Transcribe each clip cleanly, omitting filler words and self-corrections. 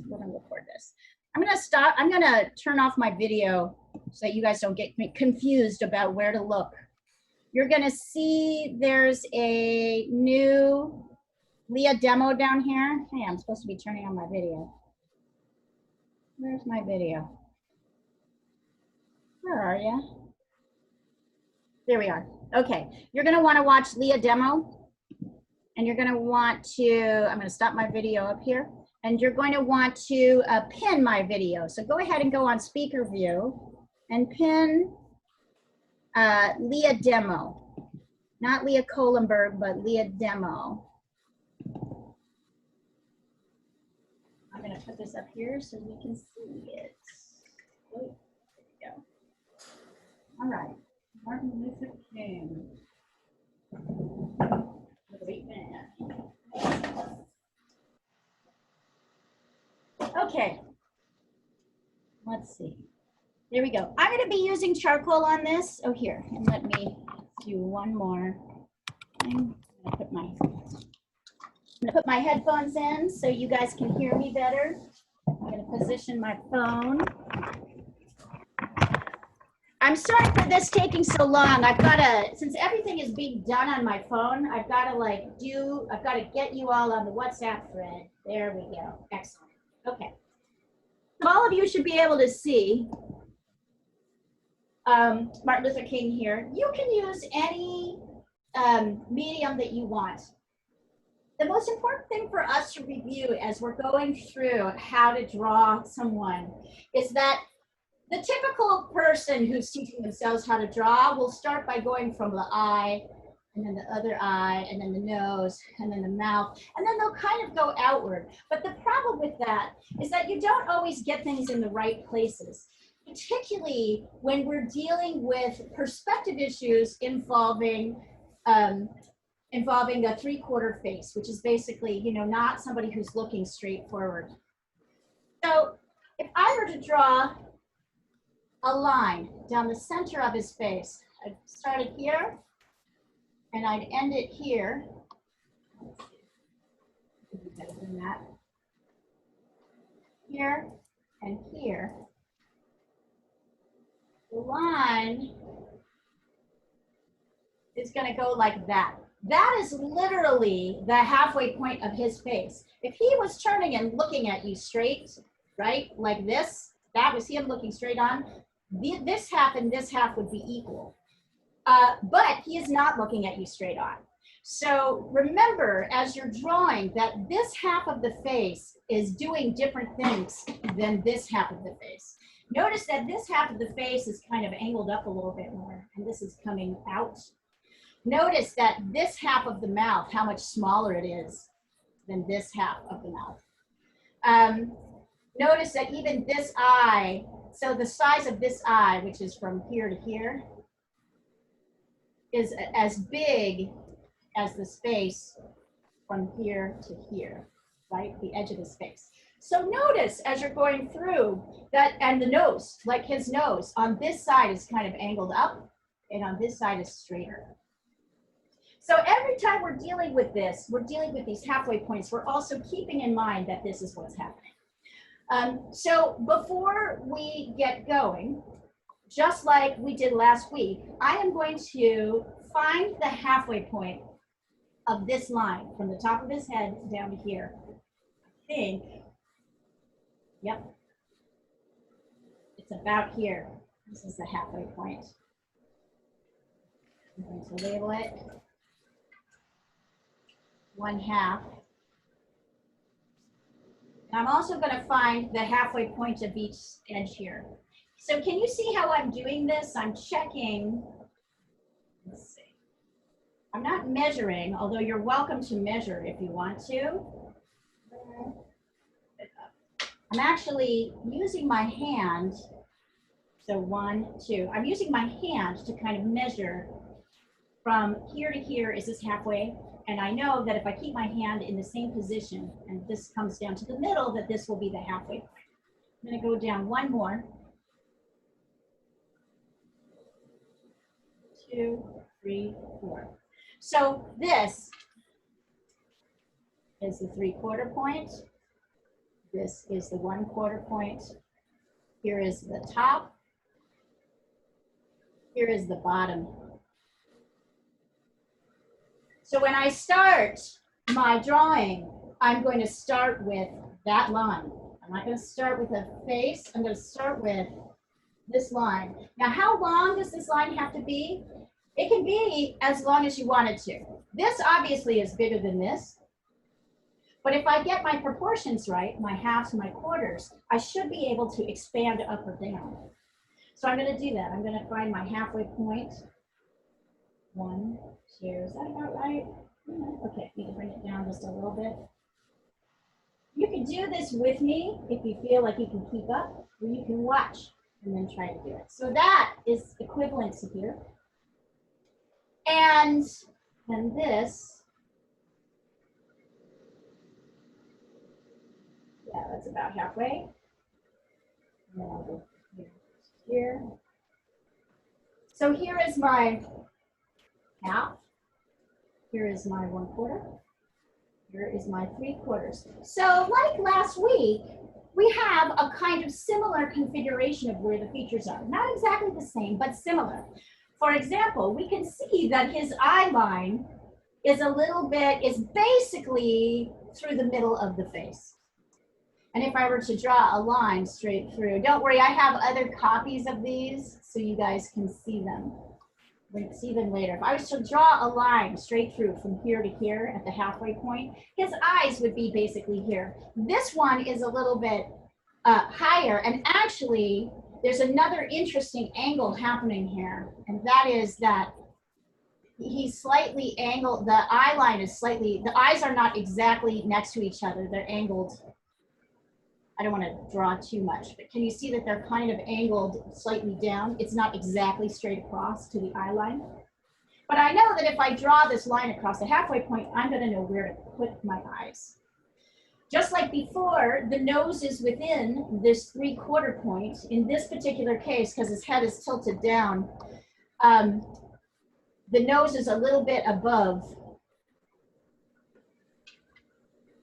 We're gonna record this. I'm gonna stop. I'm gonna turn off my video so that you guys don't get confused about where to look. You're gonna see there's a new Leah demo down here. Hey, I'm supposed to be turning on my video. Where's my video? Where are you? There we are. Okay, you're gonna wanna watch Leah demo, and you're gonna want to, I'm gonna stop my video up here, and you're going to want to pin my video. So go ahead and go on speaker view and pin Leah demo. Not Leah Kohlenberg, but Leah demo. I'm gonna put this up here so we can see it. Oh, there we go. All right, Martin Luther King. Great man. Okay, let's see. There we go. I'm going to be using charcoal on this. Oh, here, and let me do one more. I'm going to put my headphones in so you guys can hear me better. I'm going to position my phone. I'm sorry for this taking so long. I've got to, since everything is being done on my phone, I've got to get you all on the WhatsApp thread. There we go. Excellent. Okay. So all of you should be able to see Martin Luther King here. You can use any medium that you want. The most important thing for us to review as we're going through how to draw someone is that the typical person who's teaching themselves how to draw will start by going from the eye, and then the other eye, and then the nose, and then the mouth, and then they'll kind of go outward. But the problem with that is that you don't always get things in the right places, particularly when we're dealing with perspective issues involving a three-quarter face, which is basically, you know, not somebody who's looking straight forward. So if I were to draw a line down the center of his face, I'd start it here, and I'd end it here. Better than that. Here and here. The line is going to go like that. That is literally the halfway point of his face. If he was turning and looking at you straight, right, like this, that was him looking straight on, this half and this half would be equal. But he is not looking at you straight on. So remember, as you're drawing, that this half of the face is doing different things than this half of the face. Notice that this half of the face is kind of angled up a little bit more, and this is coming out. Notice that this half of the mouth, how much smaller it is than this half of the mouth. Notice that even this eye, so the size of this eye, which is from here to here, is as big as the space from here to here, right? The edge of his face. So notice as you're going through that, and the nose, like his nose, on this side is kind of angled up, and on this side is straighter. So every time we're dealing with this, we're dealing with these halfway points, we're also keeping in mind that this is what's happening. So before we get going, just like we did last week, I am going to find the halfway point of this line from the top of his head down to here. I think, yep, it's about here. This is the halfway point. I'm going to label it 1/2. And I'm also going to find the halfway point of each edge here. So can you see how I'm doing this? I'm checking. Let's see. I'm not measuring, although you're welcome to measure if you want to. I'm actually using my hand. So 1, 2. I'm using my hand to kind of measure from here to here. Is this halfway? And I know that if I keep my hand in the same position and this comes down to the middle, that this will be the halfway point. I'm going to go down one more. 2, 3, 4. So this is the 3/4 point. This is the 1/4 point. Here is the top. Here is the bottom. So when I start my drawing, I'm going to start with that line. I'm not going to start with a face. I'm going to start with this line. Now, how long does this line have to be? It can be as long as you want it to. This obviously is bigger than this. But if I get my proportions right, my halves and my quarters, I should be able to expand up or down. So I'm going to do that. I'm going to find my halfway point. 1, 2, is that about right? Okay, need to bring it down just a little bit. You can do this with me if you feel like you can keep up, or you can watch and then try to do it. So that is equivalency here. And then this, yeah, that's about halfway. And then I'll go here. So here is my half. Here is my 1/4. Here is my 3/4. So like last week, we have a kind of similar configuration of where the features are. Not exactly the same, but similar. For example, we can see that his eye line is basically through the middle of the face. And if I were to draw a line straight through, don't worry, I have other copies of these so you guys can see them. We'll see them later. If I was to draw a line straight through from here to here at the halfway point, his eyes would be basically here. This one is a little bit higher, and actually there's another interesting angle happening here, and that is that he's slightly angled, the eye line is slightly, the eyes are not exactly next to each other, they're angled. I don't want to draw too much, but can you see that they're kind of angled slightly down? It's not exactly straight across to the eye line. But I know that if I draw this line across the halfway point, I'm going to know where to put my eyes. Just like before, the nose is within this 3/4 point. In this particular case, because his head is tilted down, the nose is a little bit above.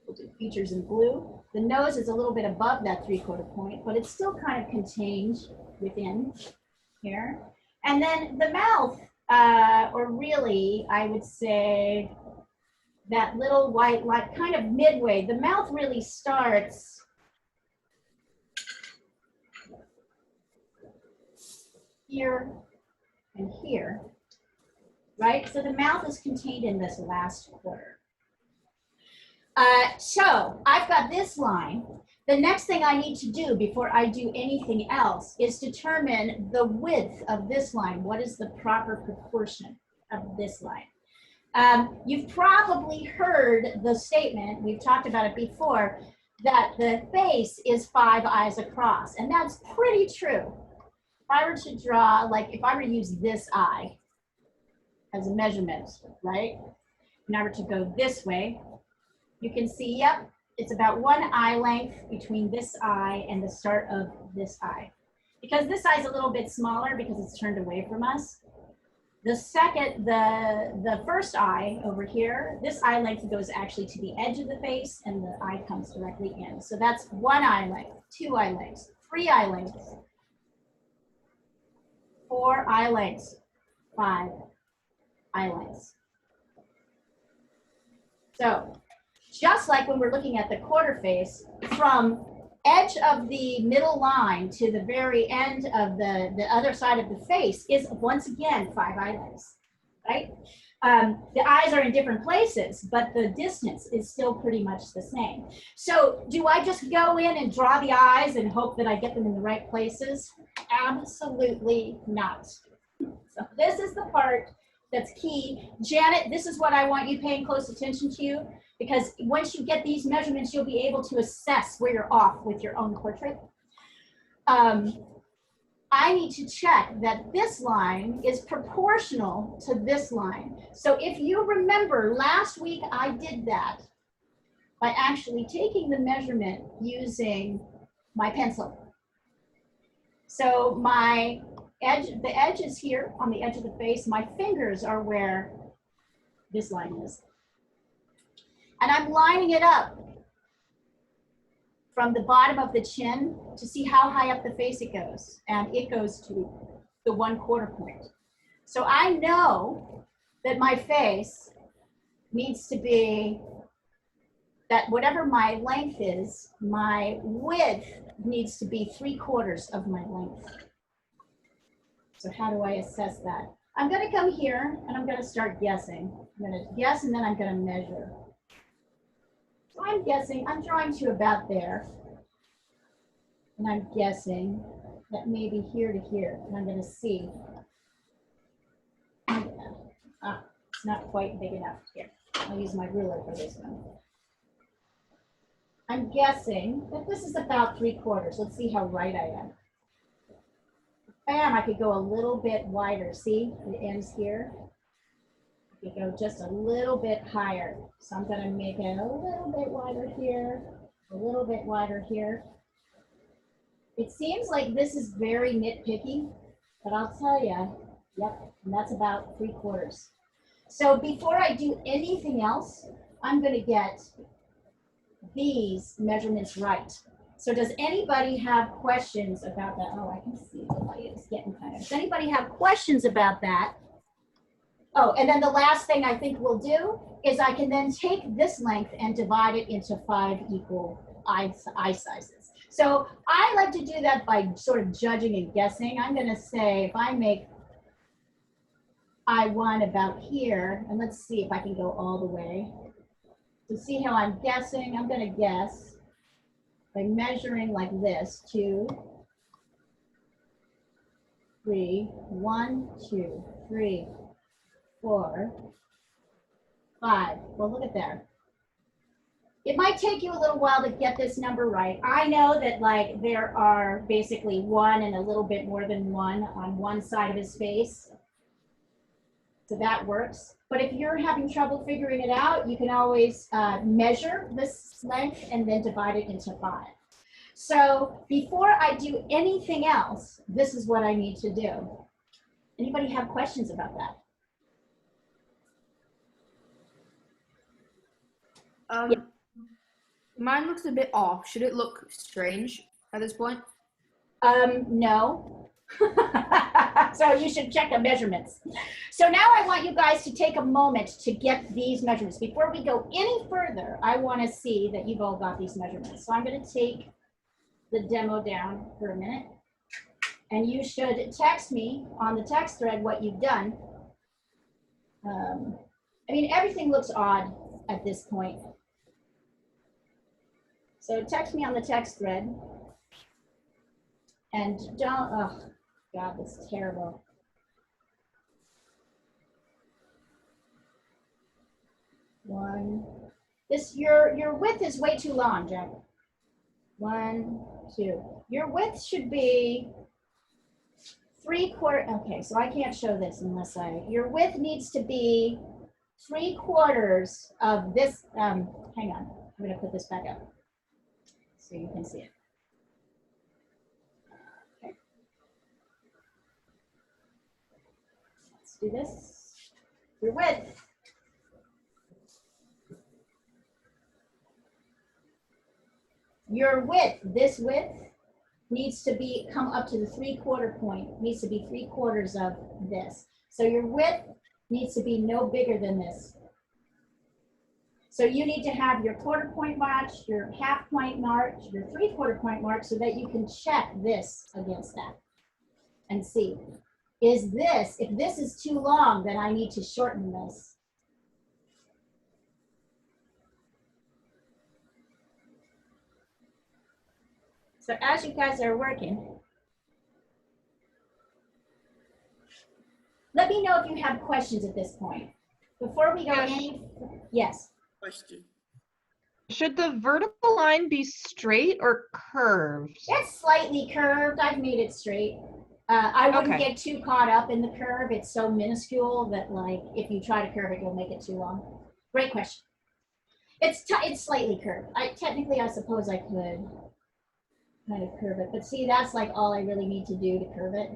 We'll do features in blue. The nose is a little bit above that 3/4 point, but it's still kind of contained within here. And then the mouth, or really, I would say that little white line, kind of midway. The mouth really starts here and here, right? So the mouth is contained in this last quarter. So I've got this line. The next thing I need to do before I do anything else is determine the width of this line. What is the proper proportion of this line? You've probably heard the statement, we've talked about it before, that the face is 5 eyes across, and that's pretty true. If I were to draw, like if I were to use this eye as a measurement, right? And I were to go this way, you can see, yep, it's about 1 eye length between this eye and the start of this eye. Because this eye is a little bit smaller because it's turned away from us. The first eye over here, this eye length goes actually to the edge of the face and the eye comes directly in. So that's 1 eye length, 2 eye lengths, 3 eye lengths, 4 eye lengths, 5 eye lengths. So just like when we're looking at the quarter face, from edge of the middle line to the very end of the other side of the face is once again 5 eye lengths, right? The eyes are in different places, but the distance is still pretty much the same. So do I just go in and draw the eyes and hope that I get them in the right places? Absolutely not. So this is the part that's key. Janet, this is what I want you paying close attention to, because once you get these measurements, you'll be able to assess where you're off with your own portrait. I need to check that this line is proportional to this line. So if you remember, last week I did that by actually taking the measurement using my pencil. So my edge, the edge is here on the edge of the face. My fingers are where this line is. And I'm lining it up from the bottom of the chin to see how high up the face it goes. And it goes to the 1/4 point. So I know that my face needs to be, that whatever my length is, my width needs to be 3/4 of my length. So how do I assess that? I'm going to come here and I'm going to start guessing. I'm going to guess and then I'm going to measure. So I'm guessing, I'm drawing to about there. And I'm guessing that maybe here to here. And I'm going to see. It's not quite big enough here. I'll use my ruler for this one. I'm guessing that this is about 3/4. Let's see how right I am. Bam, I could go a little bit wider. See, it ends here. I could go just a little bit higher. So I'm going to make it a little bit wider here, a little bit wider here. It seems like this is very nitpicky, but I'll tell you, yep, and that's about 3/4. So before I do anything else, I'm going to get these measurements right. So does anybody have questions about that? Oh, I can see the light is getting kind of. Does anybody have questions about that? Oh, and then the last thing I think we'll do is I can then take this length and divide it into 5 equal eye sizes. So I like to do that by sort of judging and guessing. I'm going to say if I make I1 about here, and let's see if I can go all the way. To see how I'm guessing, I'm going to guess by measuring like this, 2, 3, 1, 2, 3, 4, 5. Well, look at there. It might take you a little while to get this number right. I know that like there are basically 1 and a little bit more than 1 on one side of his face. So that works. But if you're having trouble figuring it out, you can always measure this length and then divide it into 5. So before I do anything else, this is what I need to do. Anybody have questions about that? Mine looks a bit off. Should it look strange at this point? No. So you should check the measurements. So now I want you guys to take a moment to get these measurements. Before we go any further, I want to see that you've all got these measurements. So I'm going to take the demo down for a minute. And you should text me on the text thread what you've done. I mean, everything looks odd at this point. So text me on the text thread. And don't, oh, God, this is terrible. Your width is way too long, Jack. 1, 2. Your width should be 3/4. Okay, so I can't show this unless your width needs to be 3/4 of this. Hang on, I'm gonna put this back up so you can see it. Okay. Let's do this. Your width. Your width, this width, needs to be come up to the 3/4 point, needs to be 3/4 of this. So your width needs to be no bigger than this. So you need to have your 1/4 point mark, your 1/2 point mark, your 3/4 point mark so that you can check this against that and see, is this, if this is too long, then I need to shorten this. So as you guys are working, let me know if you have questions at this point. Before we go any, yes. Question. Should the vertical line be straight or curved? It's slightly curved. I've made it straight. I wouldn't get too caught up in the curve. It's so minuscule that like if you try to curve it, you'll make it too long. Great question. It's slightly curved. Technically, I suppose I could kind of curve it, but see, that's like all I really need to do to curve it.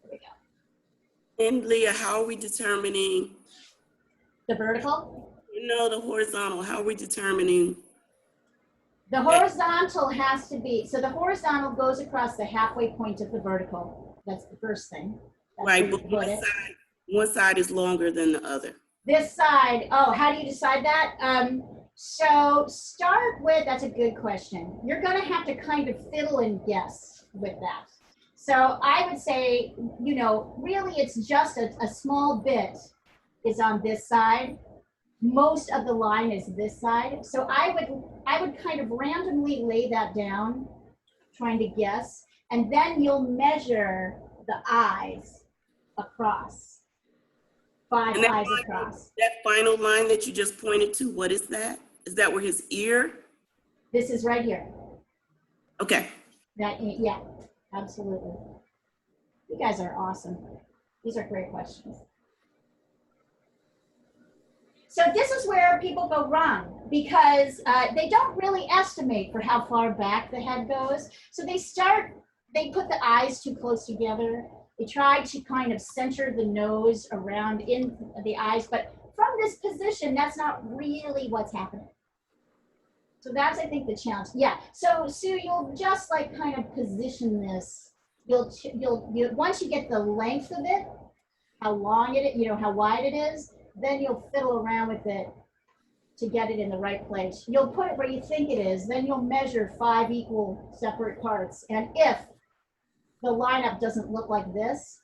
There we go. And Leah, how are we determining the vertical? No, the horizontal. How are we determining The horizontal has to be, so the horizontal goes across the halfway point of the vertical. That's the first thing. That's Right, where you but put it. one side is longer than the other. This side, oh, how do you decide that? So start with, that's a good question. You're gonna have to kind of fiddle and guess with that. So I would say, you know, really it's just a small bit is on this side. Most of the line is this side. So I would kind of randomly lay that down, trying to guess, and then you'll measure the eyes across. 5 And eyes across. that final line that you just pointed to, what is that? Is that where his ear? This is right here. Okay. That, yeah, absolutely. You guys are awesome. These are great questions. So this is where people go wrong because they don't really estimate for how far back the head goes. So they put the eyes too close together. They try to kind of center the nose around in the eyes, but from this position, that's not really what's happening. So that's, I think, the challenge. Yeah, so Sue, you'll just like kind of position this. You'll once you get the length of it, how long it, you know, how wide it is, then you'll fiddle around with it to get it in the right place. You'll put it where you think it is, then you'll measure 5 equal separate parts. And if the lineup doesn't look like this,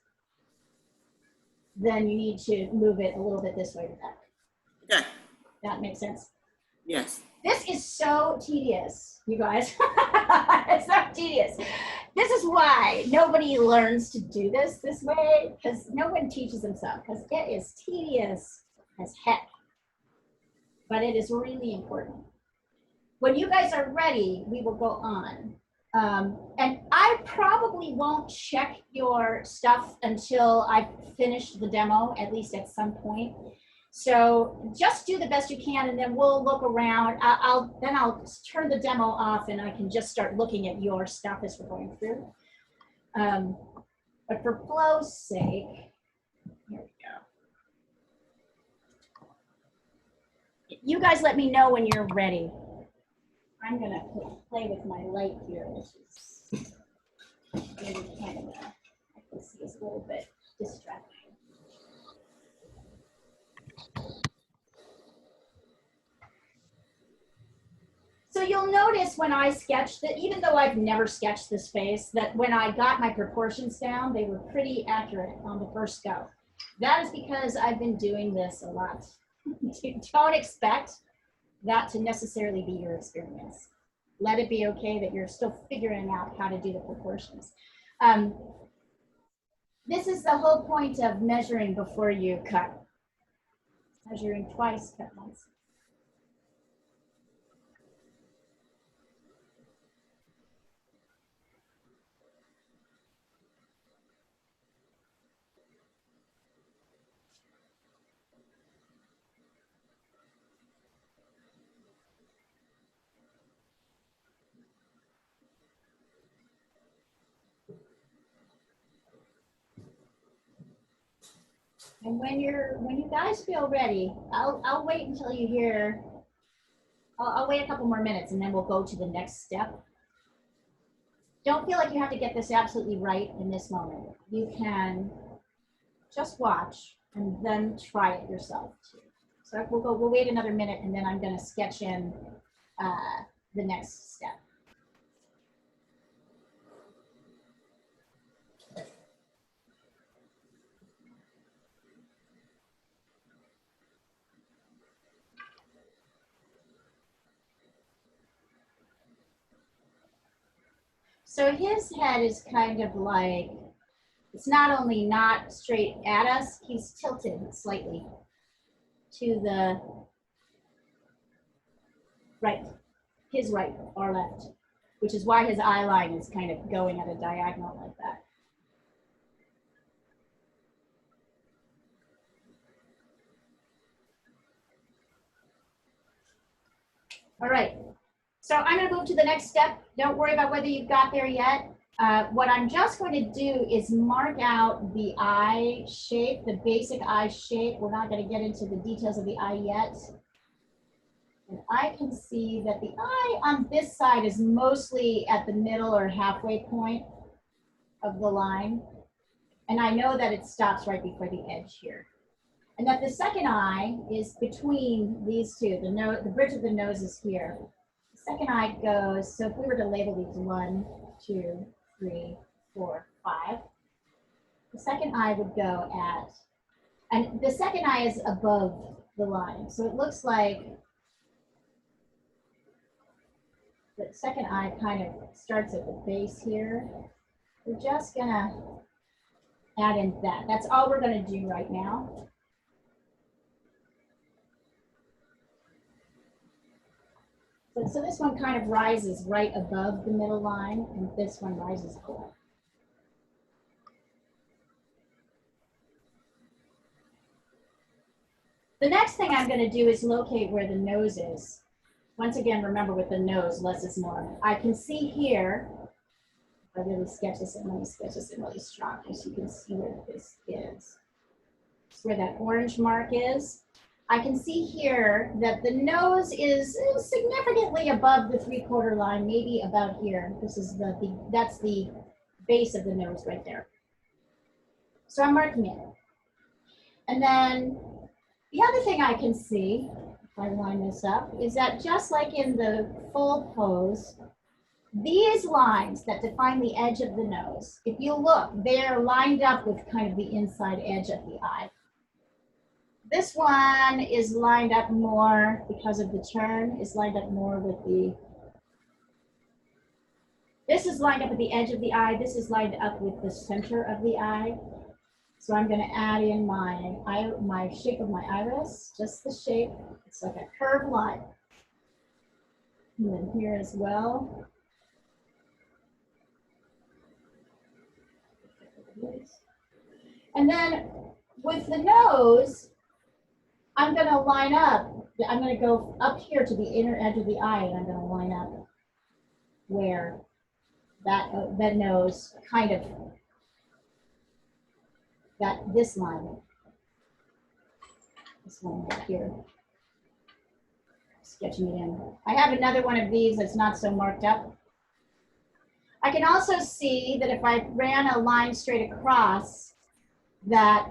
then you need to move it a little bit this way or that. Okay. That makes sense? Yes. This is so tedious, you guys. It's so tedious. This is why nobody learns to do this way, because no one teaches themselves, because it is tedious as heck. But it is really important. When you guys are ready, we will go on. And I probably won't check your stuff until I've finished the demo, at least at some point. So just do the best you can, and then we'll look around. I'll turn the demo off, and I can just start looking at your stuff as we're going through. But for flow's sake, here we go. You guys let me know when you're ready. I'm gonna play with my light here, which is maybe kind of, I can see it's a little bit distracting. So you'll notice when I sketched it, even though I've never sketched this face, that when I got my proportions down, they were pretty accurate on the first go. That is because I've been doing this a lot. Don't expect that to necessarily be your experience. Let it be okay that you're still figuring out how to do the proportions. This is the whole point of measuring before you cut. Measuring twice, cut once. And when you guys feel ready, I'll wait until you hear. I'll wait a couple more minutes, and then we'll go to the next step. Don't feel like you have to get this absolutely right in this moment. You can just watch and then try it yourself too. So we'll wait another minute, and then I'm going to sketch in the next step. So his head is kind of like, it's not only not straight at us, he's tilted slightly to the right, his right or left, which is why his eye line is kind of going at a diagonal like that. All right. So I'm going to move to the next step. Don't worry about whether you've got there yet. What I'm just going to do is mark out the eye shape, the basic eye shape. We're not going to get into the details of the eye yet. And I can see that the eye on this side is mostly at the middle or halfway point of the line. And I know that it stops right before the edge here. And that the second eye is between these two. The bridge of the nose is here. The second eye goes, so if we were to label these 1, 2, 3, 4, 5, the second eye would go at, and the second eye is above the line. So it looks like the second eye kind of starts at the base here. We're just gonna add in that. That's all we're gonna do right now. So this one kind of rises right above the middle line, and this one rises below. The next thing I'm going to do is locate where the nose is. Once again, remember with the nose, less is more. I can see here, if I really sketch this in, let me sketch this in really strong so you can see where this is. It's where that orange mark is. I can see here that the nose is significantly above the 3/4 line, maybe about here. This is that's the base of the nose right there. So I'm marking it. And then the other thing I can see, if I line this up, is that just like in the full pose, these lines that define the edge of the nose, if you look, they're lined up with kind of the inside edge of the eye. This one is lined up more because of the turn, is lined up more with this is lined up at the edge of the eye, this is lined up with the center of the eye. So I'm going to add in my shape of my iris, just the shape. It's like a curved line. And then here as well. And then with the nose, I'm going to line up. I'm going to go up here to the inner edge of the eye, and I'm going to line up where that nose kind of, this line right here, sketching it in. I have another one of these that's not so marked up. I can also see that if I ran a line straight across, that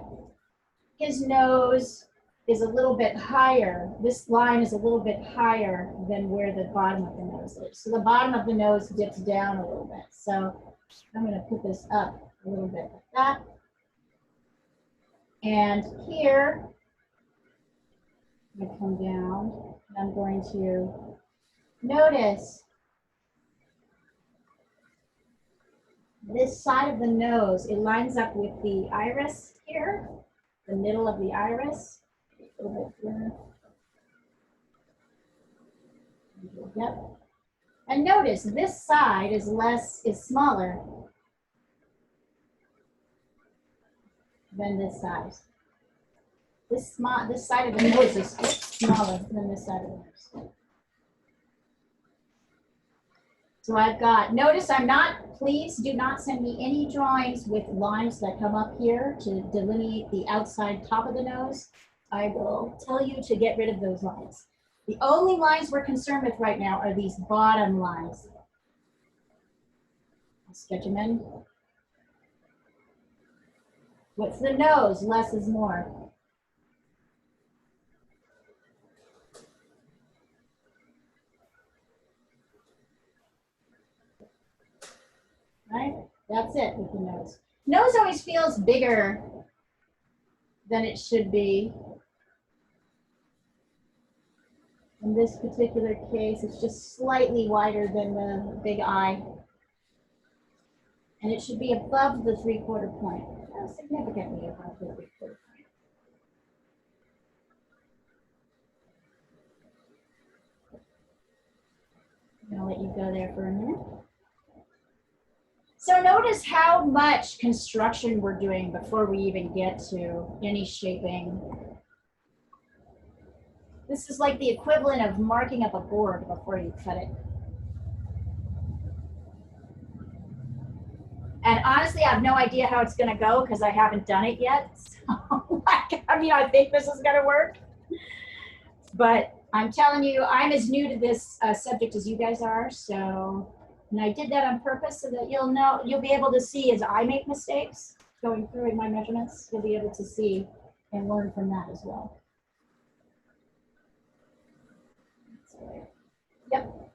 his nose is a little bit higher. This line is a little bit higher than where the bottom of the nose is. So the bottom of the nose dips down a little bit. So I'm going to put this up a little bit like that. And here, I'm going to come down, and I'm going to notice this side of the nose. It lines up with the iris here, the middle of the iris. A little bit here. Yep. And notice this side is smaller than this side. This side of the nose is smaller than this side of the nose. So I've got, notice I'm not, please do not send me any drawings with lines that come up here to delineate the outside top of the nose. I will tell you to get rid of those lines. The only lines we're concerned with right now are these bottom lines. I'll sketch them in. What's the nose? Less is more. Right? That's it with the nose. Nose always feels bigger than it should be. In this particular case, it's just slightly wider than the big eye. And it should be above the 3/4 point. Significantly above the 3/4 point. I'm gonna let you go there for a minute. So notice how much construction we're doing before we even get to any shaping. This is like the equivalent of marking up a board before you cut it. And honestly, I have no idea how it's gonna go because I haven't done it yet. So, I mean, I think this is gonna work. But I'm telling you, I'm as new to this subject as you guys are, so, and I did that on purpose so that you'll be able to see as I make mistakes going through in my measurements, you'll be able to see and learn from that as well. Yep.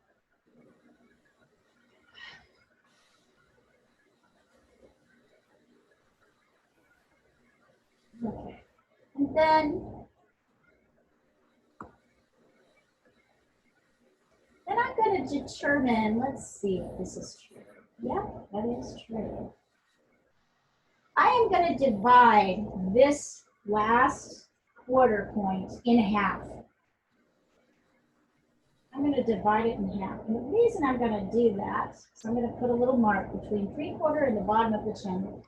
Okay. And then I'm going to determine, let's see if this is true. Yep, that is true. I am going to divide this last quarter point in half. I'm going to divide it in half. And the reason I'm going to do that, so I'm going to put a little mark between 3/4 and the bottom of the chin,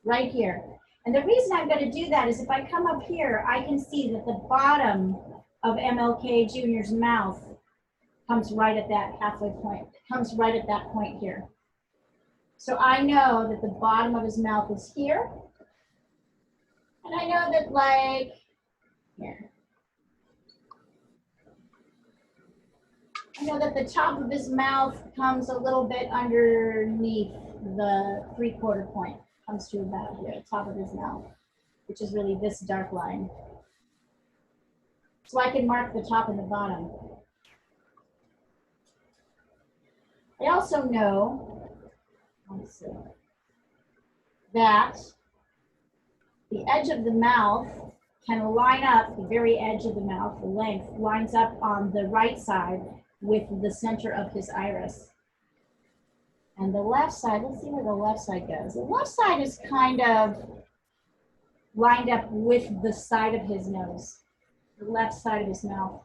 right here. And the reason I'm going to do that is if I come up here, I can see that the bottom of MLK Jr.'s mouth comes right at that halfway point, comes right at that point here. So I know that the bottom of his mouth is here. And I know that like here. I know that the top of his mouth comes a little bit underneath the 3/4 point. Comes to about here, the top of his mouth, which is really this dark line. So I can mark the top and the bottom. I also know, let's see, that the edge of the mouth can line up, the very edge of the mouth, the length, lines up on the right side with the center of his iris. And the left side, let's see where the left side goes. The left side is kind of lined up with the side of his nose, the left side of his mouth.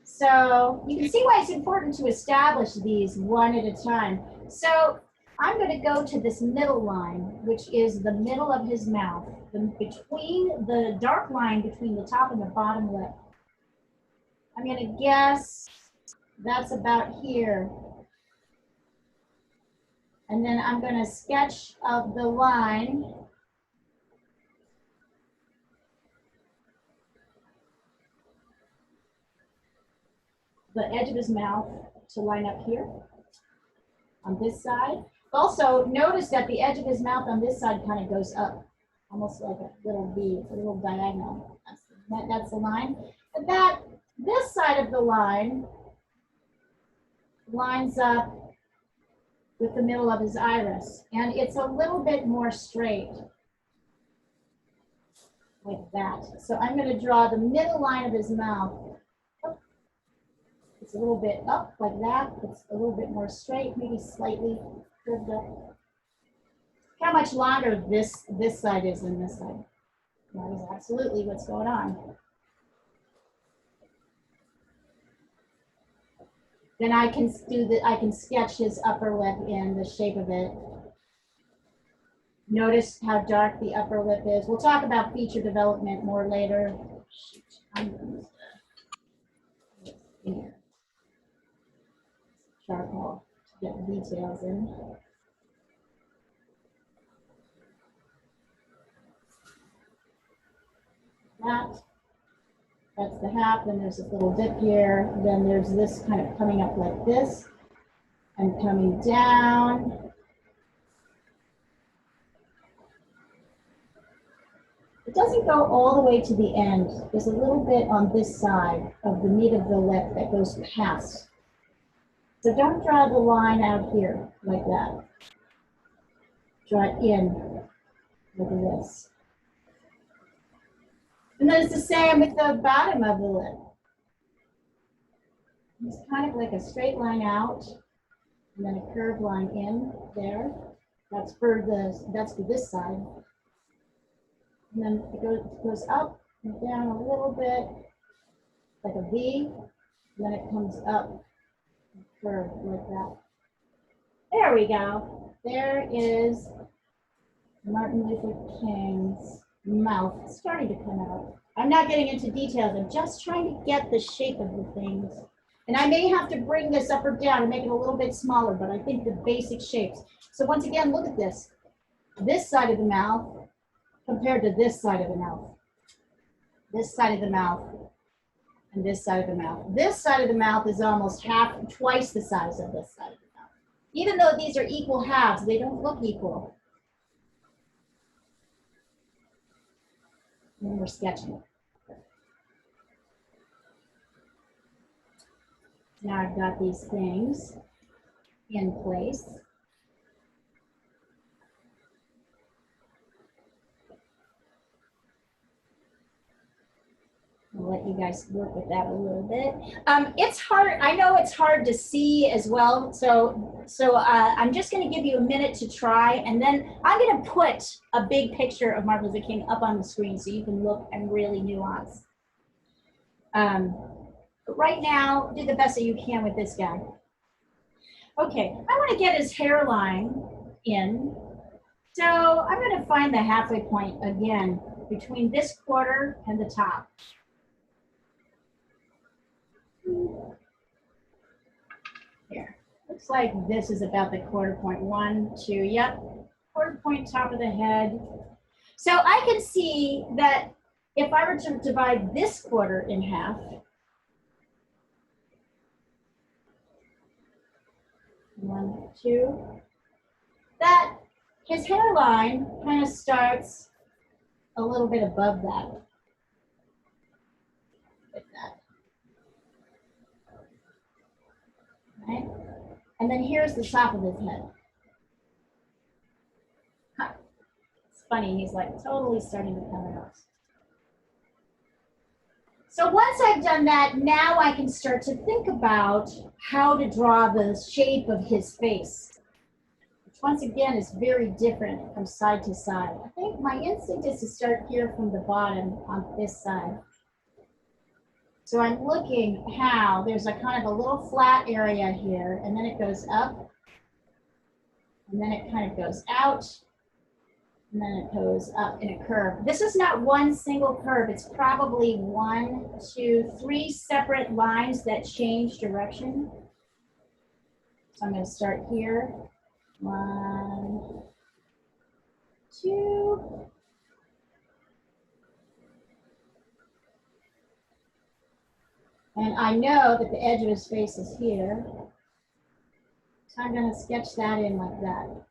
So you can see why it's important to establish these one at a time. So I'm going to go to this middle line, which is the middle of his mouth, between the dark line between the top and the bottom lip. I'm going to guess that's about here. And then I'm going to sketch up the line. The edge of his mouth to line up here on this side. Also, notice that the edge of his mouth on this side kind of goes up, almost like a little V, a little diagonal. That's the line. But this side of the line lines up with the middle of his iris, and it's a little bit more straight, like that. So I'm going to draw the middle line of his mouth. It's a little bit up like that. It's a little bit more straight, maybe slightly curved up. How much longer this side is than this side. That is absolutely what's going on. Then I can I can sketch his upper lip in the shape of it. Notice how dark the upper lip is. We'll talk about feature development more later. Here. Charcoal to get the details in. That's the half, then there's this little dip here, then there's this kind of coming up like this and coming down. It doesn't go all the way to the end. There's a little bit on this side of the meat of the lip that goes past. So don't draw the line out here like that. Draw it in like this. And then it's the same with the bottom of the lip. It's kind of like a straight line out, and then a curved line in there. That's for this side. And then it goes up and down a little bit, like a V. And then it comes up, curved like that. There we go. There is Martin Luther King's mouth starting to come out. I'm not getting into details. I'm just trying to get the shape of the things. And I may have to bring this up or down and make it a little bit smaller, but I think the basic shapes. So once again, look at this. This side of the mouth compared to this side of the mouth. this side of the mouth, and this side of the mouth. This side of the mouth is almost twice the size of this side of the mouth. Even though these are equal halves, they don't look equal. And we're sketching. Now I've got these things in place. I'll let you guys work with that a little bit. It's hard, I know it's hard to see as well, so I'm just gonna give you a minute to try, and then I'm gonna put a big picture of Martin Luther King up on the screen so you can look and really nuance. But right now, do the best that you can with this guy. Okay, I wanna get his hairline in, so I'm gonna find the halfway point again between this quarter and the top. Here, looks like this is about the quarter point. 1, 2, yep, quarter point top of the head. So I can see that if I were to divide this quarter in half, 1, 2, that his hairline kind of starts a little bit above that, like that. Right? And then here's the top of his head. Huh. It's funny, he's like totally starting to come out. So once I've done that, now I can start to think about how to draw the shape of his face, which once again is very different from side to side. I think my instinct is to start here from the bottom on this side. So I'm looking how there's a kind of a little flat area here, and then it goes up, and then it kind of goes out, and then it goes up in a curve. This is not one single curve. It's probably 1, 2, 3 separate lines that change direction. So I'm going to start here. 1, 2. And I know that the edge of his face is here. So I'm going to sketch that in like that.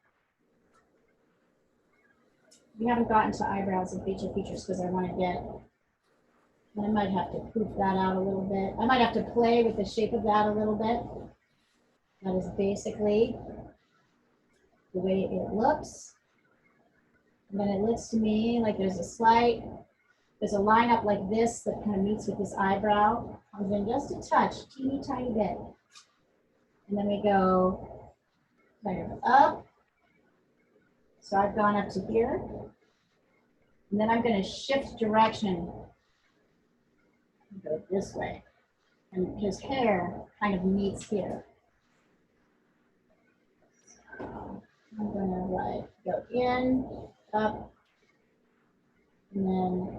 We haven't gotten to eyebrows and facial features because I want to get, I might have to poof that out a little bit. I might have to play with the shape of that a little bit. That is basically the way it looks. And then it looks to me like there's a line up like this that kind of meets with this eyebrow. Comes in just a touch, teeny tiny bit. And then we go kind of up. So I've gone up to here. And then I'm going to shift direction and go this way. And his hair kind of meets here. So I'm going to like go in, up, and then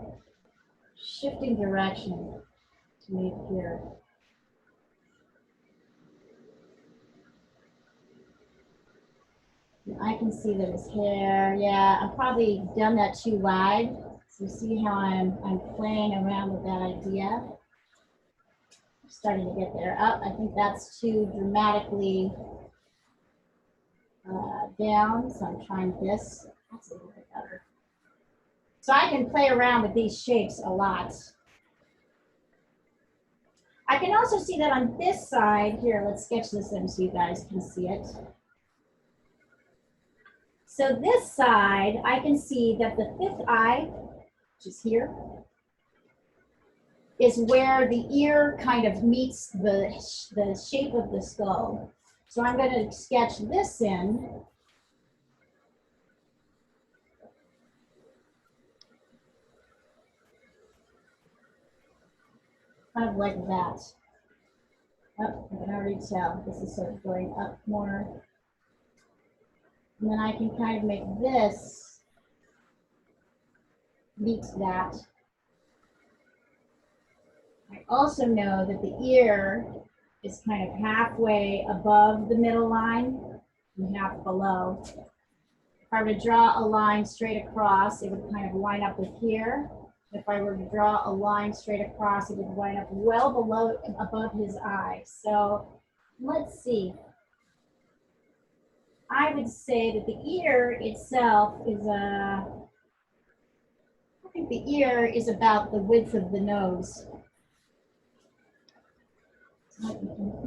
shifting direction to meet here. And I can see that his hair, yeah, I've probably done that too wide. So see how I'm playing around with that idea. I'm starting to get there. Up, I think that's too dramatically down. So I'm trying this. That's a little bit better. So I can play around with these shapes a lot. I can also see that on this side, here, let's sketch this in so you guys can see it. So this side, I can see that the 5th eye, which is here, is where the ear kind of meets the shape of the skull. So I'm going to sketch this in. Kind of like that. Oh, I can already tell this is sort of going up more. And then I can kind of make this meet that. I also know that the ear is kind of halfway above the middle line and half below. If I were to draw a line straight across, it would kind of line up with here. If I were to draw a line straight across, it would wind up well below, above his eye. So let's see. I would say that the ear itself is I think the ear is about the width of the nose.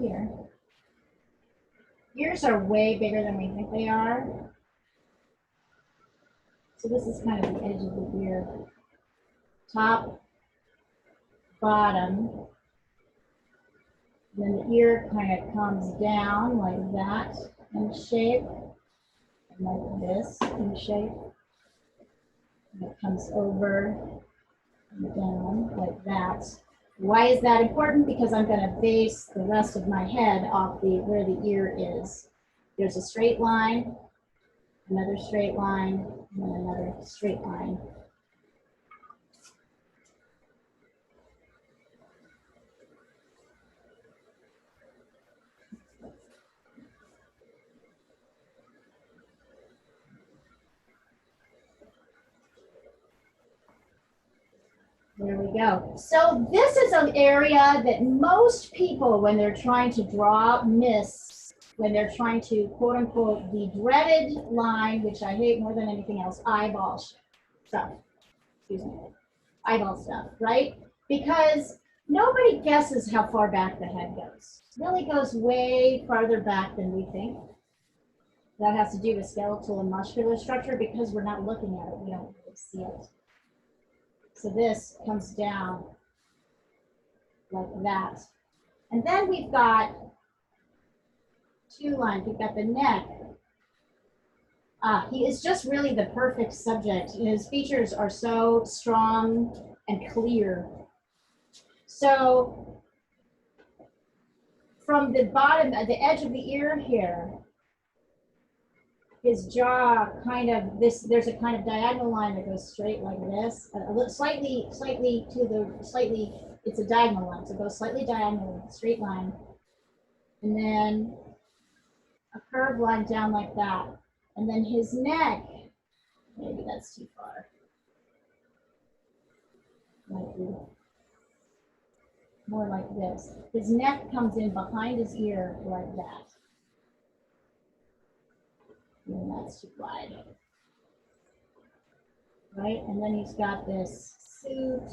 Here. Ears are way bigger than we think they are. So this is kind of the edge of the ear. Top, bottom. Then the ear kind of comes down like that in shape. And like this in shape. And it comes over and down like that. Why is that important? Because I'm going to base the rest of my head off where the ear is. There's a straight line, another straight line, and then another straight line. There we go. So this is an area that most people, when they're trying to draw, miss, when they're trying to, quote unquote, the dreaded line, which I hate more than anything else, eyeball stuff. Excuse me. Eyeball stuff, right? Because nobody guesses how far back the head goes. It really goes way farther back than we think. That has to do with skeletal and muscular structure because we're not looking at it. We don't really see it. So this comes down like that. And then we've got two lines. We've got the neck. He is just really the perfect subject. His features are so strong and clear. So from the bottom, the edge of the ear here, his jaw kind of, there's a kind of diagonal line that goes straight like this, slightly, it's a diagonal line, so it goes slightly diagonal, straight line. And then a curved line down like that. And then his neck, maybe that's too far. Might be more like this. His neck comes in behind his ear like that. And that's too wide. Right? And then he's got this suit.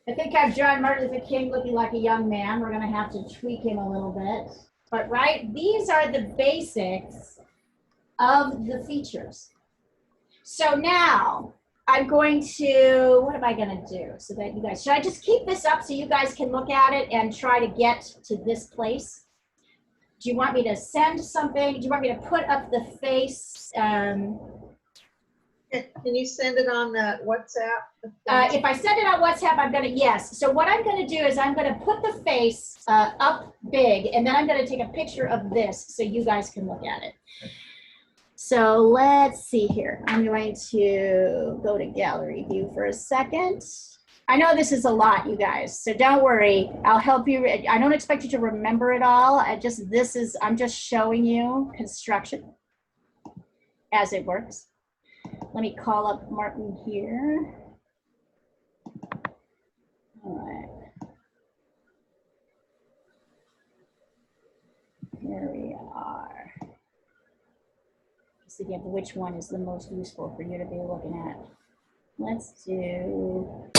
I think I've drawn Martin Luther King looking like a young man. We're going to have to tweak him a little bit. But right, these are the basics of the features. So now I'm going to, what am I going to do so that you guys, should I just keep this up so you guys can look at it and try to get to this place? Do you want me to send something? Do you want me to put up the face? Can you send it on WhatsApp? If I send it on WhatsApp, I'm gonna, yes. So what I'm gonna do is I'm gonna put the face up big, and then I'm gonna take a picture of this so you guys can look at it. So let's see here. I'm going to go to gallery view for a second. I know this is a lot, you guys, so don't worry. I'll help you. I don't expect you to remember it all. I'm just showing you construction as it works. Let me call up Martin here. All right. Here we are. See which one is the most useful for you to be looking at. Let's do.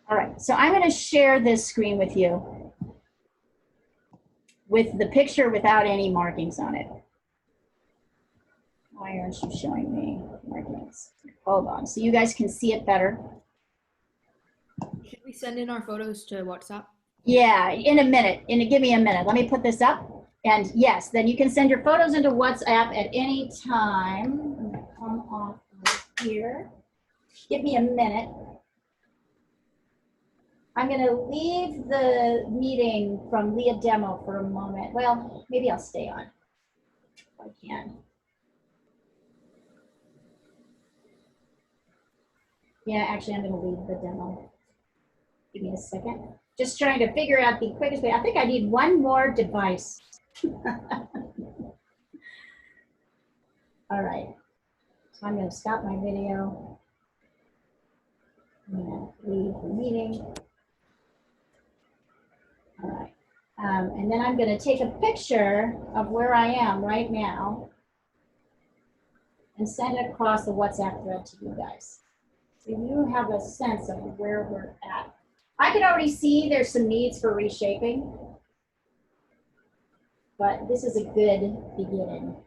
All right, so I'm going to share this screen with you with the picture without any markings on it. Why aren't you showing me markings? Hold on, so you guys can see it better. Should we send in our photos to WhatsApp? Yeah, in a minute. Give me a minute. Let me put this up. And yes, then you can send your photos into WhatsApp at any time. I'm gonna come off right here. Give me a minute. I'm going to leave the meeting from Leah Demo for a moment. Well, maybe I'll stay on if I can. Yeah, actually, I'm going to leave the demo. Give me a second. Just trying to figure out the quickest way. I think I need one more device. All right. So I'm going to stop my video. I'm going to leave the meeting. All right. And then I'm going to take a picture of where I am right now and send it across the WhatsApp thread to you guys. So you have a sense of where we're at. I can already see there's some needs for reshaping, but this is a good beginning.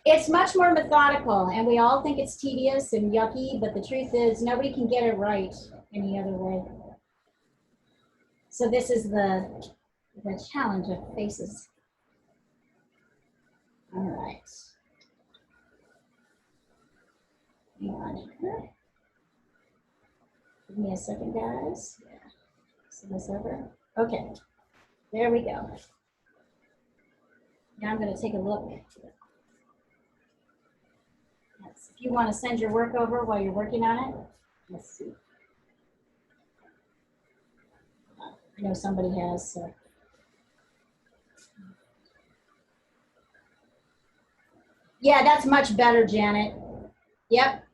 It's much more methodical, and we all think it's tedious and yucky, but the truth is nobody can get it right any other way. So this is the challenge of faces. All right. Hang on here. Give me a second, guys. Yeah. Send this over. Okay. There we go. Now I'm going to take a look. Yes. If you want to send your work over while you're working on it, let's see. I know somebody has. So. Yeah, that's much better, Janet. Yep.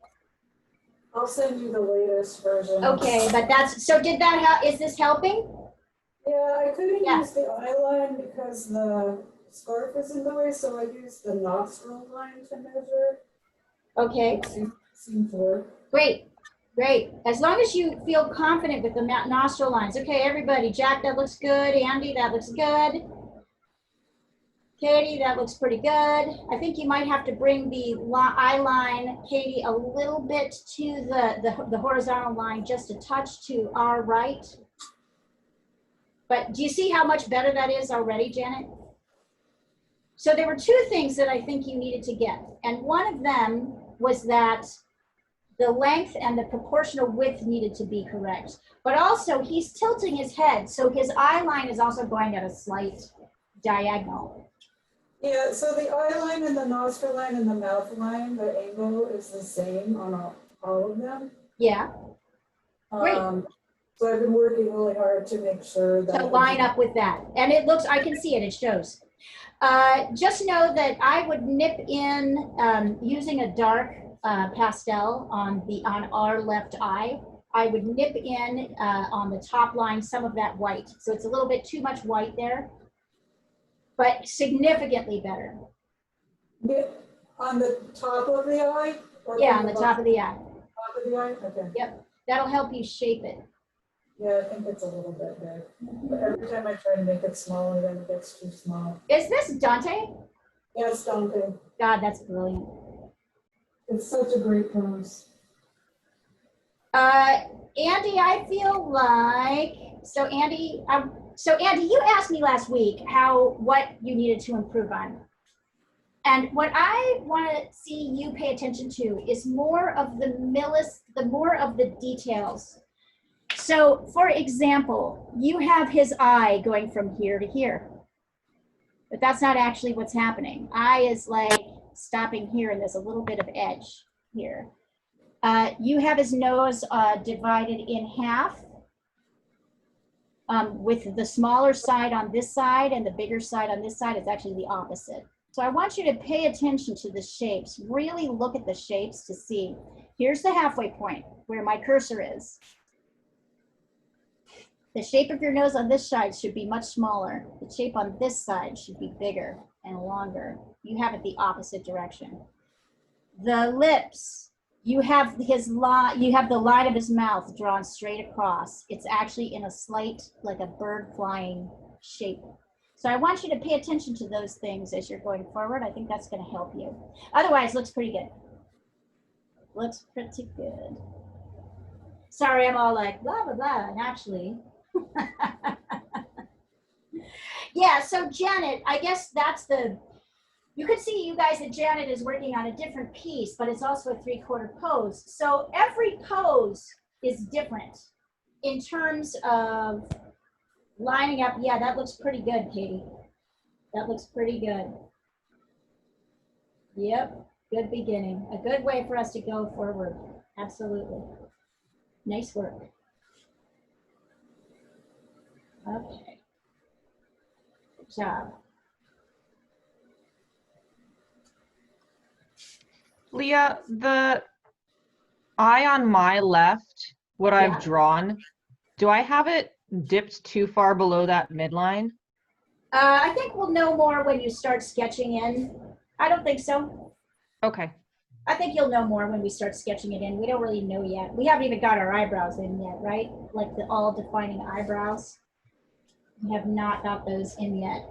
I'll send you the latest version. Okay, but that's, so did that help? Is this helping? Yeah, I couldn't Yeah. use the eye line because the scarf is in the way, so I used the nostril line to measure. Okay, It seemed to work. great, great. As long as you feel confident with the nostril lines. Okay, everybody, Jack, that looks good. Andy, that looks good. Katie, that looks pretty good. I think you might have to bring the eye line, Katie, a little bit to the horizontal line, just a touch to our right. But do you see how much better that is already, Janet? So there were two things that I think you needed to get. And one of them was that the length and the proportional width needed to be correct. But also he's tilting his head, so his eye line is also going at a slight diagonal. Yeah, so the eye line and the nostril line and the mouth line, the angle is the same on all of them. Yeah, great. So I've been working really hard to make sure that. To line up with that. And it looks, I can see it, it shows. Just know that I would nip in using a dark pastel on our left eye. I would nip in on the top line some of that white. So it's a little bit too much white there, but significantly better. Yeah, on the top of the eye? Or Yeah, on the top of the eye. Top of the eye? Okay. Yep, that'll help you shape it. Yeah, I think it's a little bit big. But every time I try to make it smaller, then it gets too small. Is this Dante? Yeah, it's Dante. God, that's brilliant. It's such a great pose. Andy, I feel like, so Andy, you asked me last week what you needed to improve on. And what I want to see you pay attention to is more of the details. So for example, you have his eye going from here to here, but that's not actually what's happening. Eye is like stopping here and there's a little bit of edge here. You have his nose divided in half with the smaller side on this side and the bigger side on this side. It's actually the opposite. So I want you to pay attention to the shapes. Really look at the shapes to see. Here's the halfway point where my cursor is. The shape of your nose on this side should be much smaller. The shape on this side should be bigger and longer. You have it the opposite direction. The lips, you have the line of his mouth drawn straight across. It's actually in a slight, like a bird flying shape. So I want you to pay attention to those things as you're going forward. I think that's going to help you. Otherwise, looks pretty good. Looks pretty good. Sorry, I'm all like blah, blah, blah, and actually. Yeah, so Janet, I guess you could see you guys that Janet is working on a different piece, but it's also a 3/4 pose. So every pose is different in terms of lining up. Yeah, that looks pretty good, Katie. That looks pretty good. Yep, good beginning. A good way for us to go forward. Absolutely. Nice work. Okay. Good job. Leah, the eye on my left, what Yeah. I've drawn, do I have it dipped too far below that midline? I think we'll know more when you start sketching in. I don't think so. Okay. I think you'll know more when we start sketching it in. We don't really know yet. We haven't even got our eyebrows in yet, right? Like the all defining eyebrows. We have not got those in yet.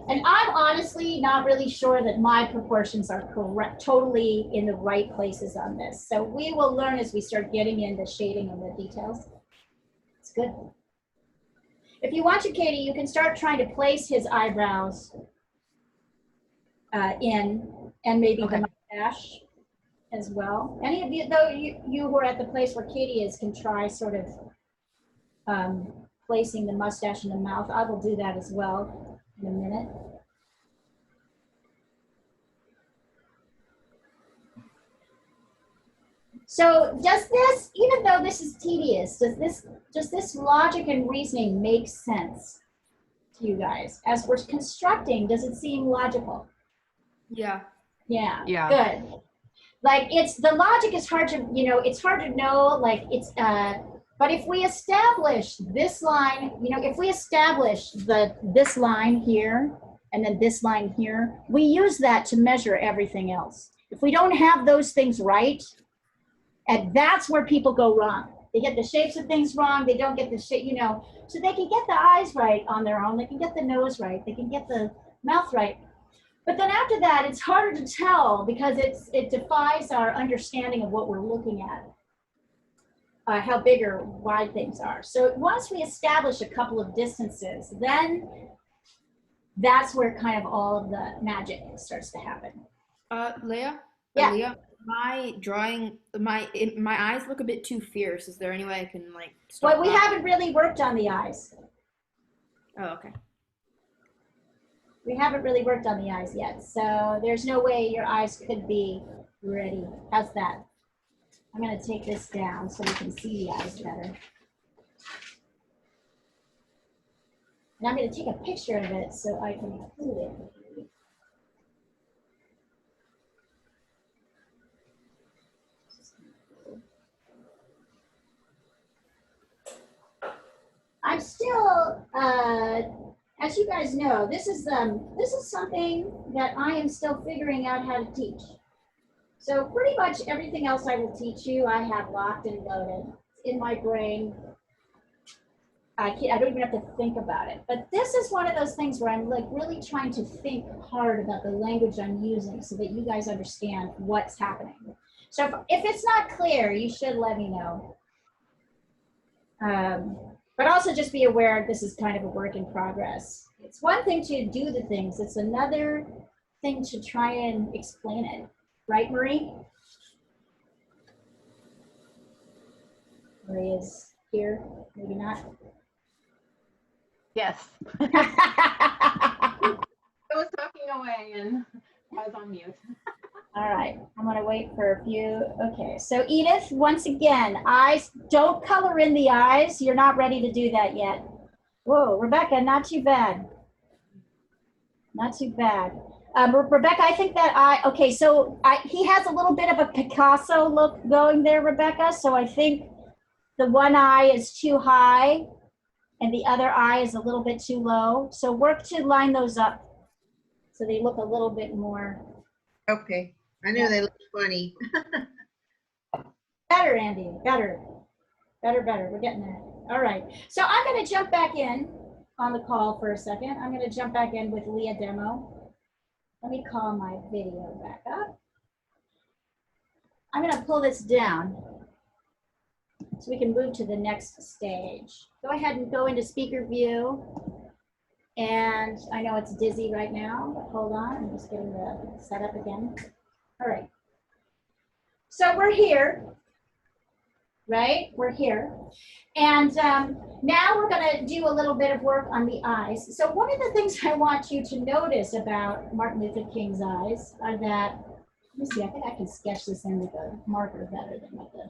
And I'm honestly not really sure that my proportions are correct, totally in the right places on this. So we will learn as we start getting into shading and the details. It's good. If you want to, Katie, you can start trying to place his eyebrows in, and maybe Okay. the mustache as well. Any of you, though, you who are at the place where Katie is, can try sort of placing the mustache in the mouth. I will do that as well in a minute. So does this, even though this is tedious, does this logic and reasoning make sense to you guys? As we're constructing, does it seem logical? Yeah. Yeah, Yeah. good. Like the logic is hard to, it's hard to know, like but if we establish this line, if we establish this line here and then this line here, we use that to measure everything else. If we don't have those things right, and that's where people go wrong. They get the shapes of things wrong. They don't get the shape, so they can get the eyes right on their own. They can get the nose right. They can get the mouth right. But then after that, it's harder to tell because it defies our understanding of what we're looking at, how big or wide things are. So once we establish a couple of distances, then that's where kind of all of the magic starts to happen. Leah? Yeah. Leah, my drawing, my eyes look a bit too fierce. Is there any way I can like stop Well, we that? haven't really worked on the eyes. Oh, okay. We haven't really worked on the eyes yet, so there's no way your eyes could be ready. How's that? I'm going to take this down so we can see the eyes better. And I'm going to take a picture of it so I can include it. I'm still, as you guys know, this is something that I am still figuring out how to teach. So pretty much everything else I will teach you, I have locked and loaded. It's in my brain. I don't even have to think about it. But this is one of those things where I'm like really trying to think hard about the language I'm using so that you guys understand what's happening. So if it's not clear, you should let me know. But also just be aware this is kind of a work in progress. It's one thing to do the things. It's another thing to try and explain it. Right, Marie? Marie is here, maybe not. Yes. I was talking away and I was on mute. All right, I'm gonna wait for a few. Okay, so Edith, once again, eyes, don't color in the eyes. You're not ready to do that yet. Whoa, Rebecca, not too bad. Not too bad. Rebecca, I think that okay, so he has a little bit of a Picasso look going there, Rebecca. So I think the one eye is too high and the other eye is a little bit too low. So work to line those up so they look a little bit more. Okay, I knew they looked funny. Better, Andy, better. Better, we're getting there. All right, so I'm gonna jump back in on the call for a second. I'm gonna jump back in with Leah demo. Let me call my video back up. I'm gonna pull this down so we can move to the next stage. Go ahead and go into speaker view. And I know it's dizzy right now, but hold on, I'm just getting the setup again. All right, so we're here. Right? We're here. And now we're going to do a little bit of work on the eyes. So one of the things I want you to notice about Martin Luther King's eyes are that, let me see, I think I can sketch this in with a marker better than with the.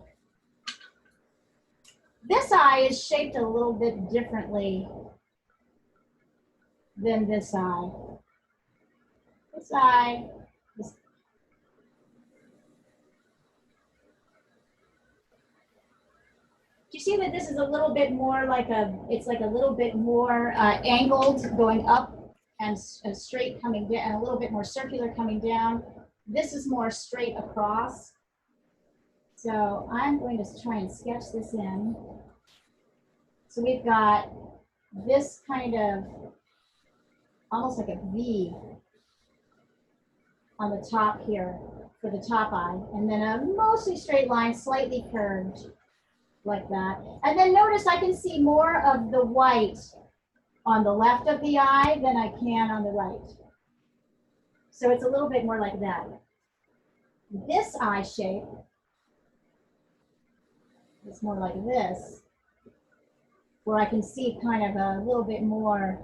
This eye is shaped a little bit differently than this eye. This eye This- Do you see that this is a little bit more like it's like a little bit more angled going up and straight coming down, and a little bit more circular coming down. This is more straight across. So I'm going to try and sketch this in. So we've got this kind of almost like a V on the top here for the top eye, and then a mostly straight line, slightly curved like that. And then notice I can see more of the white on the left of the eye than I can on the right. So it's a little bit more like that. This eye shape is more like this, where I can see kind of a little bit more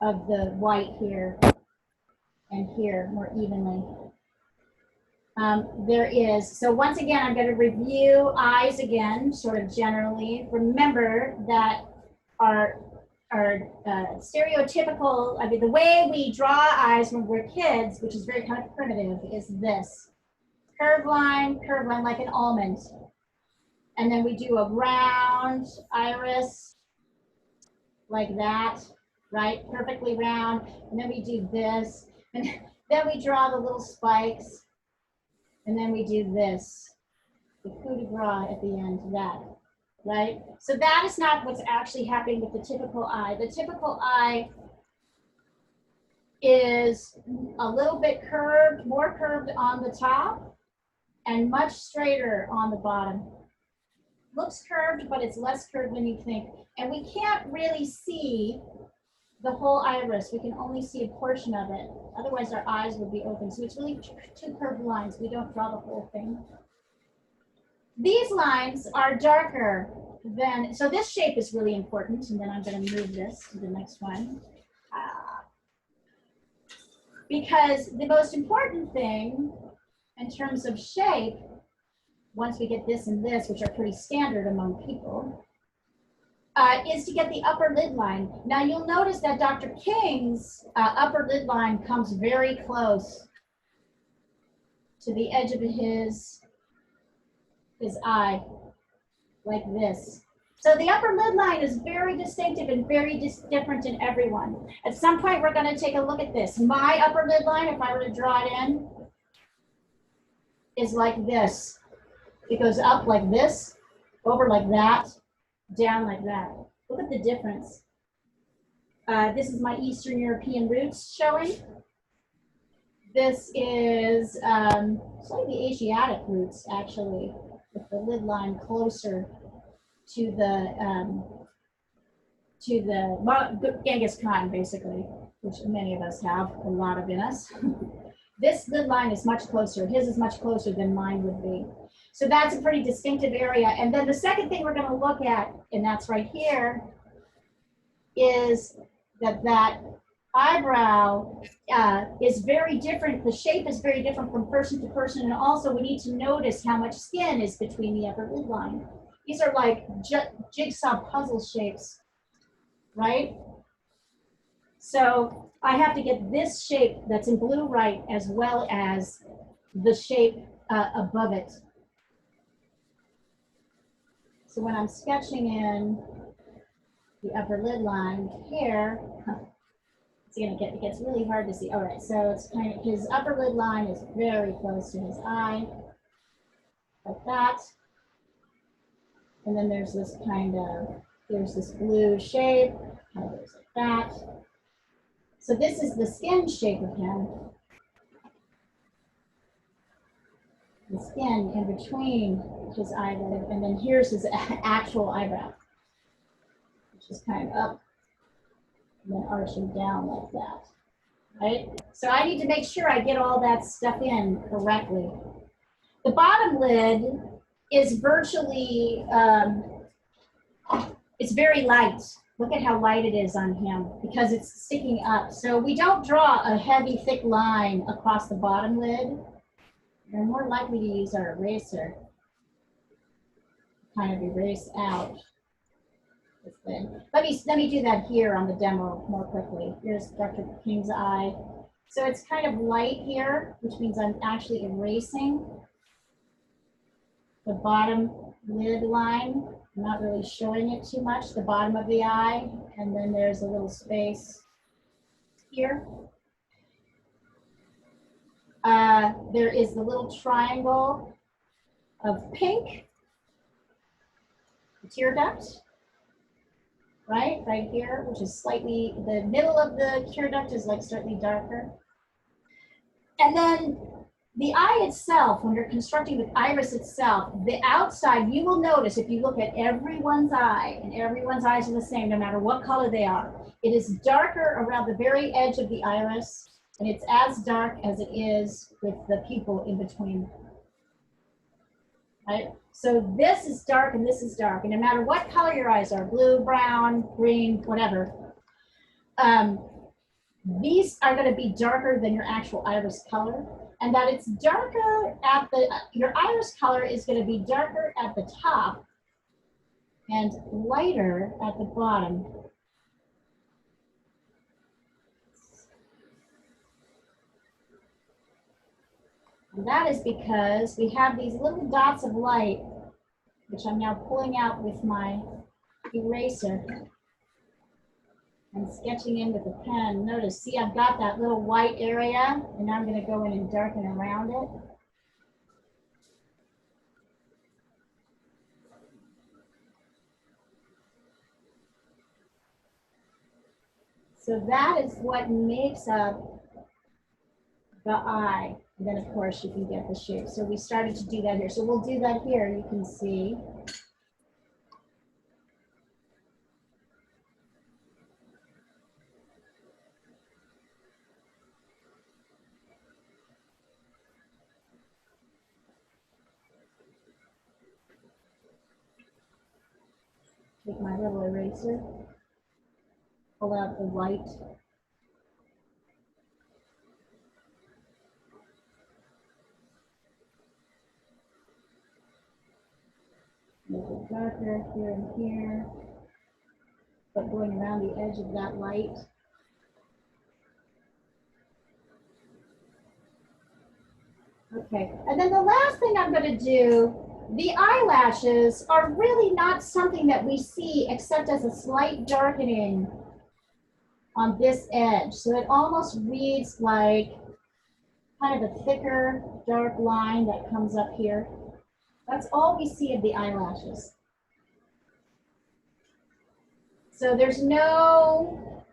of the white here and here more evenly. So once again, I'm going to review eyes again, sort of generally. Remember that our stereotypical, I mean, the way we draw eyes when we're kids, which is very kind of primitive, is this. Curved line like an almond. And then we do a round iris like that, right? Perfectly round. And then we do this. And then we draw the little spikes. And then we do this, the coup de grace at the end, that, right? So that is not what's actually happening with the typical eye. The typical eye is a little bit curved, more curved on the top and much straighter on the bottom. Looks curved, but it's less curved than you think. And we can't really see the whole iris. We can only see a portion of it. Otherwise our eyes would be open. So it's really two curved lines. We don't draw the whole thing. These lines are darker than, so this shape is really important. And then I'm going to move this to the next one. Because the most important thing in terms of shape, once we get this and this, which are pretty standard among people, is to get the upper lid line. Now you'll notice that Dr. King's upper lid line comes very close to the edge of his eye, like this. So the upper lid line is very distinctive and very different in everyone. At some point we're going to take a look at this. My upper lid line, if I were to draw it in, is like this. It goes up like this, over like that, down like that. Look at the difference. This is my Eastern European roots showing. This is slightly Asiatic roots, actually, with the lid line closer to the Genghis Khan, basically, which many of us have, a lot of in us. This lid line is much closer. His is much closer than mine would be. So that's a pretty distinctive area. And then the second thing we're going to look at, and that's right here, is that eyebrow is very different. The shape is very different from person to person. And also we need to notice how much skin is between the upper lid line. These are like jigsaw puzzle shapes, right? So I have to get this shape that's in blue right as well as the shape above it. So when I'm sketching in the upper lid line here, it gets really hard to see. All right, so it's kind of, his upper lid line is very close to his eye, like that. And then there's this there's this blue shape, kind of goes like that. So this is the skin shape of him. The skin in between his eyelid, and then here's his actual eyebrow, which is kind of up and then arching down like that, right? So I need to make sure I get all that stuff in correctly. The bottom lid is virtually, it's very light. Look at how light it is on him because it's sticking up. So we don't draw a heavy, thick line across the bottom lid. We're more likely to use our eraser, kind of erase out this thing. Let me do that here on the demo more quickly. Here's Dr. King's eye. So it's kind of light here, which means I'm actually erasing the bottom lid line. I'm not really showing it too much, the bottom of the eye, and then there's a little space here. There is the little triangle of pink, the tear duct, right here, which is slightly, the middle of the tear duct is like slightly darker. And then the eye itself, when you're constructing the iris itself, the outside, you will notice if you look at everyone's eye, and everyone's eyes are the same no matter what color they are, it is darker around the very edge of the iris, and it's as dark as it is with the pupil in between. Right? So this is dark and this is dark, and no matter what color your eyes are, blue, brown, green, whatever, these are going to be darker than your actual iris color, and that it's darker at the, your iris color is going to be darker at the top and lighter at the bottom. And that is because we have these little dots of light, which I'm now pulling out with my eraser and sketching in with a pen. Notice, see, I've got that little white area, and now I'm going to go in and darken around it. So that is what makes up the eye. And then, of course, you can get the shape. So we started to do that here. So we'll do that here, you can see. Take my little eraser, pull out the white. Make it darker here and here, but going around the edge of that light. Okay, and then the last thing I'm going to do, the eyelashes are really not something that we see except as a slight darkening on this edge. So it almost reads like kind of a thicker, dark line that comes up here. That's all we see of the eyelashes. So there's no,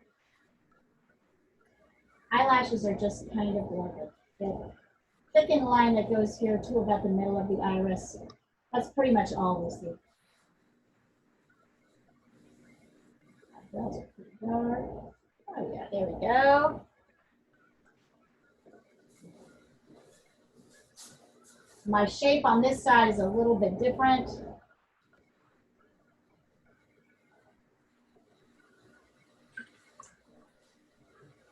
eyelashes are just kind of like a thickened line that goes here to about the middle of the iris. That's pretty much all we see. Eyebrows are pretty dark. Oh yeah, there we go. My shape on this side is a little bit different.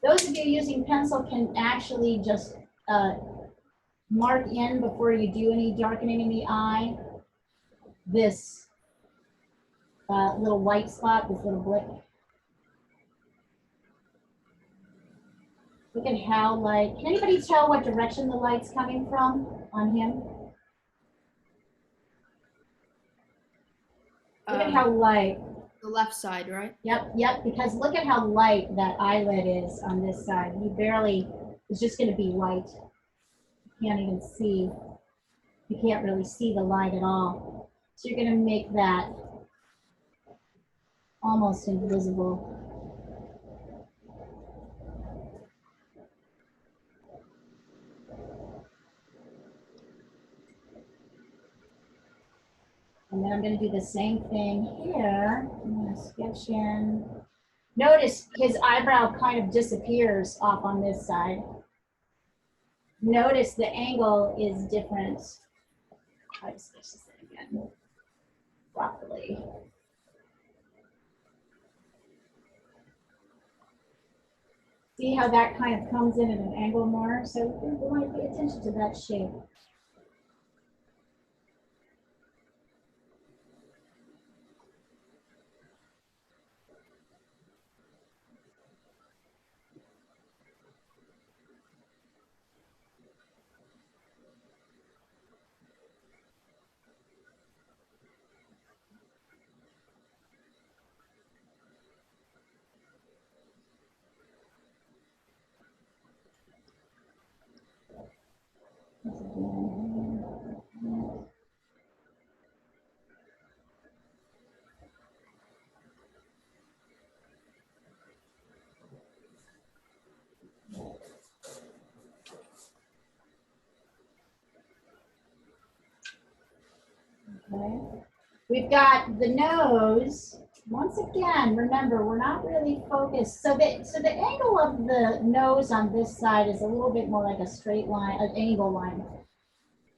Those of you using pencil can actually just mark in before you do any darkening in the eye this little white spot, this little blip. Look at how light, can anybody tell what direction the light's coming from on him? Look at how light. The left side, right? Yep, because look at how light that eyelid is on this side. He barely, it's just gonna be white. You can't even see, you can't really see the light at all. So you're gonna make that almost invisible. And then I'm going to do the same thing here. I'm going to sketch in. Notice his eyebrow kind of disappears off on this side. Notice the angle is different. Try to sketch this again properly. See how that kind of comes in at an angle more? So we want to pay attention to that shape. Okay. We've got the nose. Once again, remember, we're not really focused. So the angle of the nose on this side is a little bit more like a straight line, an angle line,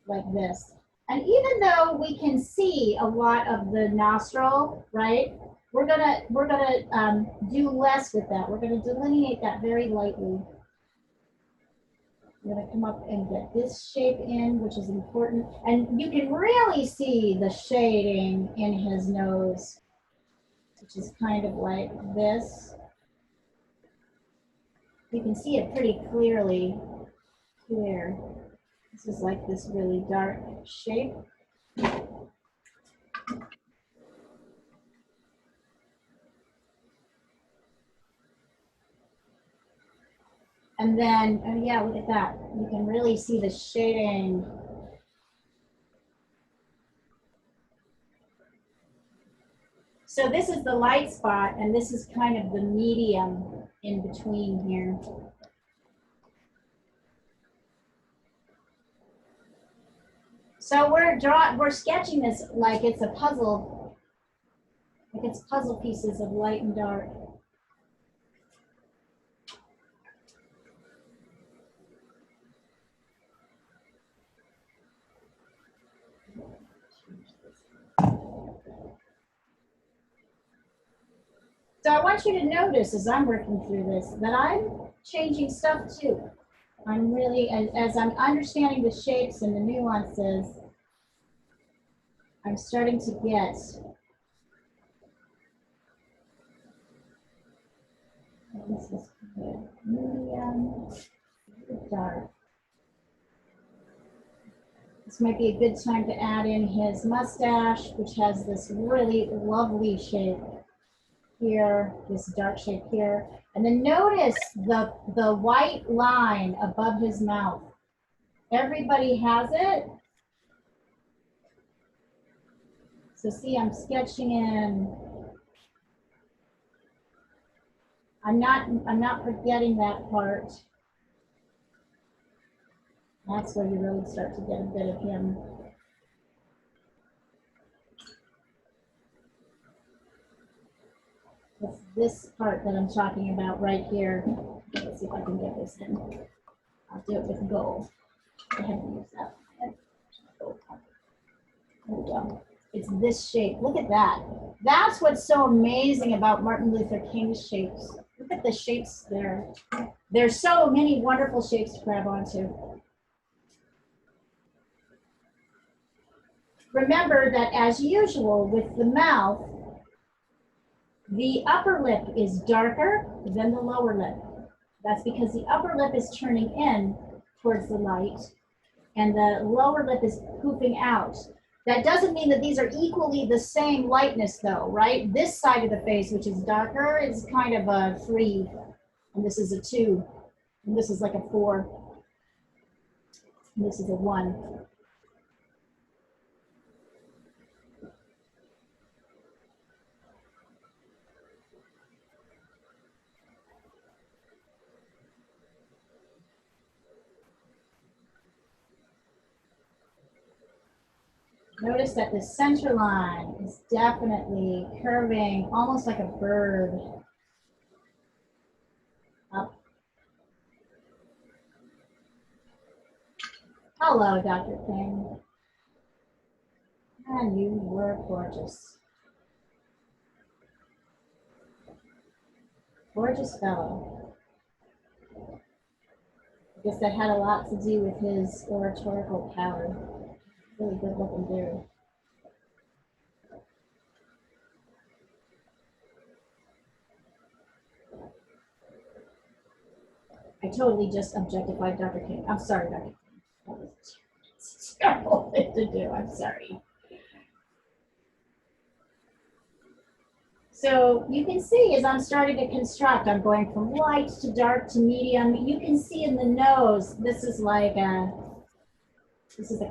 like this. And even though we can see a lot of the nostril, right? We're gonna do less with that. We're gonna delineate that very lightly. I'm gonna come up and get this shape in, which is important. And you can really see the shading in his nose, which is kind of like this. You can see it pretty clearly here. This is like this really dark shape. And then, oh yeah, look at that. You can really see the shading. So this is the light spot, and this is kind of the medium in between here. So we're sketching this like it's a puzzle, like it's puzzle pieces of light and dark. So I want you to notice as I'm working through this that I'm changing stuff too. I'm really, as I'm understanding the shapes and the nuances, I'm starting to get this is good. Medium, dark. This might be a good time to add in his mustache, which has this really lovely shape here, this dark shape here. And then notice the white line above his mouth. Everybody has it. So see, I'm sketching in. I'm not forgetting that part. That's where you really start to get a bit of him. It's this part that I'm talking about right here. Let's see if I can get this in. I'll do it with gold. I haven't used that. There we go. It's this shape. Look at that. That's what's so amazing about Martin Luther King's shapes. Look at the shapes there. There's so many wonderful shapes to grab onto. Remember that as usual with the mouth, the upper lip is darker than the lower lip. That's because the upper lip is turning in towards the light and the lower lip is poofing out. That doesn't mean that these are equally the same lightness though, right? This side of the face, which is darker, is kind of a 3, and this is a 2, and this is like a 4, and this is a 1. Notice that the center line is definitely curving almost like a bird up. Hello, Dr. King. And you were gorgeous. Gorgeous fellow. I guess that had a lot to do with his oratorical power. Really good looking dude. I totally just objectified Dr. King. I'm sorry, Dr. King. That was a terrible thing to do. I'm sorry. So you can see as I'm starting to construct, I'm going from light to dark to medium. You can see in the nose, this is like a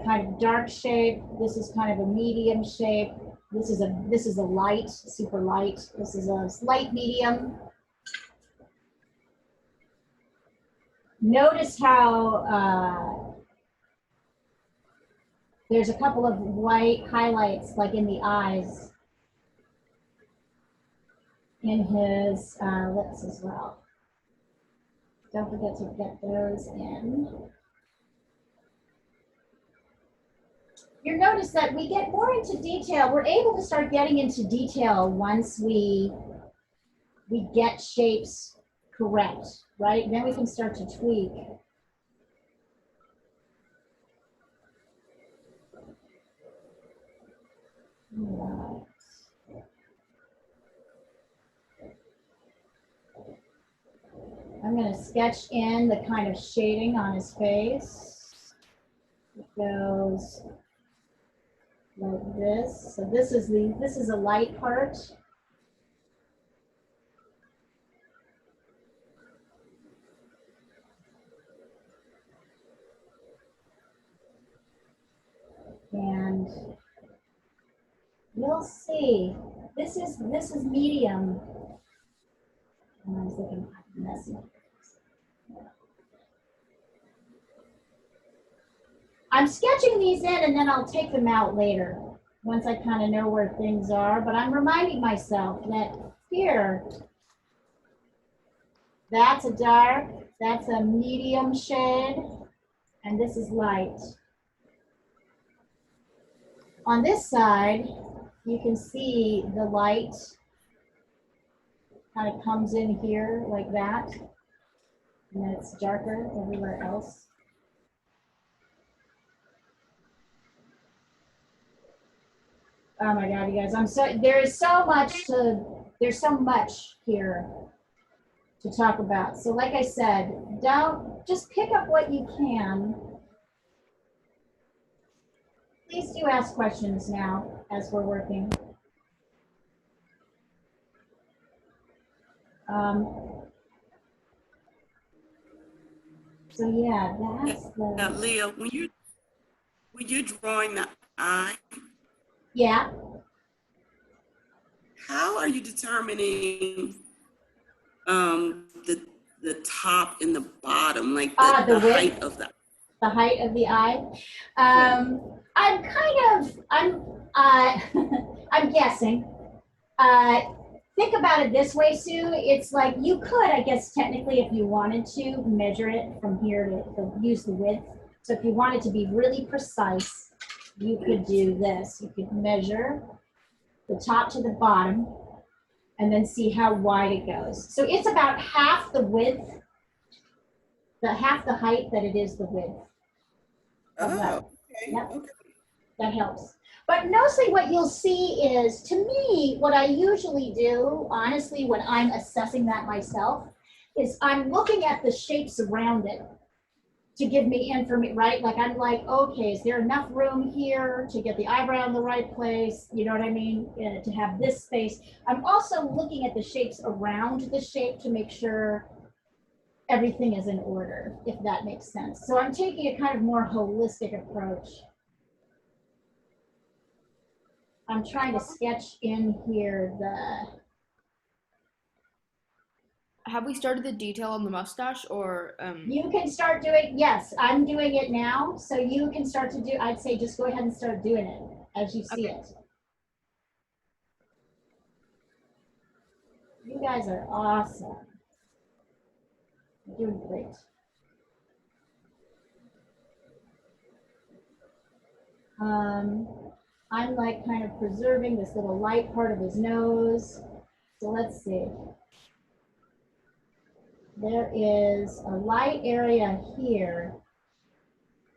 kind of dark shape. This is kind of a medium shape. This is a light, super light. This is a light medium. Notice how there's a couple of white highlights like in the eyes in his lips as well. Don't forget to get those in. You'll notice that we get more into detail. We're able to start getting into detail once we get shapes correct, right? Then we can start to tweak. Right. I'm going to sketch in the kind of shading on his face. It goes like this. So this is a light part. And you'll see this is medium. And I was looking messy. I'm sketching these in and then I'll take them out later once I kind of know where things are. But I'm reminding myself that here, that's a dark, that's a medium shade, and this is light. On this side, you can see the light kind of comes in here like that, and then it's darker everywhere else. Oh my God, you guys, there's so much here to talk about. So like I said, just pick up what you can. Please do ask questions now as we're working. So yeah, that's the. Leah, when you're drawing the eye, Yeah. how are you determining the top and the bottom, like the width, height of the height of the eye? I'm guessing. Think about it this way, Sue. It's like you could, I guess, technically, if you wanted to, measure it from here to use the width. So if you wanted to be really precise, you could do this. You could measure the top to the bottom and then see how wide it goes. So it's about half the width, half the height that it is the width. okay. Yep. Okay. That helps. But mostly what you'll see is, to me, what I usually do, honestly, when I'm assessing that myself, is I'm looking at the shapes around it to give me information, right? Like I'm like, okay, is there enough room here to get the eyebrow in the right place? You know what I mean? To have this space. I'm also looking at the shapes around the shape to make sure everything is in order, if that makes sense. So I'm taking a kind of more holistic approach. I'm trying to sketch in here Have we started the detail on the mustache, or You can start doing, yes, I'm doing it now. So you can start to do, I'd say just go ahead and start doing it as you see it. You guys are awesome. You're doing great. I'm like kind of preserving this little light part of his nose. So let's see. There is a light area here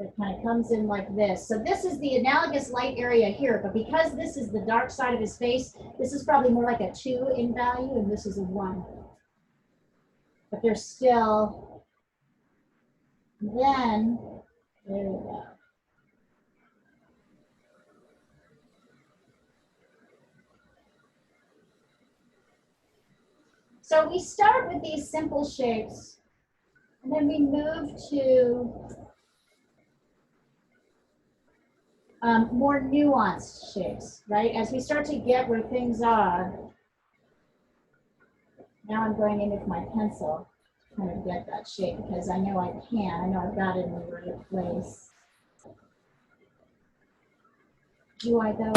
that kind of comes in like this. So this is the analogous light area here, but because this is the dark side of his face, this is probably more like a 2 in value, and this is a 1. But there's still, then, there we go. So we start with these simple shapes, and then we move to more nuanced shapes, right? As we start to get where things are, now I'm going in with my pencil to kind of get that shape because I know I can. I know I've got it in the right place. Do I though?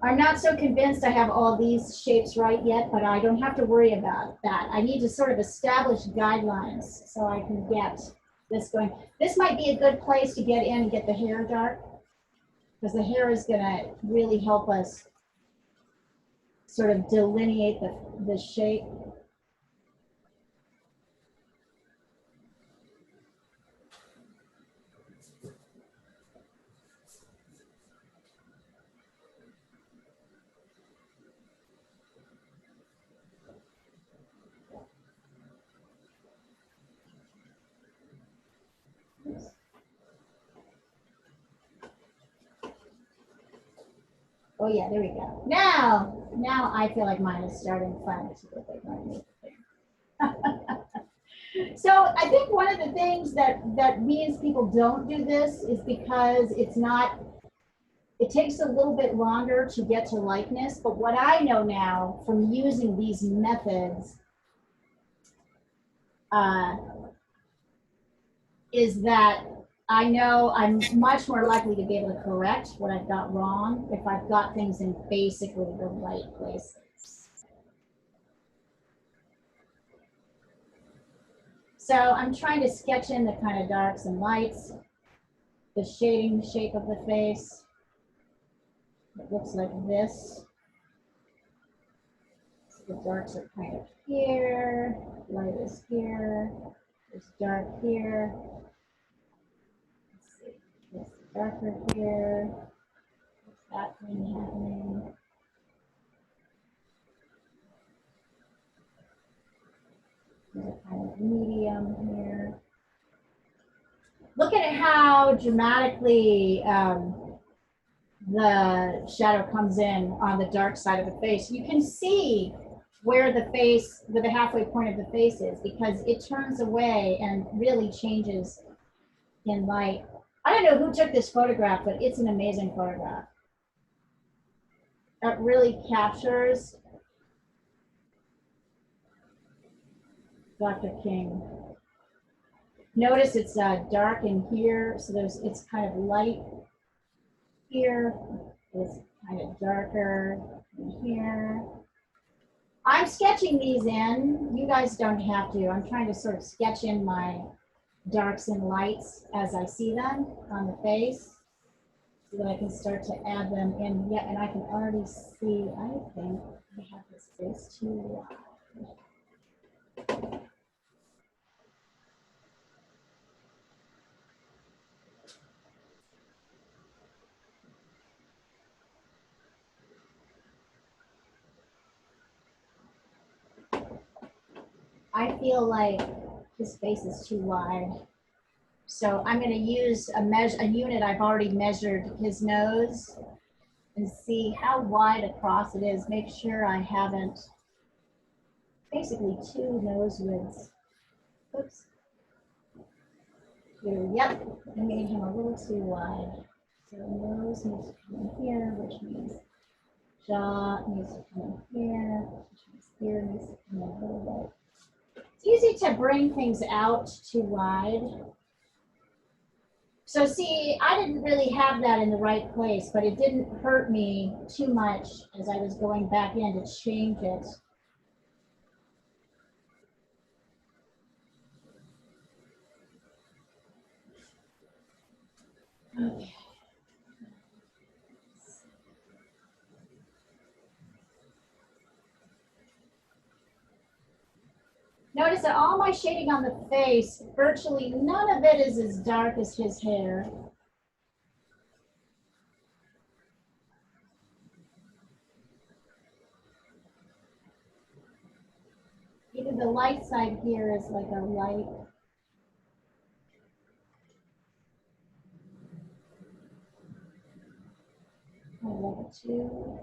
I'm not so convinced I have all these shapes right yet, but I don't have to worry about that. I need to sort of establish guidelines so I can get this going. This might be a good place to get in and get the hair dark, because the hair is gonna really help us sort of delineate the shape. Oh yeah, there we go. Now I feel like mine is starting finally to look like mine. So I think one of the things that means people don't do this is because it takes a little bit longer to get to likeness. But what I know now from using these methods is that I know I'm much more likely to be able to correct what I've got wrong if I've got things in basically the right places. So I'm trying to sketch in the kind of darks and lights, the shading shape of the face. It looks like this. So the darks are kind of here, light is here, there's dark here. Let's see, there's darker here, there's that thing happening. There's a kind of medium here. Look at how dramatically the shadow comes in on the dark side of the face. You can see where the halfway point of the face is, because it turns away and really changes in light. I don't know who took this photograph, but it's an amazing photograph. It really captures Dr. King. Notice it's dark in here, so it's kind of light here. It's kind of darker in here. I'm sketching these in. You guys don't have to. I'm trying to sort of sketch in my darks and lights as I see them on the face, so that I can start to add them in. Yeah, and I can already see, I think I have this face too wide. I feel like his face is too wide. So I'm going to use a unit I've already measured his nose and see how wide across it is. Make sure I haven't, basically two nose widths. Oops. Here, yep, I made him a little too wide. So nose needs to come in here, which means jaw needs to come in here, which means ear needs to come in a little bit. It's easy to bring things out too wide. So see, I didn't really have that in the right place, but it didn't hurt me too much as I was going back in to change it. Okay. Notice that all my shading on the face, virtually none of it is as dark as his hair. Even the light side here is like a light. I love it too.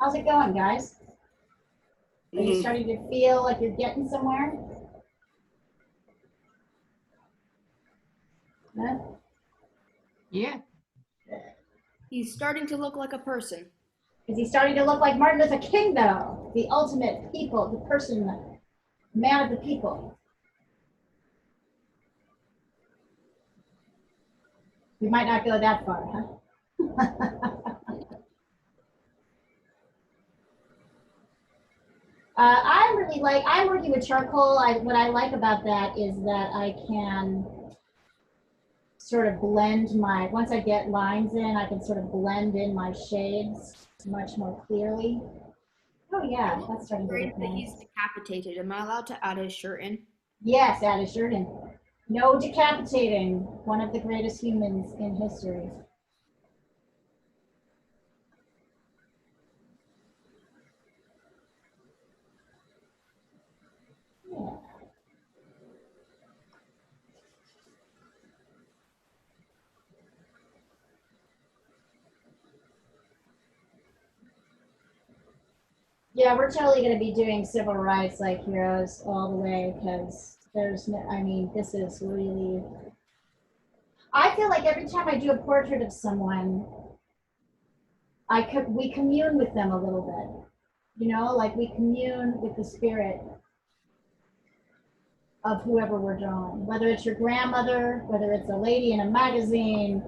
How's it going, guys? Are you starting to feel like you're getting somewhere? Huh? Yeah. He's starting to look like a person. Is he starting to look like Martin Luther King, though? The ultimate people, the person, the man of the people. We might not go that far, huh? I'm working with charcoal. What I like about that is that I can sort of blend once I get lines in, I can sort of blend in my shades much more clearly. Oh yeah, that's starting to Great look that nice. he's decapitated. Am I allowed to add his shirt in? Yes, add a shirt in. No decapitating, one of the greatest humans in history. Yeah. Yeah, we're totally going to be doing civil rights like heroes all the way because there's no, I mean, this is really, I feel like every time I do a portrait of someone, we commune with them a little bit, you know, like we commune with the spirit of whoever we're drawing, whether it's your grandmother, whether it's a lady in a magazine.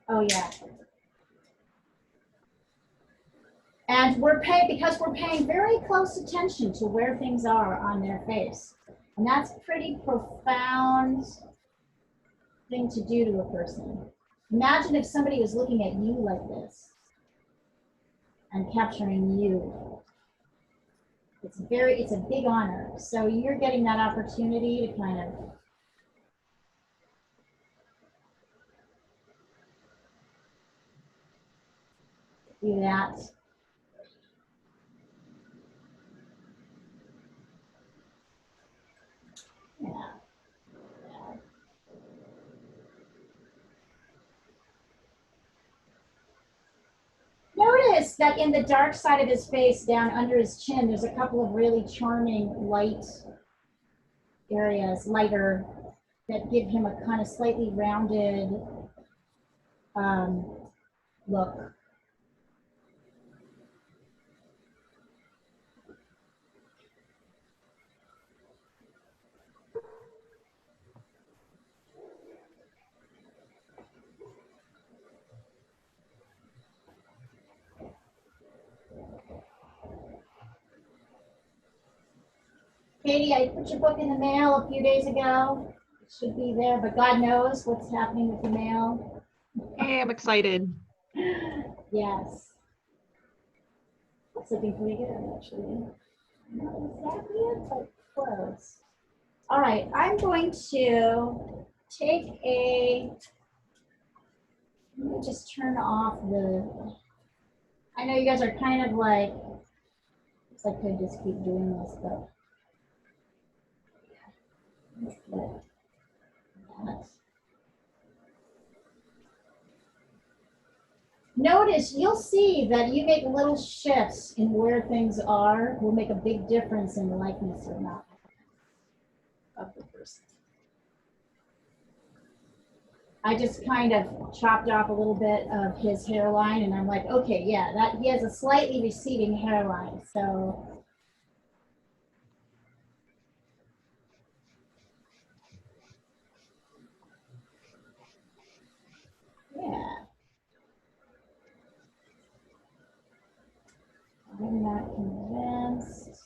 Oh yeah. And because we're paying very close attention to where things are on their face. And that's a pretty profound thing to do to a person. Imagine if somebody was looking at you like this and capturing you. It's a big honor. So you're getting that opportunity to kind of do that. Yeah. Notice that in the dark side of his face, down under his chin, there's a couple of really charming light areas, lighter, that give him a kind of slightly rounded look. Katie, I put your book in the mail a few days ago. It should be there, but God knows what's happening with the mail. Hey, I'm excited. Yes. It's looking pretty good, actually. Not exactly it, but close. All right, I'm going to take let me just turn off I know you guys are kind of like, I could just keep doing this, but let's get that. Notice, you'll see that you make little shifts in where things are will make a big difference in the likeness or not of the person. I just kind of chopped off a little bit of his hairline and I'm like, okay, yeah, that he has a slightly receding hairline, so. Yeah. I'm not convinced.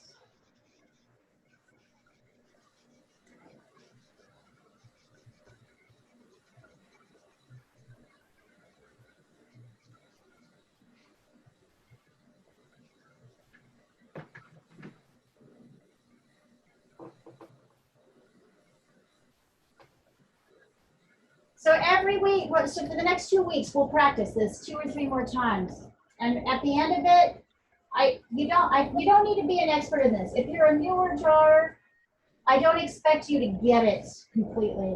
So every week, so for the next 2 weeks, we'll practice this 2 or 3 more times. And at the end of it, you don't need to be an expert in this. If you're a newer drawer, I don't expect you to get it completely.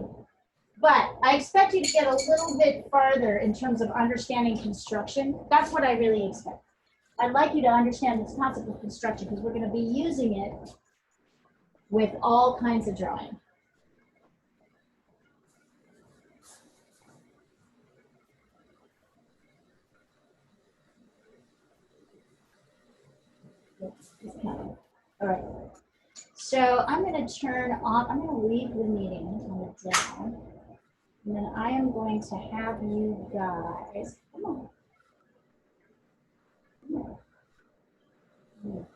But I expect you to get a little bit farther in terms of understanding construction. That's what I really expect. I'd like you to understand this concept of construction because we're going to be using it with all kinds of drawing. All right. So I'm going to turn off, I'm going to leave the meeting on the down. And then I am going to have you guys, come on. Come on.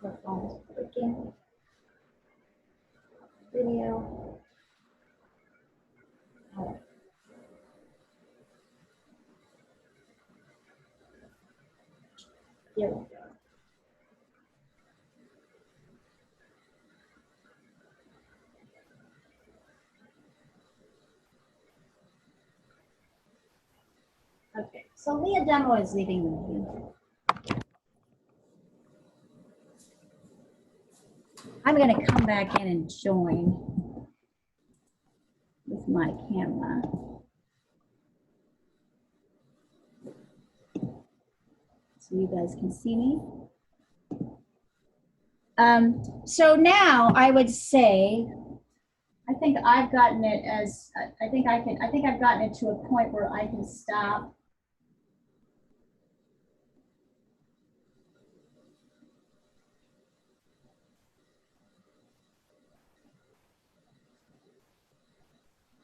My phone is clicking. Video. All right. Here we go. Okay, so Leah Demo is leaving the meeting. I'm going to come back in and join with my camera. So you guys can see me. So now I would say, I think I've gotten it as, I think I've gotten it to a point where I can stop.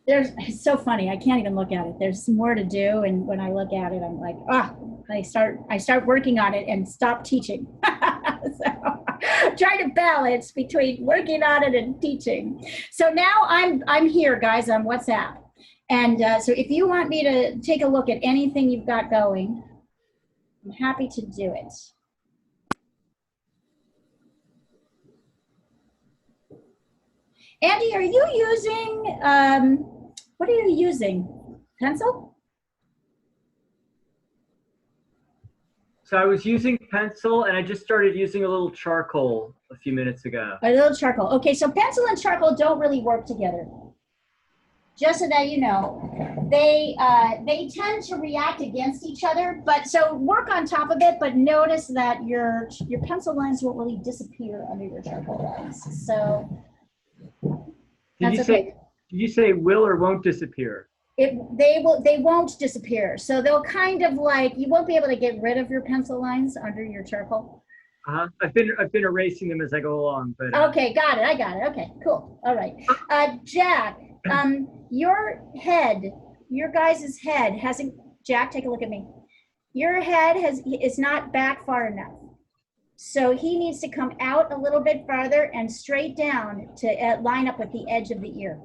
It's so funny. I can't even look at it. There's more to do. And when I look at it, I'm like, I start working on it and stop teaching. So trying to balance between working on it and teaching. So now I'm here, guys, on WhatsApp. And so if you want me to take a look at anything you've got going, I'm happy to do it. Andy, are you using, what are you using? Pencil? So I was using pencil and I just started using a little charcoal a few minutes ago. A little charcoal. Okay, so pencil and charcoal don't really work together. Just so that you know, they tend to react against each other. But so work on top of it, but notice that your pencil lines won't really disappear under your charcoal lines. So that's okay. Did you say will or won't disappear? They won't disappear. So they'll kind of like, you won't be able to get rid of your pencil lines under your charcoal. I've been erasing them as I go along, but Okay, got it. I got it. Okay, cool. All right. Jack, your head, your guys' head hasn't, Jack, take a look at me. Your head is not back far enough. So he needs to come out a little bit farther and straight down to line up with the edge of the ear.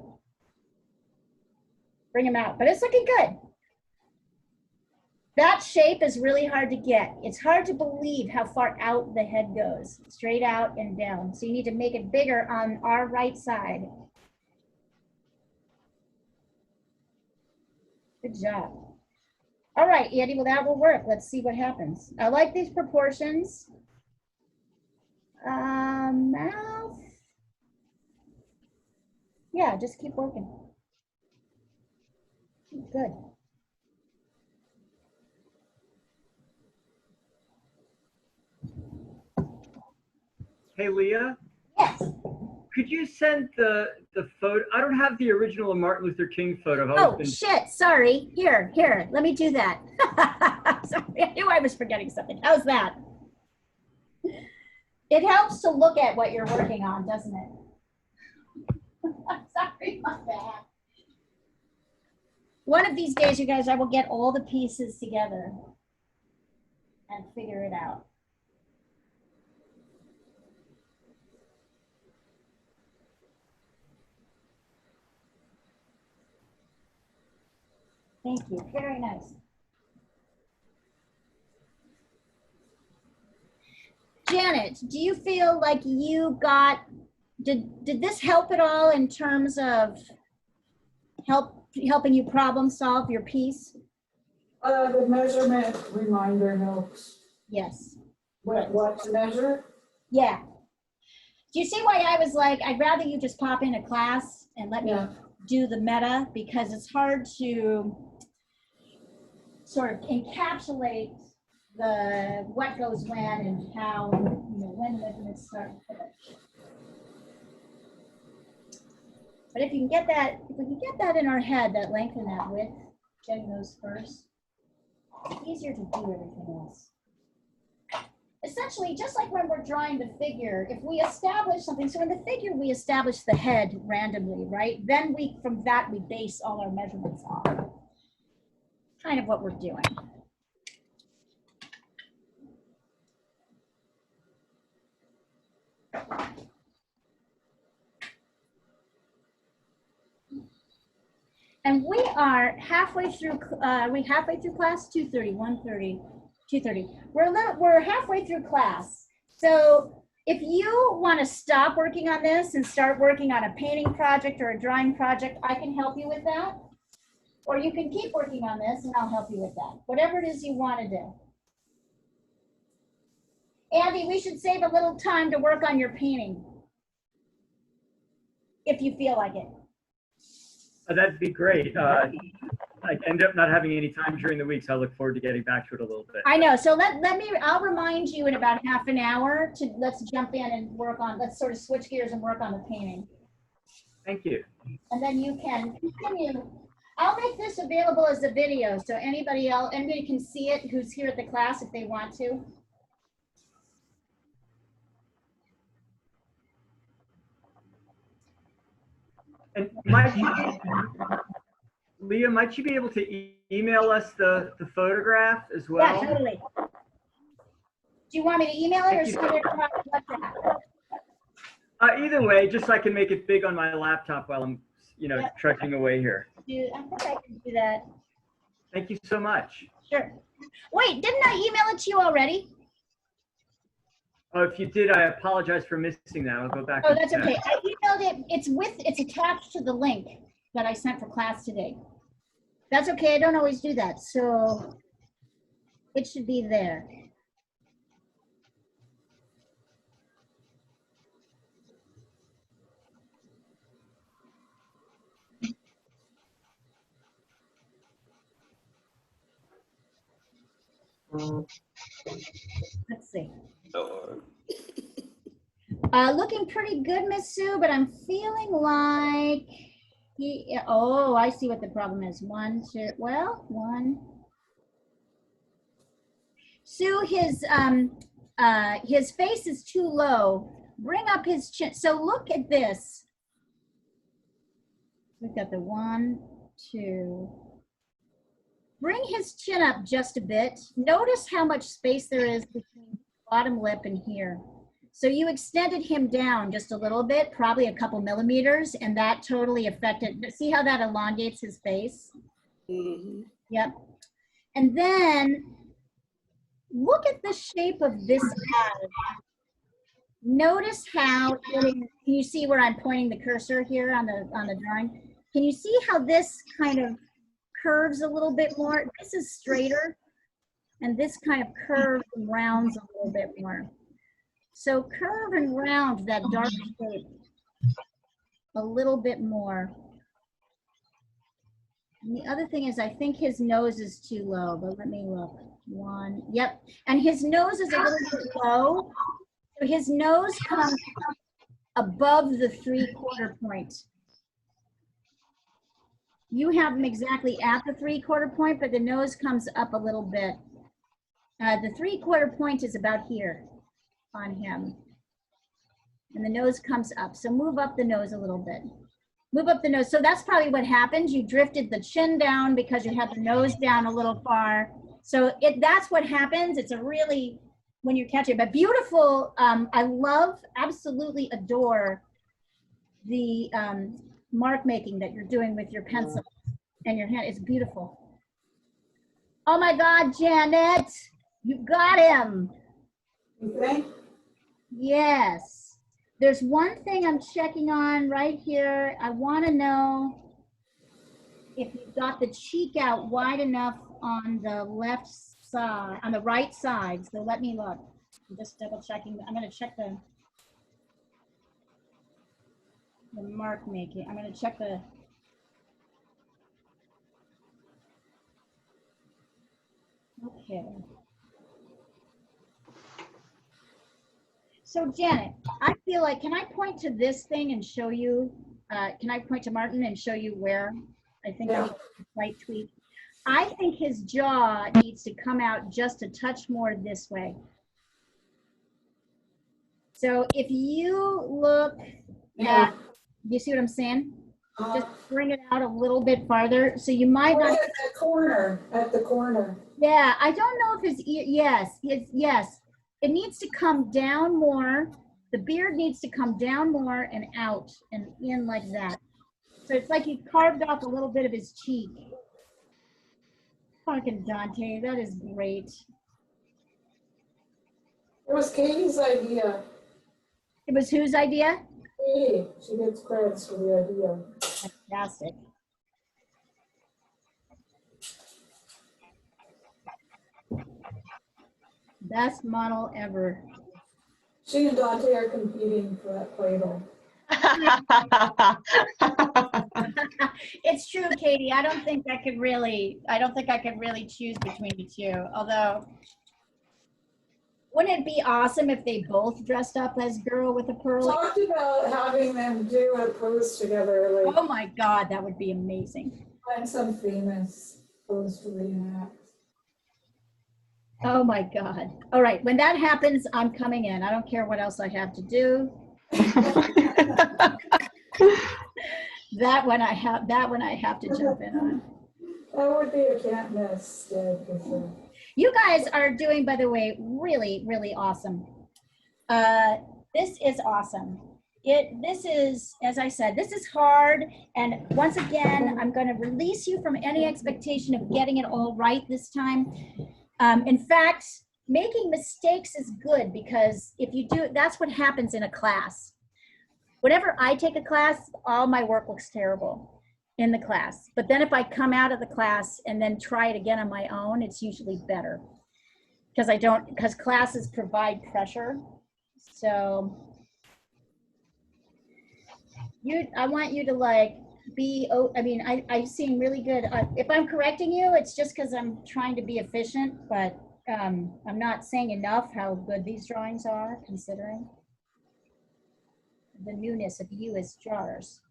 Bring him out, but it's looking good. That shape is really hard to get. It's hard to believe how far out the head goes, straight out and down. So you need to make it bigger on our right side. Good job. All right, Andy, well, that will work. Let's see what happens. I like these proportions. Mouth. Yeah, just keep working. Good. hey Leah, Yes. could you send the photo? I don't have the original Martin Luther King photo. I've Oh, always shit, sorry. Here, let me do that. Sorry, I knew I was forgetting something. How's that? It helps to look at what you're working on, doesn't it? Sorry about that. One of these days, you guys, I will get all the pieces together and figure it out. Thank you, very nice. Janet, do you feel like you got, did this help at all in terms of helping you problem solve your piece? The measurement reminder helps. Yes. What to measure? Yeah. Do you see why I was like, I'd rather you just pop in a class and let me do the meta, because it's hard to sort of encapsulate the what goes when and how, and when measurements start. But if you can get that, if we can get that in our head, that length and that width, getting those first, it's easier to do everything else. Essentially, just like when we're drawing the figure, if we establish something, so in the figure we establish the head randomly, right? Then from that we base all our measurements on. Kind of what we're doing. And we are halfway through. We halfway through class? 2:30, 1:30, 2:30. We're halfway through class. So if you want to stop working on this and start working on a painting project or a drawing project, I can help you with that. Or you can keep working on this and I'll help you with that. Whatever it is you want to do. Andy, we should save a little time to work on your painting. If you feel like it. That'd be great. I end up not having any time during the week, so I look forward to getting back to it a little bit. I know. So I'll remind you in about half an hour to let's jump in and work on, let's sort of switch gears and work on the painting. Thank you. And then you can continue. I'll make this available as a video so anybody can see it who's here at the class if they want to. And Leah, might you be able to email us the photograph as well? Yeah, totally. Do you want me to email it or send it to WhatsApp? Either way, just so I can make it big on my laptop while I'm, Yeah. trudging away here. I think I can do that. Thank you so much. Sure. Wait, didn't I email it to you already? Oh, if you did, I apologize for missing that. I'll go back. Oh, and that's check. okay. I emailed it. It's attached to the link that I sent for class today. That's okay. I don't always do that. So it should be there. Let's see. Looking pretty good, Miss Sue, but I'm feeling like oh, I see what the problem is. One. Sue, his face is too low. Bring up his chin. So look at this. We've got the 1, 2. Bring his chin up just a bit. Notice how much space there is between bottom lip and here. So you extended him down just a little bit, probably a couple millimeters, and that totally affected. See how that elongates his face? Mm-hmm. Yep. And then look at the shape of this eye. Notice how, can you see where I'm pointing the cursor here on the drawing? Can you see how this kind of curves a little bit more? This is straighter, and this kind of curves and rounds a little bit more. So curve and round that dark shape a little bit more. And the other thing is I think his nose is too low, but let me look. 1, yep. And his nose is a little bit low. So his nose comes above the 3/4 point. You have him exactly at the 3/4 point, but the nose comes up a little bit. The 3/4 point is about here on him. And the nose comes up. So move up the nose a little bit. Move up the nose. So that's probably what happened. You drifted the chin down because you had the nose down a little far. So that's what happens. It's a really, when you're catching, but beautiful. I love, absolutely adore the mark making that you're doing with your pencil and your hand. It's beautiful. Oh my God, Janet, you got him. You think? Yes. There's one thing I'm checking on right here. I want to know if you've got the cheek out wide enough on the left side, on the right side. So let me look. I'm just double checking. I'm going to check the mark making. I'm going to check the. Okay. So Janet, I feel like, can I point to this thing and show you can I point to Martin and show you where I think Yeah. I need a slight tweak? I think his jaw needs to come out just a touch more this way. So if you look Yeah. at, you see what I'm saying? Uh, Just bring it out a little bit farther. So you might right not, at the corner, at the corner. yeah, I don't know if his ear, yes. It needs to come down more. The beard needs to come down more and out and in like that. So it's like he carved off a little bit of his cheek. Fucking Dante, that is great. It was Katie's idea. It was whose idea? Katie, she gets credits for the idea. Fantastic. Best model ever. She and Dante are competing for that title. It's true, Katie. I don't think I could really choose between the two. Although, wouldn't it be awesome if they both dressed up as girl with a pearl? Talked about having them do a pose together, like Oh my God, that would be amazing. find some famous pose to reenact. Oh my God. All right, when that happens, I'm coming in. I don't care what else I have to do. That one I have to jump in on. That would be a can't miss, Deb, for sure. You guys are doing, by the way, really, really awesome. This is awesome. This is, as I said, this is hard. And once again, I'm going to release you from any expectation of getting it all right this time. In fact, making mistakes is good, because if you do, that's what happens in a class. Whenever I take a class, all my work looks terrible in the class. But then if I come out of the class and then try it again on my own, it's usually better. Because classes provide pressure. So I want you to like I seem really good. If I'm correcting you, it's just because I'm trying to be efficient, but I'm not saying enough how good these drawings are, considering the newness of you as drawers.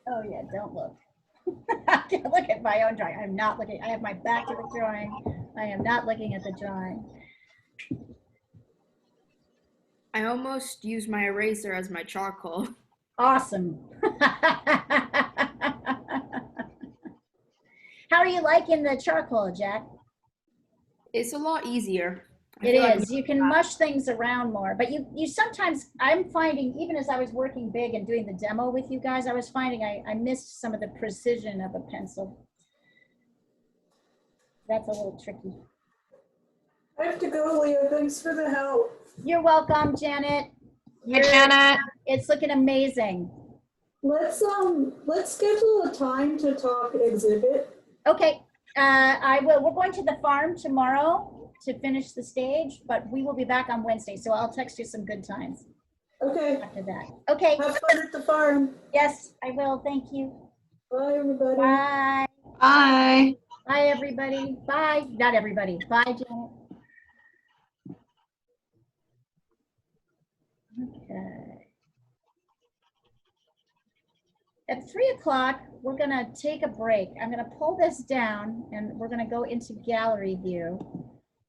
Oh yeah, don't look. I can't look at my own drawing. I'm not looking. I have my back to the drawing. I am not looking at the drawing. I almost use my eraser as my charcoal. Awesome. How are you liking the charcoal, Jack? It's a lot easier. I It feel like is. You can mush things around more, but you sometimes, I'm finding, even as I was working big and doing the demo with you guys, I was finding I missed some of the precision of a pencil. That's a little tricky. I have to go, Leah. Thanks for the help. You're welcome, Janet. Hi, Janet. It's looking amazing. Let's schedule a time to talk exhibit. Okay, I will. We're going to the farm tomorrow to finish the stage, but we will be back on Wednesday, so I'll text you some good times Okay. after that. Okay. Have fun at the farm. Yes, I will. Thank you. Bye, everybody. Bye. Bye. Bye, everybody. Bye. Not everybody. Bye, Janet. Okay. At 3 o'clock, we're going to take a break. I'm going to pull this down and we're going to go into gallery view.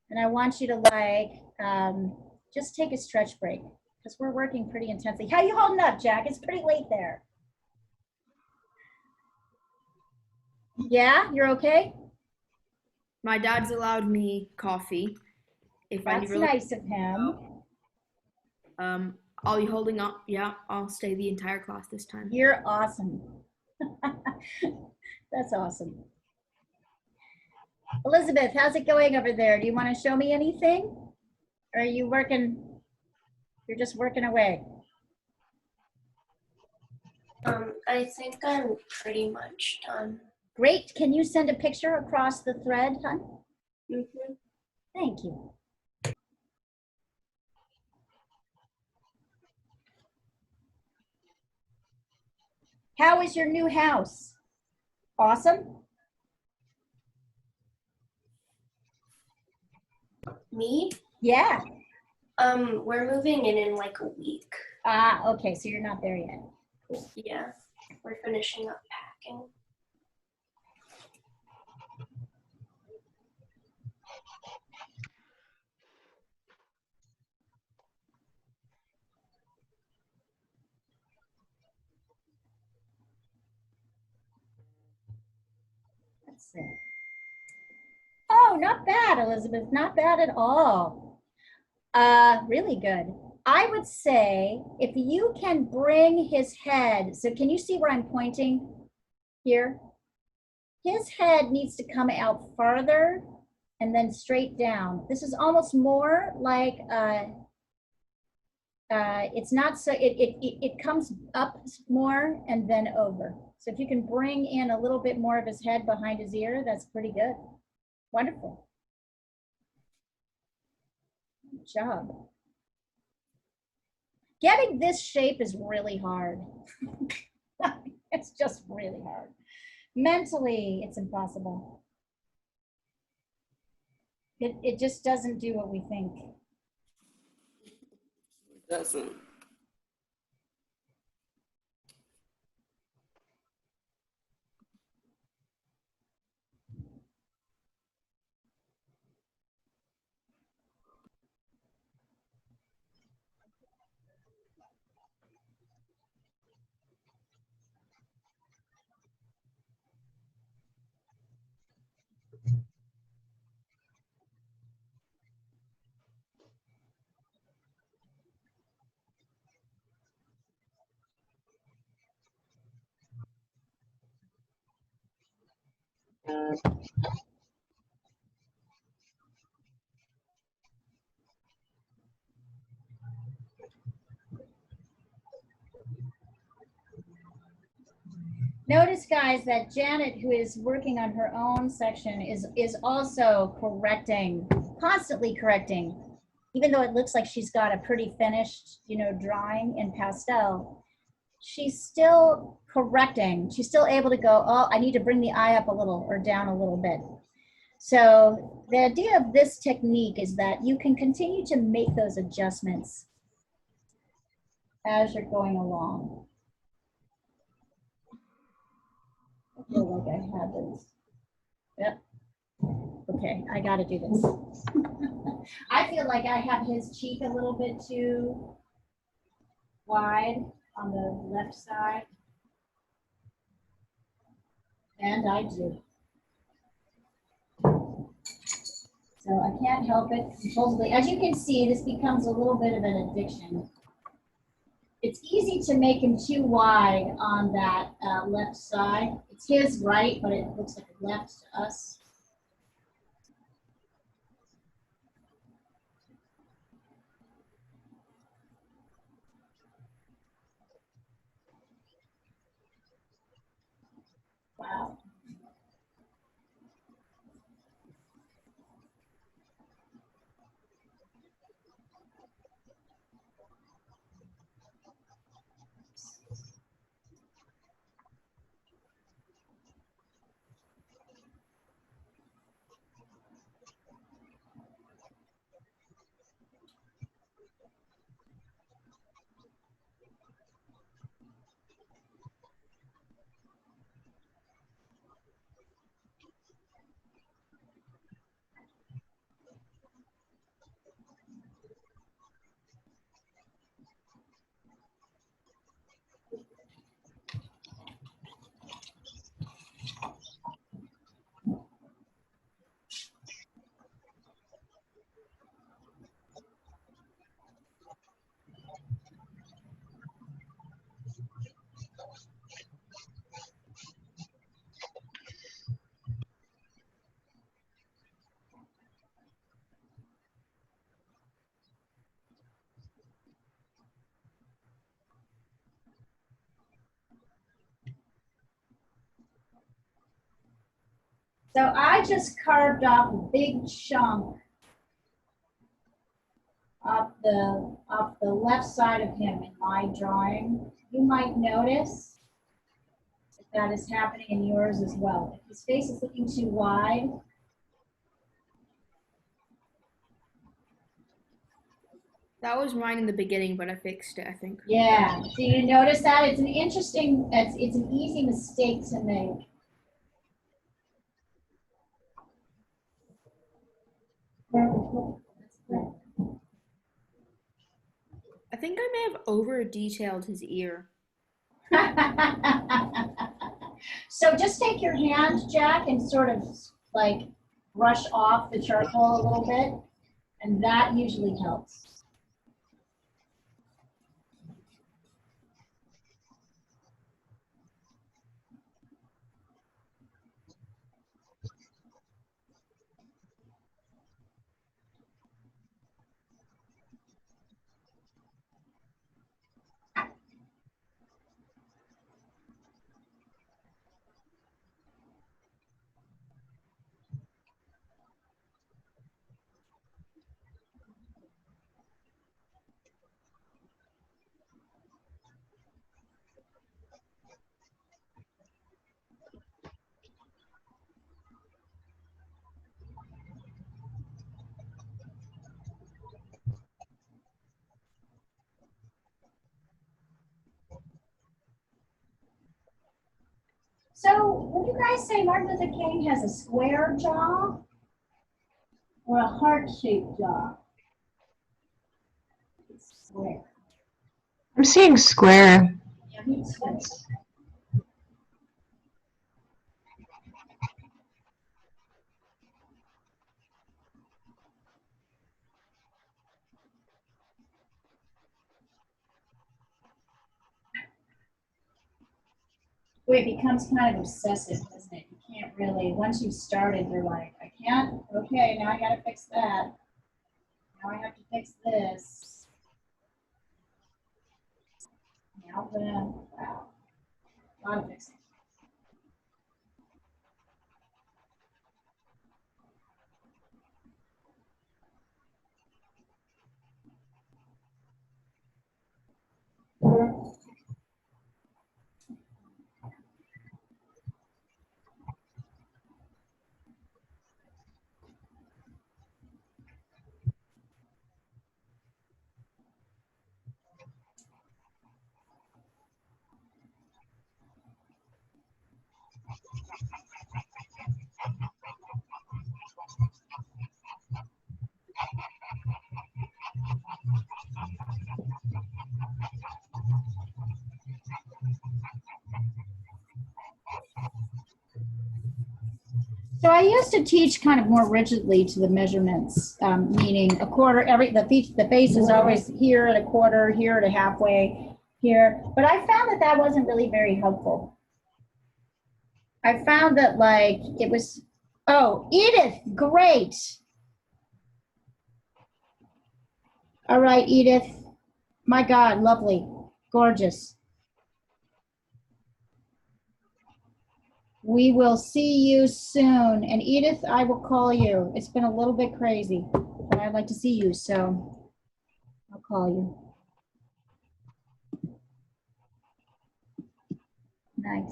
And I want you to just take a stretch break because we're working pretty intensely. How you holding up, Jack? It's pretty late there. Yeah, you're okay? my dad's allowed me coffee. If I That's really, nice of him. I'll be holding up. Yeah, I'll stay the entire class this time. You're awesome. That's awesome. Elizabeth, how's it going over there? Do you want to show me anything? Or are you working? You're just working away. I think I'm pretty much done. Great. Can you send a picture across the thread, hon? Mm-hmm. Thank you. How is your new house? Awesome? Me? Yeah. We're moving in like a week. Ah, okay. So you're not there yet. Yeah, we're finishing up packing. Let's see. Oh, not bad, Elizabeth. Not bad at all. Really good. I would say if you can bring his head, so can you see where I'm pointing here? His head needs to come out farther and then straight down. This is almost more like it's not so it comes up more and then over. So if you can bring in a little bit more of his head behind his ear, that's pretty good. Wonderful. Good job. Getting this shape is really hard. It's just really hard. Mentally, it's impossible. It just doesn't do what we think. It doesn't. Notice, guys, that Janet, who is working on her own section, is also correcting, constantly correcting. Even though it looks like she's got a pretty finished, drawing in pastel, she's still correcting. She's still able to go, oh, I need to bring the eye up a little or down a little bit. So the idea of this technique is that you can continue to make those adjustments as you're going along. I feel like I had this. Yep. Okay, I gotta do this. I feel like I have his cheek a little bit too wide on the left side. And I do. So I can't help it. Supposedly, as you can see, this becomes a little bit of an addiction. It's easy to make him too wide on that left side. It's his right, but it looks like a left to us. Wow. So I just carved off a big chunk off the left side of him in my drawing. You might notice that is happening in yours as well. If his face is looking too wide, That was mine in the beginning, but I fixed it, I think. yeah. Do you notice that? It's an interesting, it's an easy mistake to make. I think I may have over detailed his ear. So just take your hand, Jack, and sort of like brush off the charcoal a little bit, and that usually helps. So would you guys say Martin Luther King has a square jaw or a heart-shaped jaw? It's square. I'm seeing square. Yeah, he's square. It becomes kind of obsessive, doesn't it? You can't really, once you've started, you're like, I can't, okay, now I gotta fix that. Now I have to fix this. Now I'm gonna, wow, a lot of fixing. So I used to teach kind of more rigidly to the measurements, meaning a quarter, the face is always here at a quarter, here at a halfway, here. But I found that that wasn't really very helpful. I found that like it was, oh, Edith, great. All right, Edith. My God, lovely, gorgeous. We will see you soon. And Edith, I will call you. It's been a little bit crazy, but I'd like to see you, so I'll call you. Nice.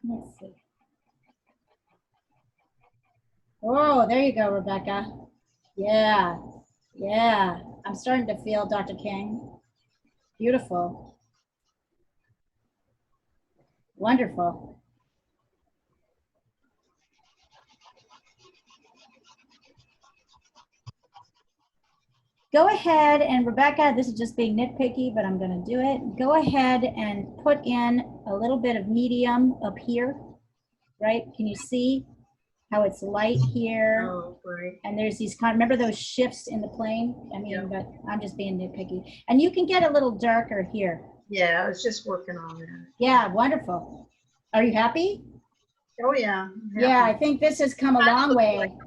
Let's see. Oh, there you go, Rebecca. Yeah, yeah. I'm starting to feel Dr. King. Beautiful. Wonderful. Go ahead and Rebecca, this is just being nitpicky, but I'm gonna do it. Go ahead and put in a little bit of medium up here, right? Can you see how it's light here? Oh, right. And there's these kind, remember those shifts in the plane? I mean, Yeah. but I'm just being nitpicky. And you can get a little darker here. Yeah, I was just working on that. Yeah, wonderful. Are you happy? Oh, yeah. I'm Yeah, I happy. think this has come a Kinda long looks way. like-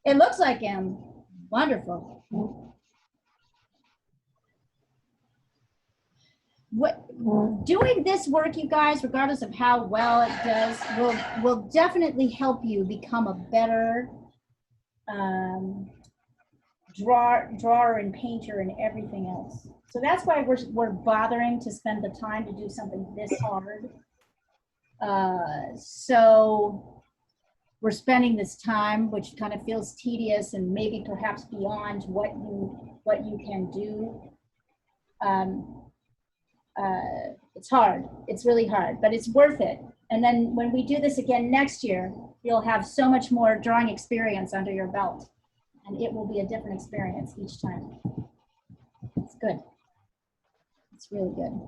It looks like him. Wonderful. Doing this work, you guys, regardless of how well it does, will definitely help you become a better drawer and painter and everything else. So that's why we're bothering to spend the time to do something this hard. So we're spending this time, which kind of feels tedious and maybe perhaps beyond what you can do. It's hard. It's really hard, but it's worth it. And then when we do this again next year, you'll have so much more drawing experience under your belt, and it will be a different experience each time. It's good. It's really good.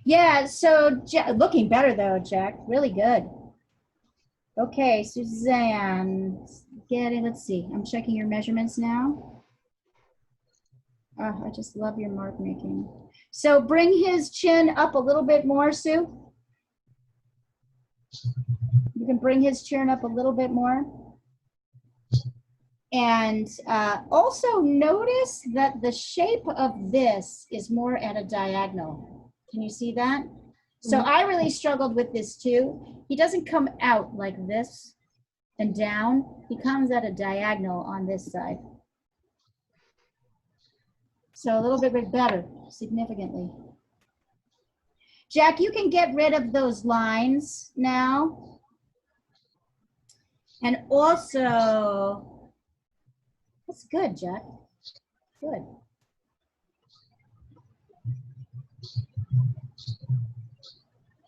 Yeah, so looking better though, Jack. Really good. Okay, Suzanne, get it. Let's see. I'm checking your measurements now. Oh, I just love your mark making. So bring his chin up a little bit more, Sue. You can bring his chin up a little bit more. And also notice that the shape of this is more at a diagonal. Can you see that? So I really struggled with this too. He doesn't come out like this and down. He comes at a diagonal on this side. So a little bit better, significantly. Jack, you can get rid of those lines now. And also, that's good, Jack. Good.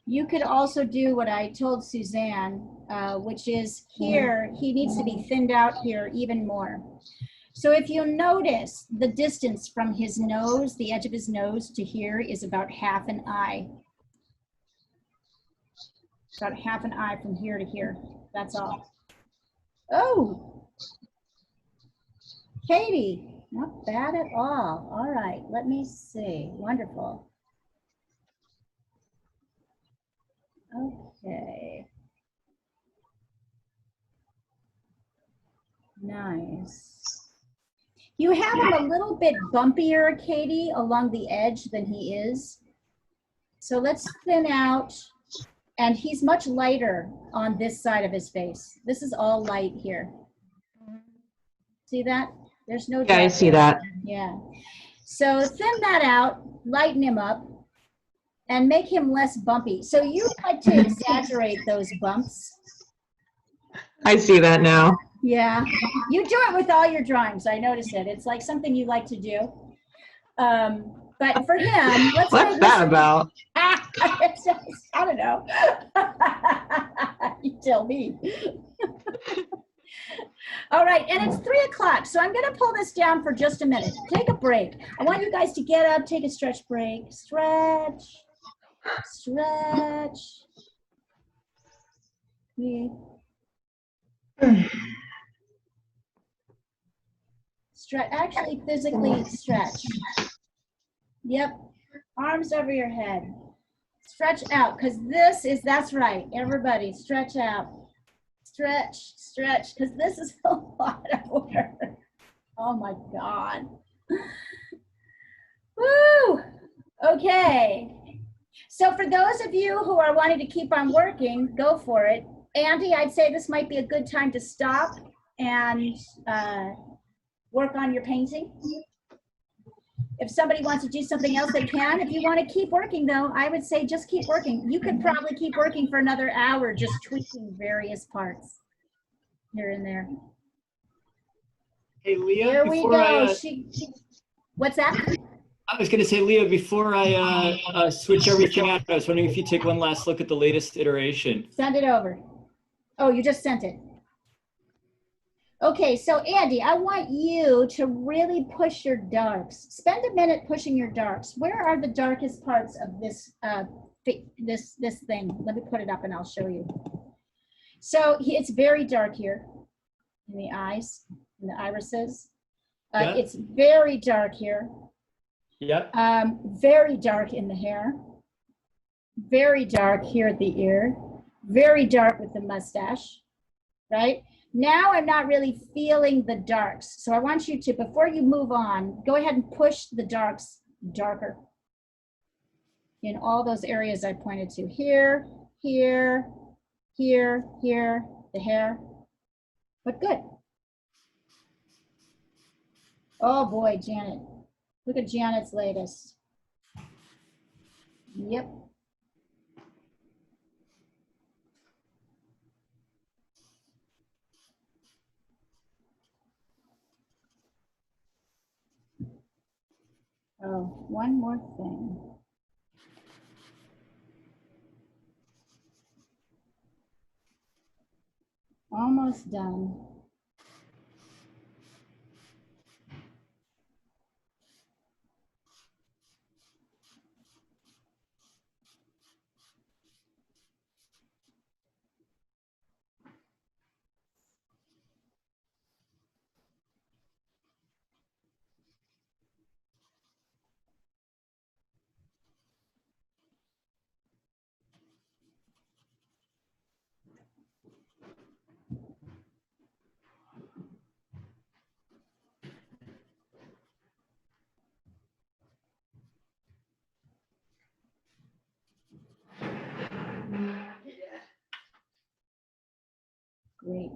You could also do what I told Suzanne, which is here, he needs to be thinned out here even more. So if you notice, the distance from his nose, the edge of his nose to here is about half an eye. About half an eye from here to here. That's all. Oh, Katie, not bad at all. All right, let me see. Wonderful. Okay. Nice. You have him a little bit bumpier, Katie, along the edge than he is. So let's thin out, and he's much lighter on this side of his face. This is all light here. See that? There's no. Yeah, I see that. Yeah. So thin that out, lighten him up, and make him less bumpy. So you like to exaggerate those bumps. I see that now. Yeah, you do it with all your drawings. I notice it. It's like something you like to do. But for him, let's What's make that this, about? I don't know. You tell me. All right, and it's 3 o'clock, so I'm gonna pull this down for just a minute. Take a break. I want you guys to get up, take a stretch break. Stretch, stretch. Yeah. Stretch, actually physically stretch. Yep, arms over your head. Stretch out, because that's right. Everybody stretch out. Stretch, because this is a lot of work. Oh my God. Woo! Okay. So for those of you who are wanting to keep on working, go for it. Andy, I'd say this might be a good time to stop and work on your painting. If somebody wants to do something else, they can. If you want to keep working, though, I would say just keep working. You could probably keep working for another hour, just tweaking various parts here and there. Hey, Leah, Here we before go. What's that? I was going to say, Leah, before I switch everything out, I was wondering if you take one last look at the latest iteration. Send it over. Oh, you just sent it. Okay, so Andy, I want you to really push your darks. Spend a minute pushing your darks. Where are the darkest parts of this this thing? Let me put it up and I'll show you. So it's very dark here in the eyes, in the irises. Yeah. It's very dark here. Yep. Very dark in the hair. Very dark here at the ear. Very dark with the mustache, right? Now I'm not really feeling the darks. So I want you to, before you move on, go ahead and push the darks darker in all those areas I pointed to. Here, here, here, here, the hair. But good. Oh boy, Janet. Look at Janet's latest. Yep. Oh, one more thing. Almost done. Great.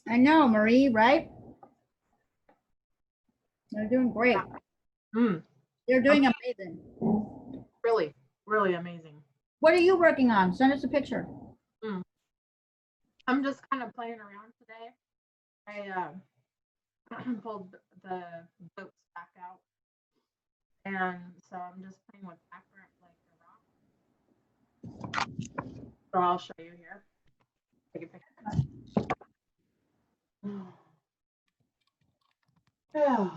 I know, Marie, right? They're doing great. Mm, They're doing amazing. really, really amazing. What are you working on? Send us a picture. I'm just kind of playing around today. I pulled the boats back out, and so I'm just playing with background like the rock. So I'll show you here. Take a picture. Yeah.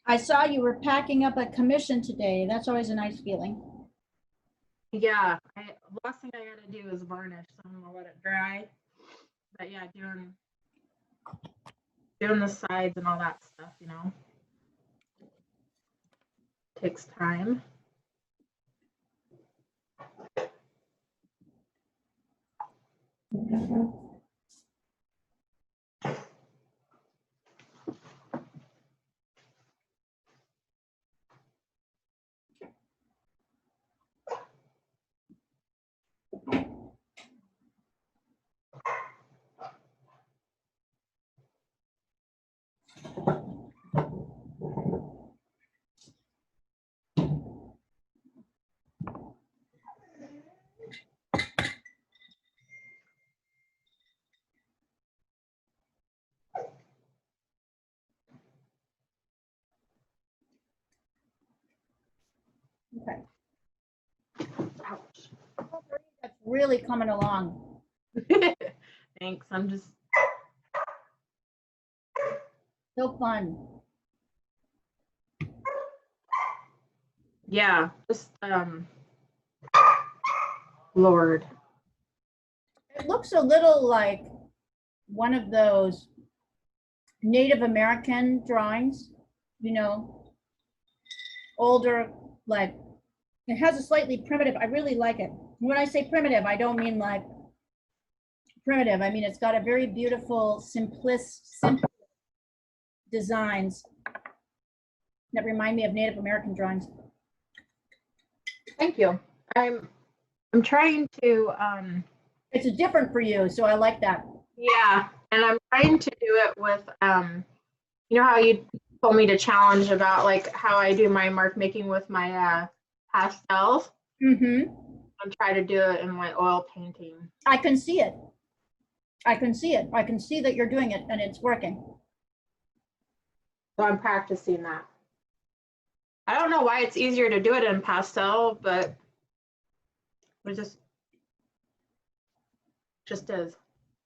I saw you were packing up a commission today. That's always a nice feeling. Yeah, last thing I gotta do is varnish, so I'm gonna let it dry. But yeah, doing the sides and all that stuff, you know, takes time. Okay. Ouch. That's really coming along. Thanks. I'm just So fun. yeah, just Lord. It looks a little like one of those Native American drawings, you know, older, like, it has a slightly primitive, I really like it. When I say primitive, I don't mean like primitive. I mean, it's got a very beautiful, simple designs that remind me of Native American drawings. Thank you. I'm trying to It's different for you, so I like that. yeah, and I'm trying to do it with you know how you told me to challenge about like how I do my mark making with my pastels. Mm-hmm. I'm trying to do it in my oil painting. I can see it. I can see it. I can see that you're doing it and it's working. So I'm practicing that. I don't know why it's easier to do it in pastel, but it just is.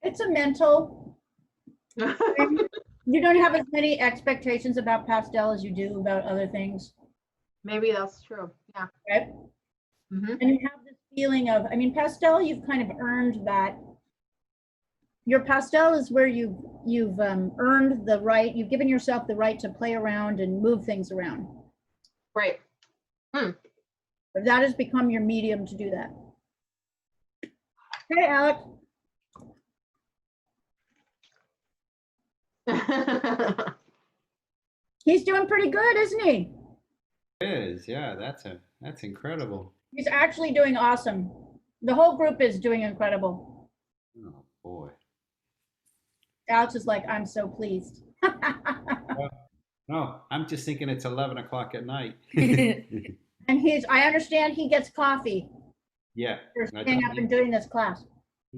It's a mental. You don't have as many expectations about pastel as you do about other things, Maybe that's true. Yeah. right? Mm-hmm. And you have this feeling of, I mean, pastel, you've kind of earned that. Your pastel is where you've earned the right, you've given yourself the right to play around and move things around. Right. But that has become your medium to do that. Hey, Alex. He's doing pretty good, isn't he? Is, yeah, that's incredible. He's actually doing awesome. The whole group is doing incredible. Oh boy. Alex is like, I'm so pleased. No, I'm just thinking it's 11 o'clock at night. And I understand he gets coffee Yeah. for staying up and doing this class.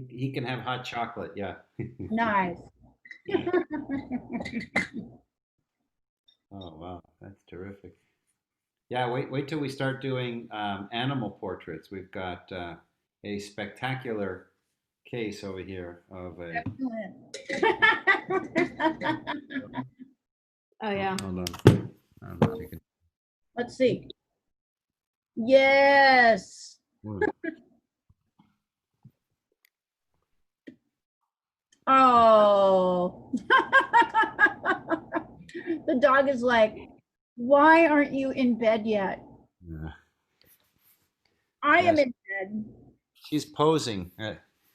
He can have hot chocolate, yeah. Nice. Oh wow, that's terrific. Yeah, wait till we start doing animal portraits. We've got a spectacular case over here of a. Oh yeah. Hold on. I don't know if you can. Let's see. Yes. Oh. The dog is like, why aren't you in bed yet? Yeah. I am Yes. in bed. She's posing.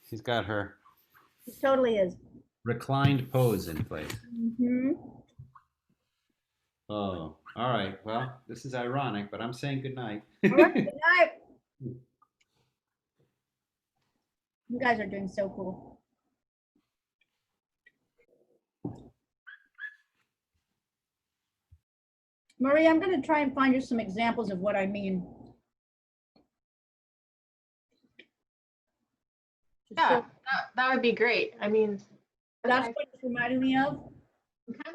She's got her It totally is. reclined pose in place. Mm-hmm. Oh, all right. Well, this is ironic, but I'm saying good night. All right, good night. You guys are doing so cool. Marie, I'm going to try and find you some examples of what I mean. Yeah, So that would be great. I mean, that's what it's reminding me of.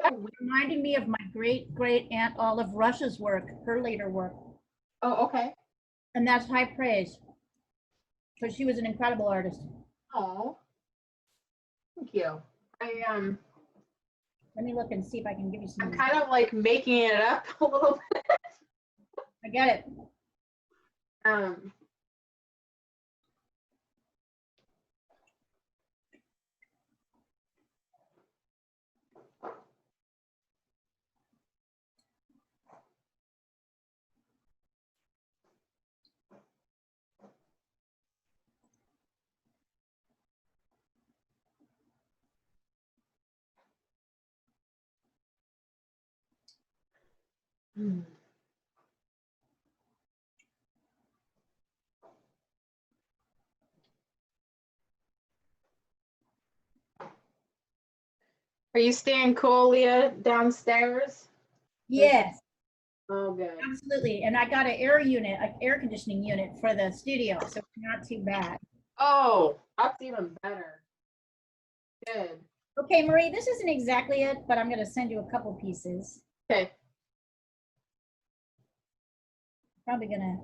kind of Reminding me of my great Aunt Olive Rush's work, her later work. Oh, okay. And that's high praise because she was an incredible artist. Oh, thank you. Let me look and see if I can give you some. I'm kind of like making it up a little bit. I get it. Are you staying cool, Leah, downstairs? Yes, Oh, good. absolutely. And I got an air conditioning unit for the studio, so it's not too bad. Oh, that's even better. Good. Okay, Marie, this isn't exactly it, but I'm going to send you a couple pieces. Okay. Probably going to,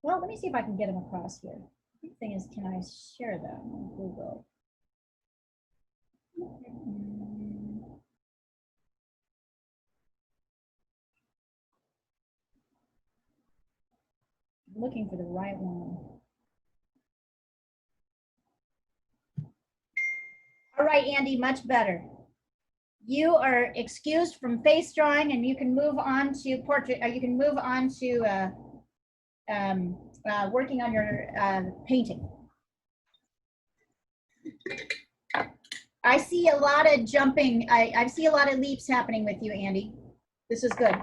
well, let me see if I can get them across here. The thing is, can I share them on Google? I'm looking for the right one. All right, Andy, much better. you are excused from face drawing, and you can move on to portrait. You can move on to working on your painting. I see a lot of jumping. I see a lot of leaps happening with you, Andy. This is good.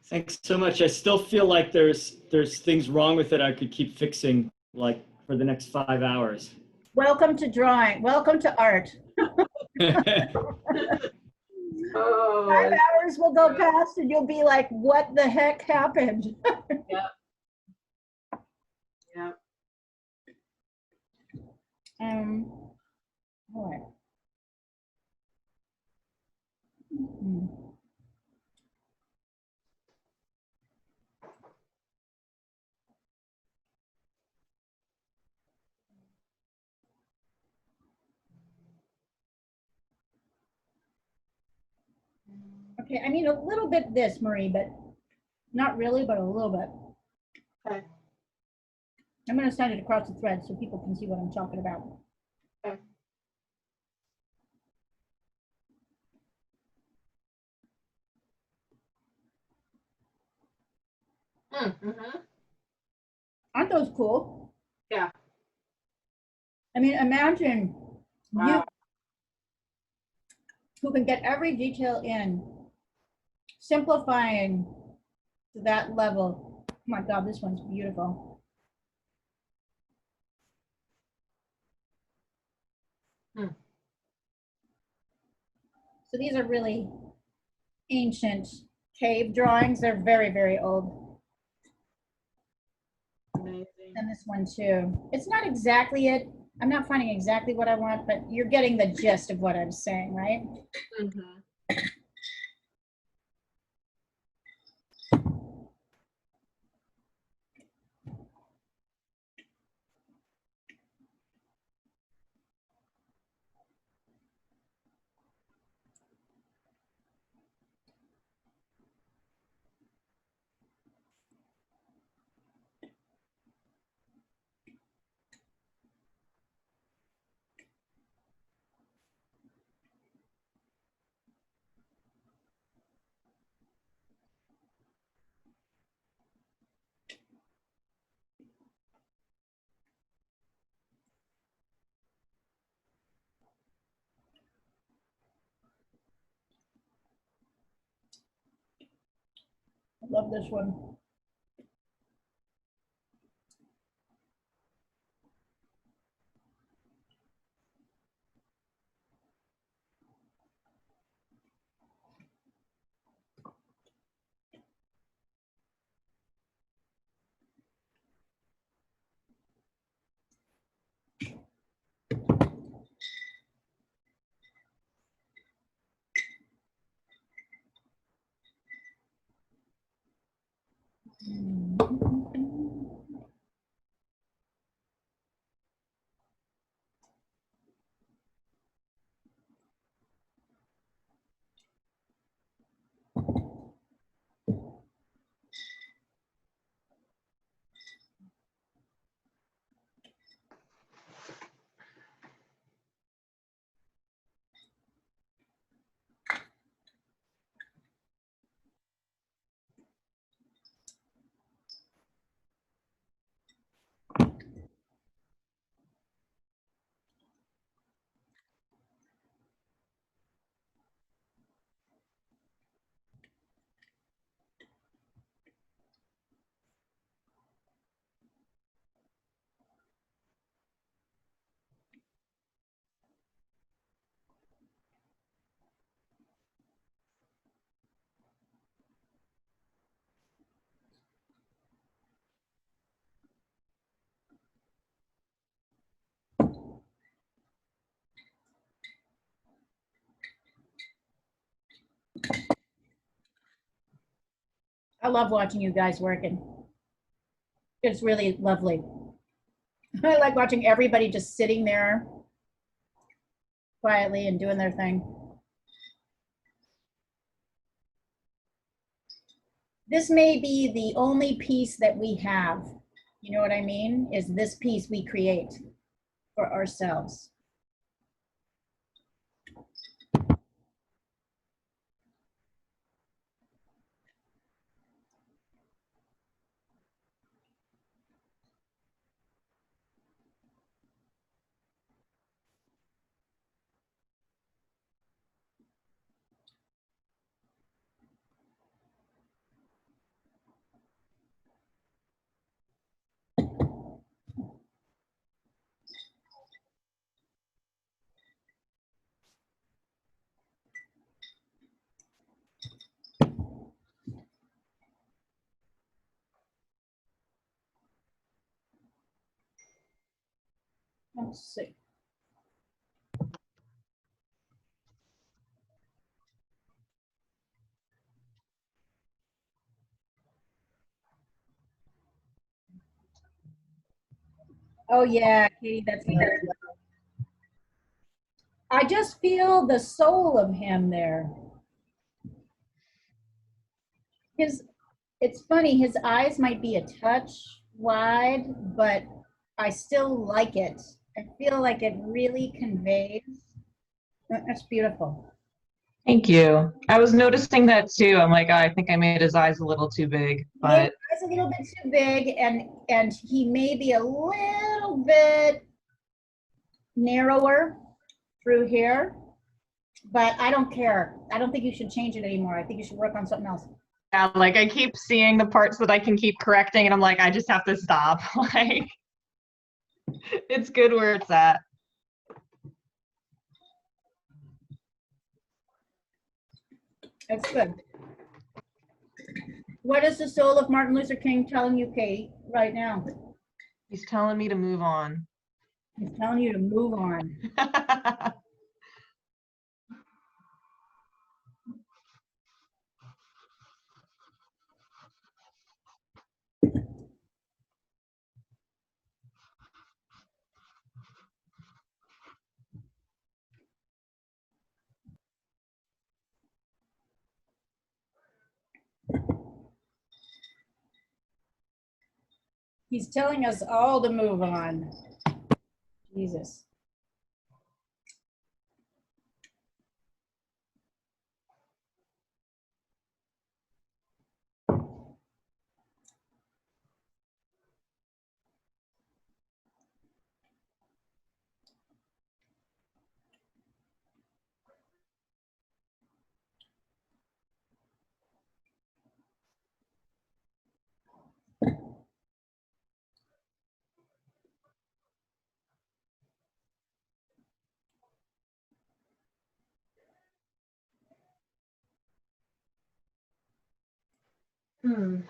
Thanks so much. I still feel like there's things wrong with it I could keep fixing like for the next 5 hours. Welcome to drawing. Welcome to art. Oh, 5 hours will go past and you'll be like, what the heck happened? Yep. Yep. All right. Mhm. Okay, I mean a little bit this, Marie, but not really, but a little bit. Okay. I'm going to send it across the thread so people can see what I'm talking about. Okay. Mm-hmm. Aren't those cool? Yeah. I mean, imagine you Wow. who can get every detail in, simplifying to that level. Oh my God, this one's beautiful. Hmm. So these are really ancient cave drawings. They're very, very old. Amazing. And this one too. It's not exactly it. I'm not finding exactly what I want, but you're getting the gist of what I'm saying, right? Mm-hmm. I love this one. I love watching you guys working. It's really lovely. I like watching everybody just sitting there quietly and doing their thing. This may be the only piece that we have. You know what I mean? Is this piece we create for ourselves. Let's see. Oh yeah, Katie, that's good. I just feel the soul of him there. It's funny, his eyes might be a touch wide, but I still like it. I feel like it really conveys. That's beautiful. Thank you. I was noticing that too. I'm like, oh, I think I made his eyes a little too big, Maybe but it's a little bit too big, and he may be a little bit narrower through here, but I don't care. I don't think you should change it anymore. I think you should work on something else. yeah, like I keep seeing the parts that I can keep correcting, and I'm like, I just have to stop. Like, it's good where it's at. That's good. What is the soul of Martin Luther King telling you, Kate, right now? He's telling me to move on. He's telling you to move on. He's telling us all to move on. Jesus. Hmm.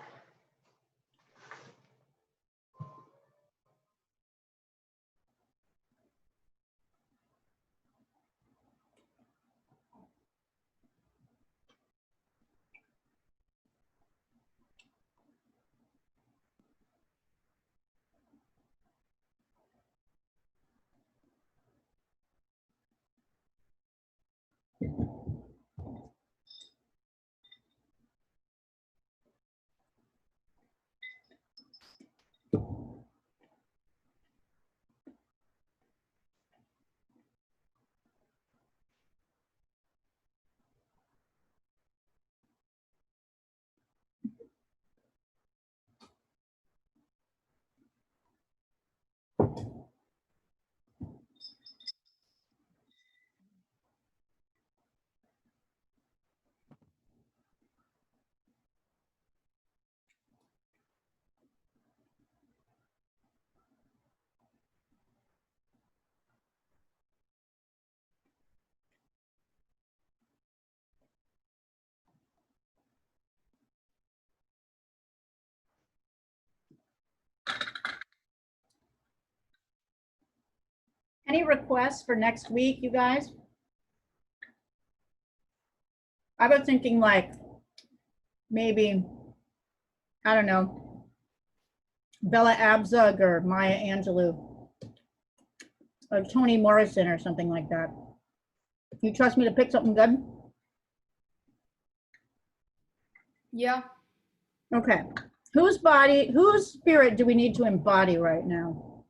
Any requests for next week, you guys? I was thinking like maybe, I don't know, Bella Abzug or Maya Angelou or Toni Morrison or something like that. You trust me to pick something good? Yeah. Okay. Whose spirit do we need to embody right now?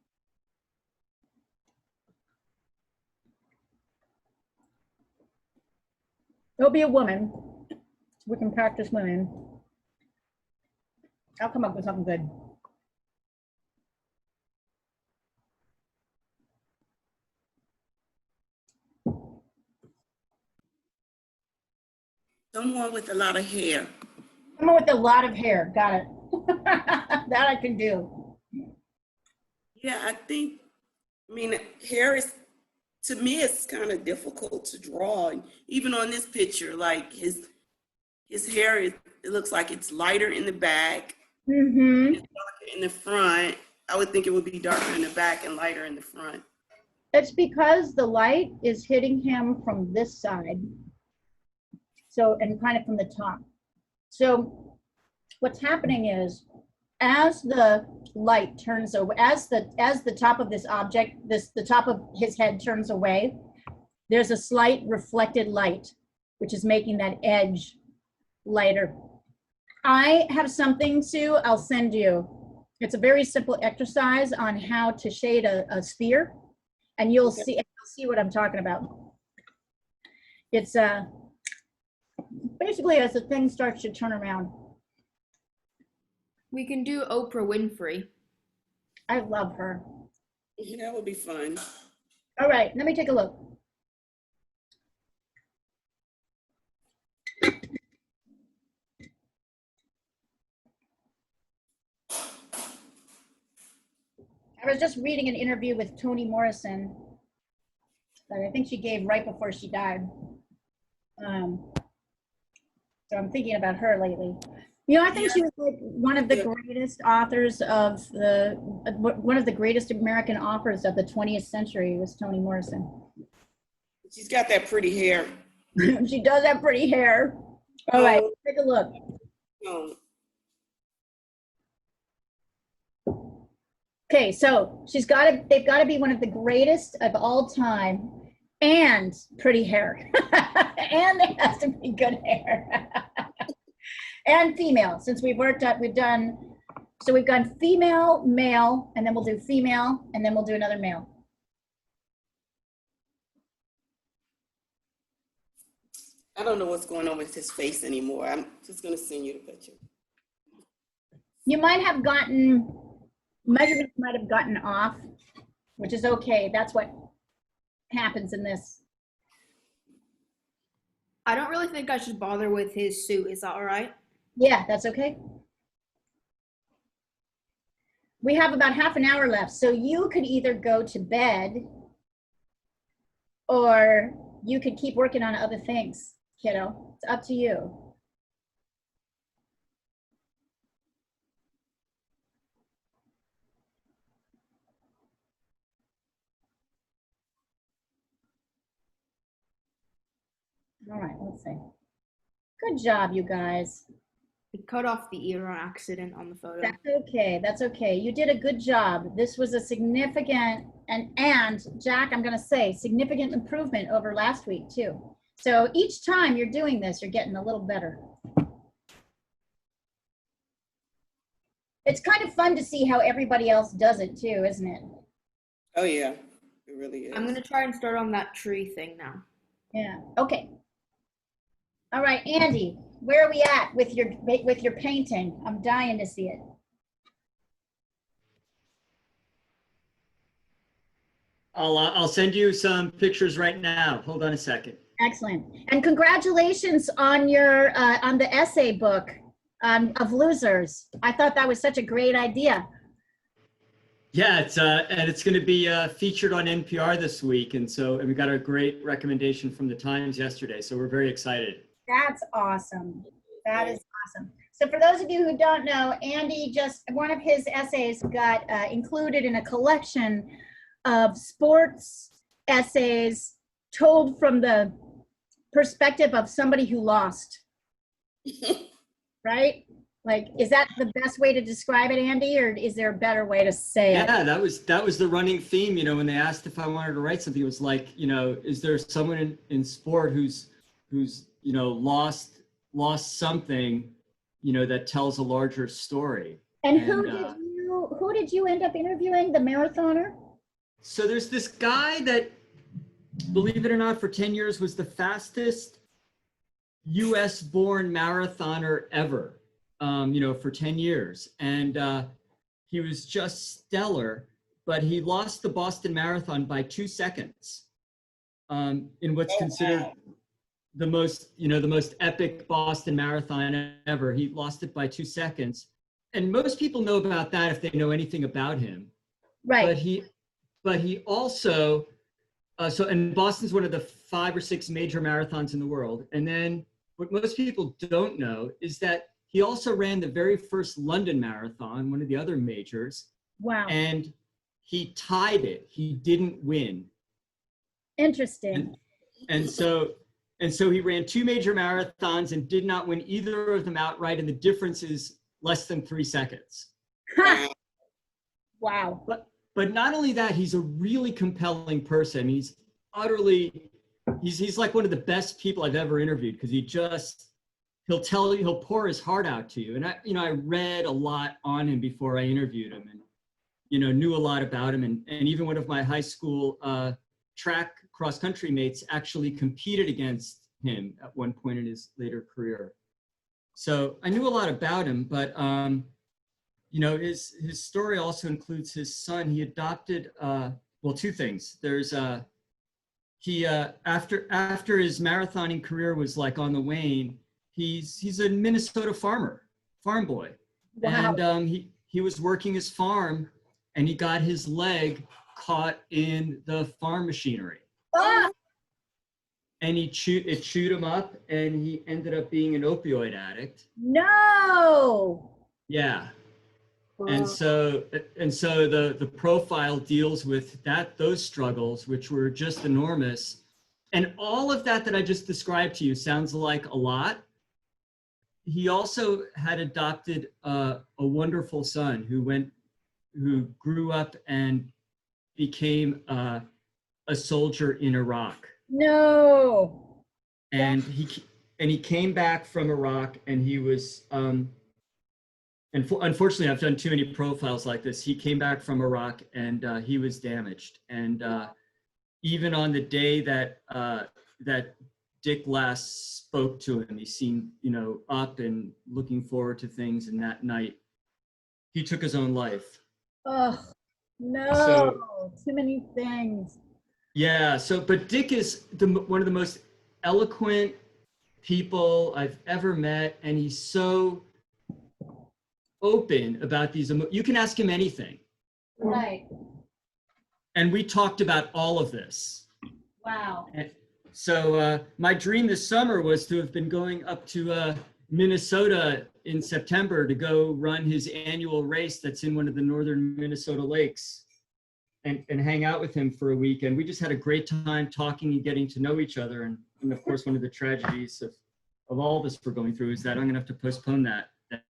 It'll be a woman. We can practice women. I'll come up with something good. Someone with a lot of hair. Someone with a lot of hair. Got it. That I can do. Yeah, I mean, hair is, to me, it's kind of difficult to draw. And even on this picture, like his hair, it looks like it's lighter in the back, Mm-hmm. it's darker in the front. I would think it would be darker in the back and lighter in the front. It's because the light is hitting him from this side. So, and kind of from the top. So what's happening is, as the light turns away, as the top of this object, the top of his head turns away, there's a slight reflected light, which is making that edge lighter. I have something, Sue, I'll send you. It's a very simple exercise on how to shade a sphere, and you'll see what I'm talking about. It's basically as the thing starts to turn around. We can do Oprah Winfrey. I love her. That would be fun. All right, let me take a look. I was just reading an interview with Toni Morrison that I think she gave right before she died. So I'm thinking about her lately. You know, I think she was like one of the greatest authors of one of the greatest American authors of the 20th century was Toni Morrison. She's got that pretty hair. She does have pretty hair. All right, take a look. Okay, so they've got to be one of the greatest of all time and pretty hair. And there has to be good hair. And female, since we've done female, male, and then we'll do female, and then we'll do another male. I don't know what's going on with his face anymore. I'm just going to send you the picture. You might have gotten, measurements might have gotten off, which is okay. That's what happens in this. I don't really think I should bother with his suit. Is that all right? Yeah, that's okay. We have about half an hour left, so you could either go to bed or you could keep working on other things, kiddo. It's up to you. All right, let's see. Good job, you guys. We cut off the ear on accident on the photo. That's okay. That's okay. You did a good job. This was a significant and Jack, I'm going to say significant improvement over last week too. So each time you're doing this, you're getting a little better. It's kind of fun to see how everybody else does it too, isn't it? Oh yeah, it really is. I'm going to try and start on that tree thing now. Yeah. Okay. All right, Andy, where are we at with your painting? I'm dying to see it. I'll send you some pictures right now. Hold on a second. Excellent. And congratulations on your on the essay book of losers. I thought that was such a great idea. Yeah, and it's going to be featured on NPR this week, and we got a great recommendation from the Times yesterday, so we're very excited. That's awesome. That is awesome. So for those of you who don't know, Andy one of his essays got included in a collection of sports essays told from the perspective of somebody who lost. Right? Like, is that the best way to describe it, Andy, or is there a better way to say it? Yeah, that was the running theme. You know, when they asked if I wanted to write something, it was like, you know, is there someone in sport who's you know lost something, you know, that tells a larger story? And who did you end up interviewing? The marathoner? So there's this guy that, believe it or not, for 10 years was the fastest U.S. born marathoner ever. You know, for 10 years. And he was just stellar, but he lost the Boston Marathon by 2 seconds in what's considered the most epic Boston Marathon ever. He lost it by 2 seconds. And most people know about that if they know anything about him. Right. But he also, and Boston's one of the 5 or 6 major marathons in the world. And then what most people don't know is that he also ran the very first London Marathon, one of the other majors. Wow. And he tied it. He didn't win. Interesting. And so he ran 2 major marathons and did not win either of them outright, and the difference is less than 3 seconds. Wow. But not only that, he's a really compelling person. He's like one of the best people I've ever interviewed, because he'll pour his heart out to you. And I read a lot on him before I interviewed him, and knew a lot about him. And even one of my high school track cross country mates actually competed against him at one point in his later career. So I knew a lot about him, but his story also includes his son. He adopted 2 things. There's he after his marathoning career was like on the wane, he's a Minnesota farm boy. Wow. And he was working his farm, and he got his leg caught in the farm machinery. Ah! And it chewed him up, and he ended up being an opioid addict. No. Yeah. And so the profile deals with those struggles, which were just enormous. And all of that I just described to you sounds like a lot. He also had adopted a wonderful son who grew up and became a soldier in Iraq. No. And he came back from Iraq, and he was unfortunately, I've done too many profiles like this. He came back from Iraq, and he was damaged. And even on the day that Dick last spoke to him, he seemed up and looking forward to things. And that night, he took his own life. Oh no! So, too many things. Yeah. But Dick is one of the most eloquent people I've ever met, and he's so open about these. You can ask him anything. Right. And we talked about all of this. Wow. And so my dream this summer was to have been going up to Minnesota in September to go run his annual race that's in one of the northern Minnesota lakes, and hang out with him for a week. And we just had a great time talking and getting to know each other. And of course, one of the tragedies of all this we're going through is that I'm going to have to postpone that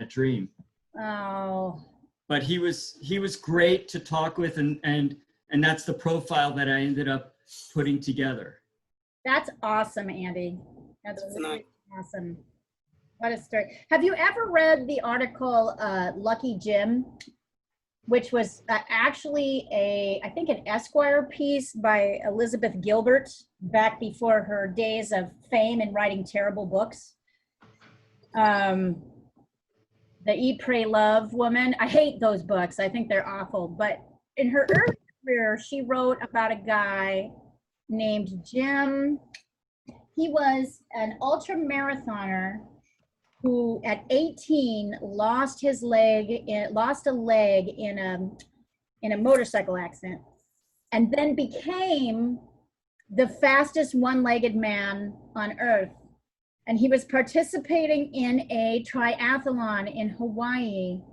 dream. Oh. But he was great to talk with, and that's the profile that I ended up putting together. That's awesome, Andy. That's really nice. awesome. What a story. Have you ever read the article Lucky Jim, which was actually I think an Esquire piece by Elizabeth Gilbert back before her days of fame and writing terrible books? The Eat, Pray, Love woman. I hate those books. I think they're awful. But in her early career, she wrote about a guy named Jim. He was an ultra marathoner who at 18 lost a leg in a motorcycle accident, and then became the fastest one-legged man on earth. And he was participating in a triathlon in Hawaii,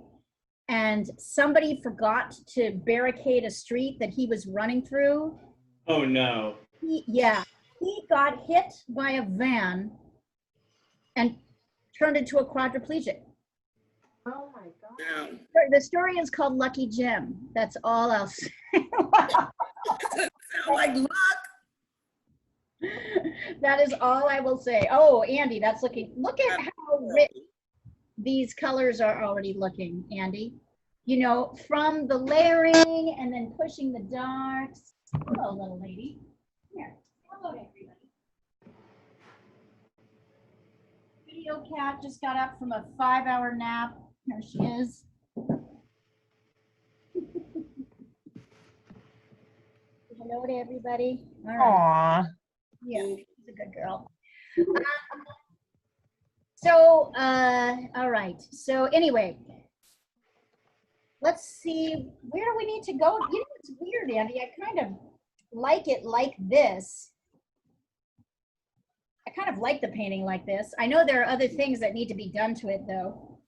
and somebody forgot to barricade a street that he was running through. Oh no. He got hit by a van and turned into a quadriplegic. Oh my God. Yeah. The story is called Lucky Jim. That's all I'll say. Sound like luck. That is all I will say. Oh, Andy, look at how rich these colors are already looking, Andy. From the layering and then pushing the darks. Hello, little lady. Here. Hello to everybody. Video cat just got up from a 5-hour nap. Here she is. Hello to everybody. All right. Aw. Yeah, she's a good girl. All right. So anyway, let's see, where do we need to go? It's weird, Andy. I kind of like it like this. I kind of like the painting like this. I know there are other things that need to be done to it, though.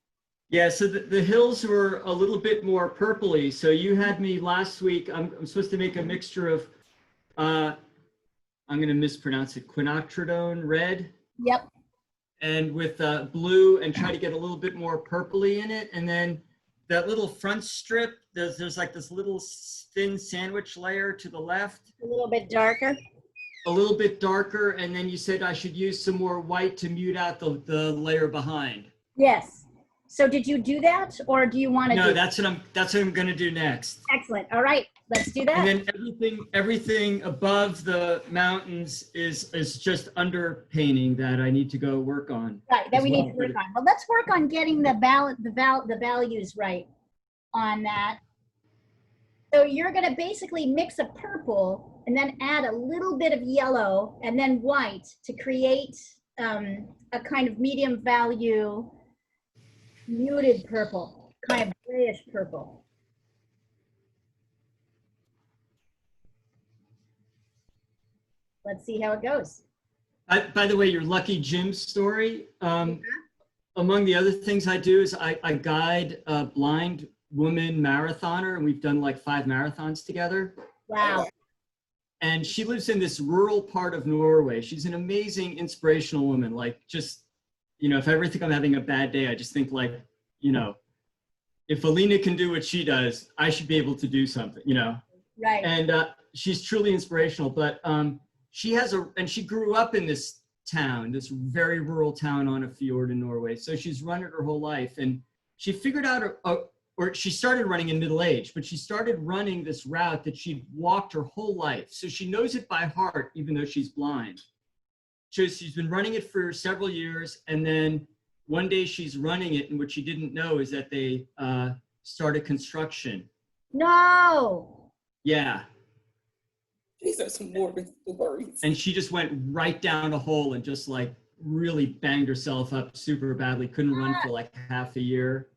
Yeah, so the hills were a little bit more purpley. So you had me last week. I'm supposed to make a mixture of I'm going to mispronounce it, quinacridone red, Yep. and with blue, and try to get a little bit more purpley in it. And then that little front strip, there's like this little thin sandwich layer to the left. A little bit darker. A little bit darker, and then you said I should use some more white to mute out the layer behind. Yes. So did you do that, or do you want to No, do that's what I'm going to do next. Excellent. All right, let's do that. And then everything above the mountains is just underpainting that I need to go work on. Right, that as we well, need to but work on. Well, let's work on getting the values right on that. So you're going to basically mix a purple and then add a little bit of yellow and then white to create a kind of medium value muted purple, kind of grayish purple. Let's see how it goes. By the way, your Lucky Jim story, among the other things I do is I guide a blind woman marathoner, and we've done like 5 marathons together. Wow. And she lives in this rural part of Norway. She's an amazing, inspirational woman. Like, just, you know, if I ever think I'm having a bad day, I just think like, you know, if Alina can do what she does, I should be able to do something, you know? Right. And she's truly inspirational, but she grew up in this town, this very rural town on a fjord in Norway. So she's run it her whole life. And she figured out, or she started running in middle age, but she started running this route that she'd walked her whole life. So she knows it by heart, even though she's blind. So she's been running it for several years. And then one day she's running it, and what she didn't know is that they started construction. No. Yeah. These are some morbid stories. And she just went right down a hole and just like really banged herself up super badly. Couldn't run for like half a year.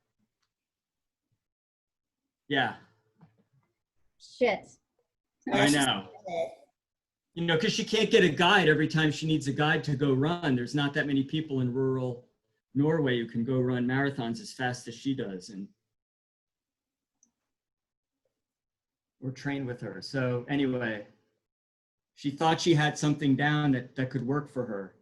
Yeah. Shit. I know. You know, because she can't get a guide every time she needs a guide to go run. There's not that many people in rural Norway who can go run marathons as fast as she does, and or train with her. So anyway, she thought she had something down that could work for her.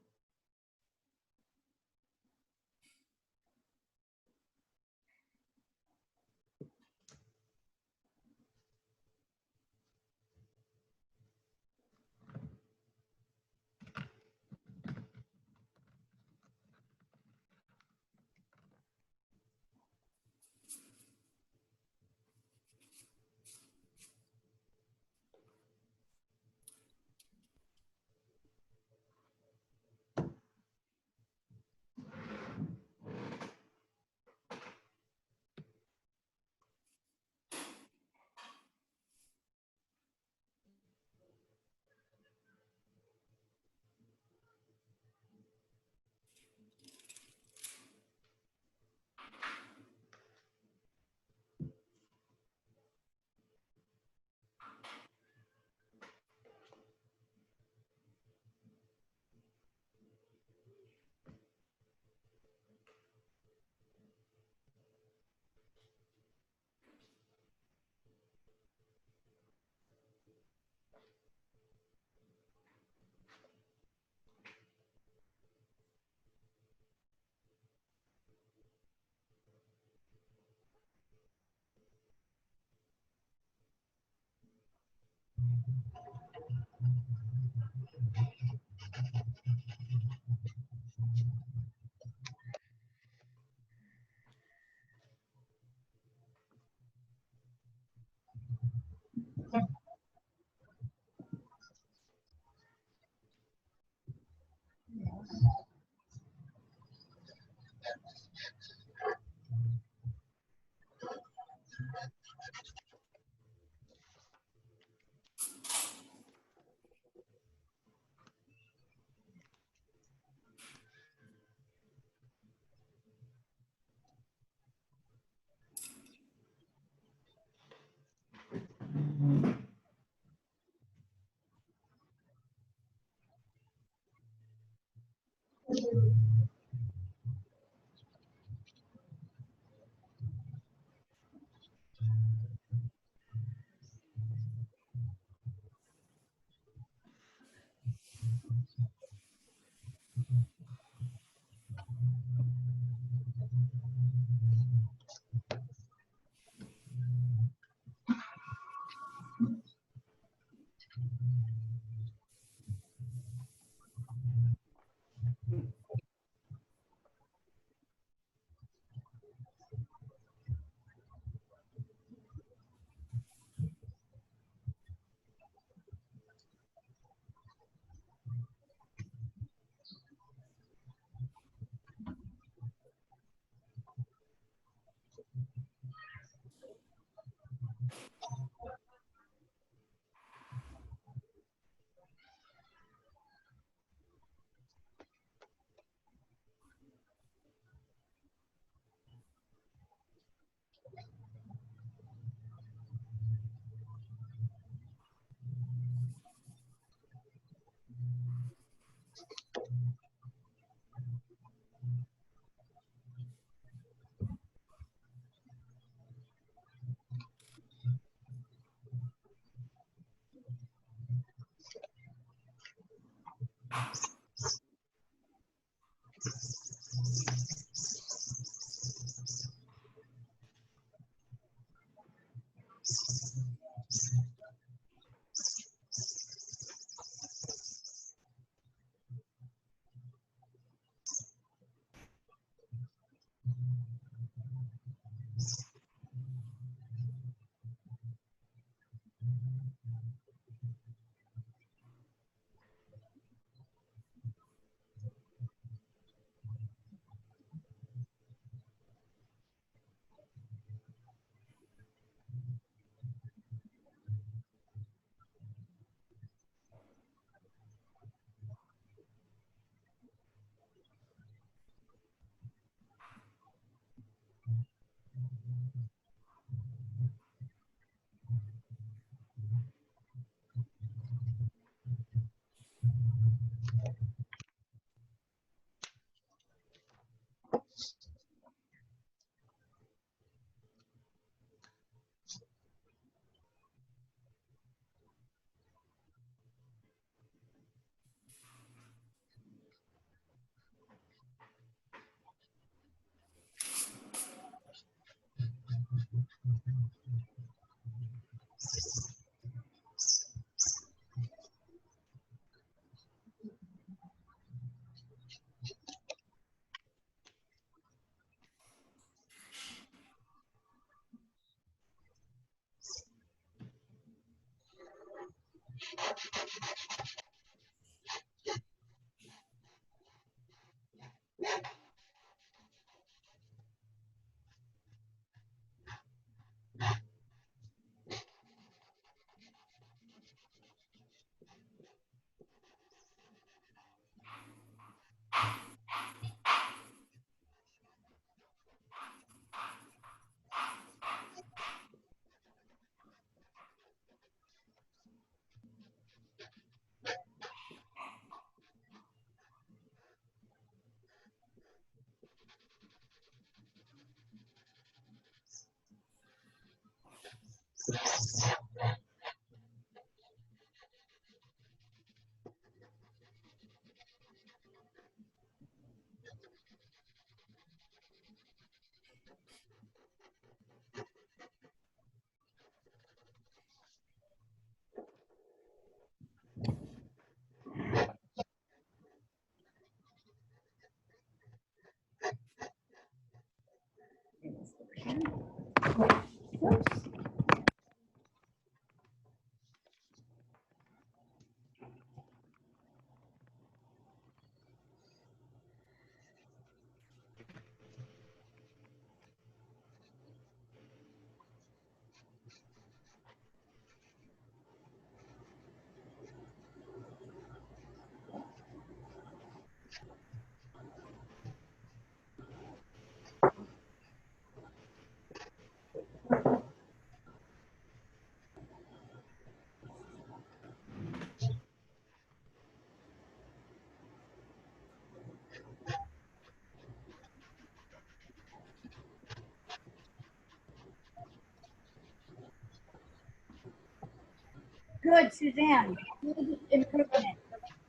Good, Suzanne. Good improvement.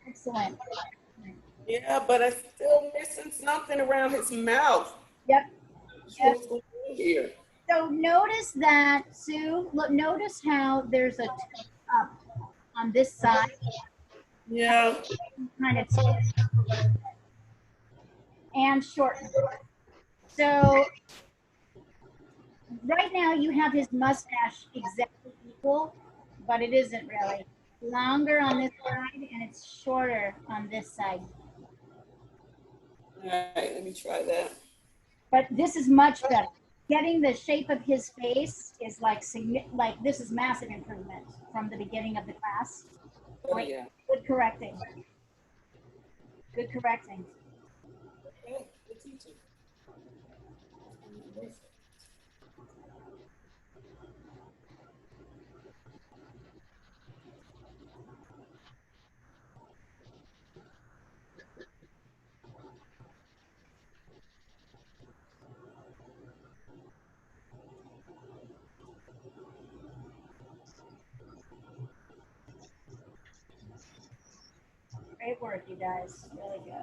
Excellent. Yeah, but I'm still missing something around his mouth. Yep. Yep. What's going on here? So notice that, Sue, look, notice how there's a tip up on this side. Yeah. Kind of tip and shorten. So right now you have his mustache exactly equal, but it isn't really. Longer on this side and it's shorter on this side. All right, let me try that. But this is much better. Getting the shape of his face is like this is massive improvement from the beginning of the class. Oh, yeah. Good correcting. Good correcting. Okay, good teaching. Great work, you guys. Really good.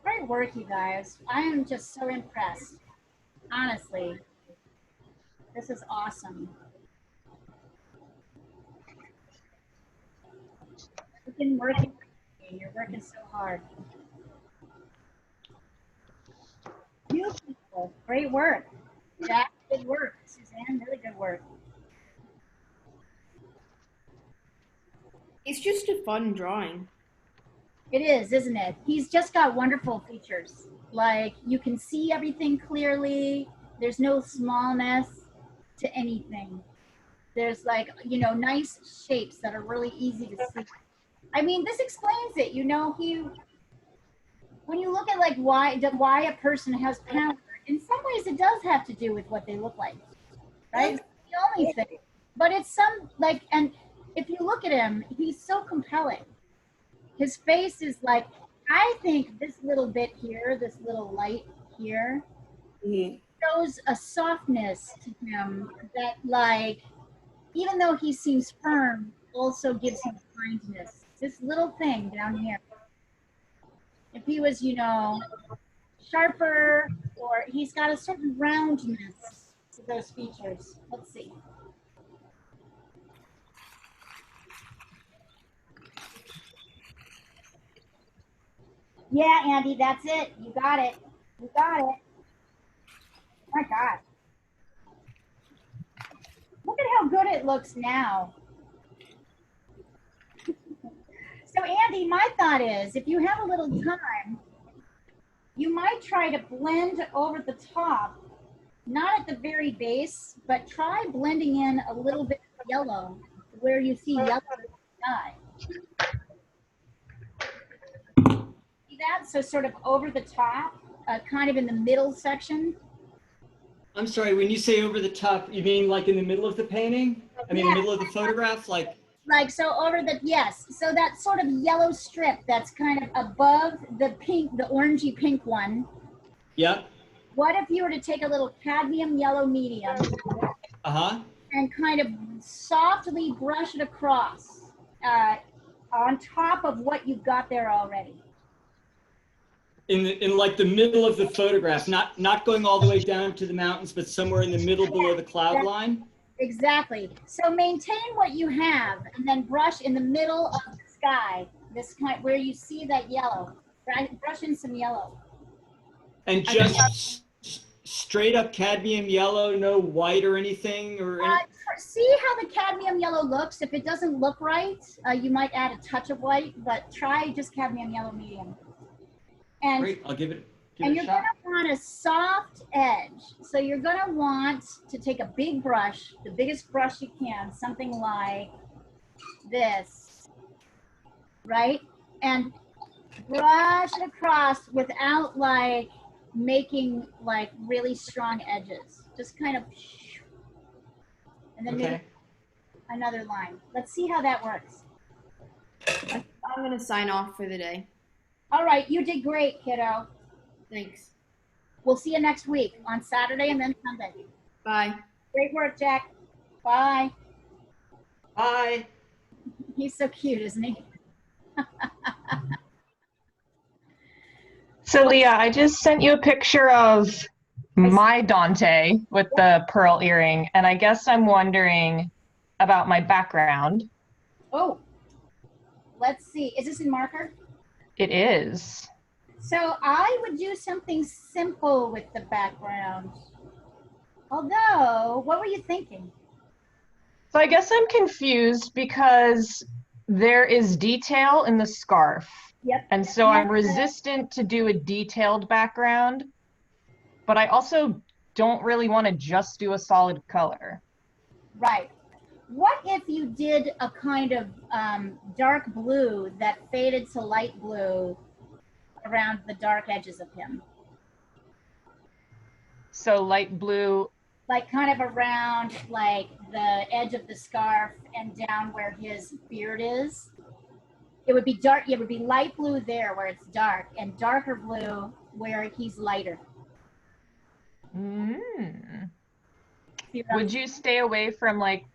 Great work, you guys. I am just so impressed. Honestly, this is awesome. You've been working. You're working so hard. Beautiful. Great work. Jack, good work. Suzanne, really good work. It's just a fun drawing. It is, isn't it? He's just got wonderful features. Like you can see everything clearly. There's no smallness to anything. There's like, you know, nice shapes that are really easy to see. I mean, this explains it. You know, when you look at like why a person has power, in some ways it does have to do with what they look like, right? It's the only thing. But it's some like, and if you look at him, he's so compelling. His face is like, I think this little bit here, this little light here, shows a softness to him that, like, even though he seems firm, also gives him kindness. This little thing down here. If he was, you know, sharper, or he's got a certain roundness to those features. Let's see. Yeah, Andy, that's it. You got it. You got it. My God. Look at how good it looks now. So Andy, my thought is, if you have a little time, you might try to blend over the top, not at the very base, but try blending in a little bit of yellow where you see yellow in the sky. See that? So sort of over the top, kind of in the middle section. I'm sorry, when you say over the top, you mean like in the middle of the painting? I mean, Yeah. the middle of the photograph, like? Like, so over the, yes. So that sort of yellow strip that's kind of above the pink, the orangey pink one. Yep. What if you were to take a little cadmium yellow medium and kind of softly brush it across on top of what you've got there already? In like the middle of the photograph, not going all the way down to the mountains, but somewhere in the middle below the cloud line? Exactly. So maintain what you have and then brush in the middle of the sky, this kind where you see that yellow. Brush in some yellow. And just straight up cadmium yellow, no white or anything? See how the cadmium yellow looks? If it doesn't look right, you might add a touch of white, but try just cadmium yellow medium. And great, I'll give it and you're going to want a soft edge. So you're going to want to take a big brush, the biggest brush you can, something like this, right? And brush it across without like making like really strong edges. Just kind of, and then maybe another line. Let's see how that works. I'm going to sign off for the day. All right, you did great, kiddo. Thanks. We'll see you next week on Saturday and then Sunday. Bye. Great work, Jack. Bye. Bye. He's so cute, isn't he? So Leah, I just sent you a picture of my Dante with the pearl earring, and I guess I'm wondering about my background. Oh, let's see. Is this in marker? It is. So I would do something simple with the background. Although, what were you thinking? So I guess I'm confused because there is detail in the scarf. Yep. And so I'm resistant to do a detailed background, but I also don't really want to just do a solid color. Right. What if you did a kind of dark blue that faded to light blue around the dark edges of him? So light blue. Like kind of around like the edge of the scarf and down where his beard is. It would be dark, it would be light blue there where it's dark and darker blue where he's lighter. Would you stay away from like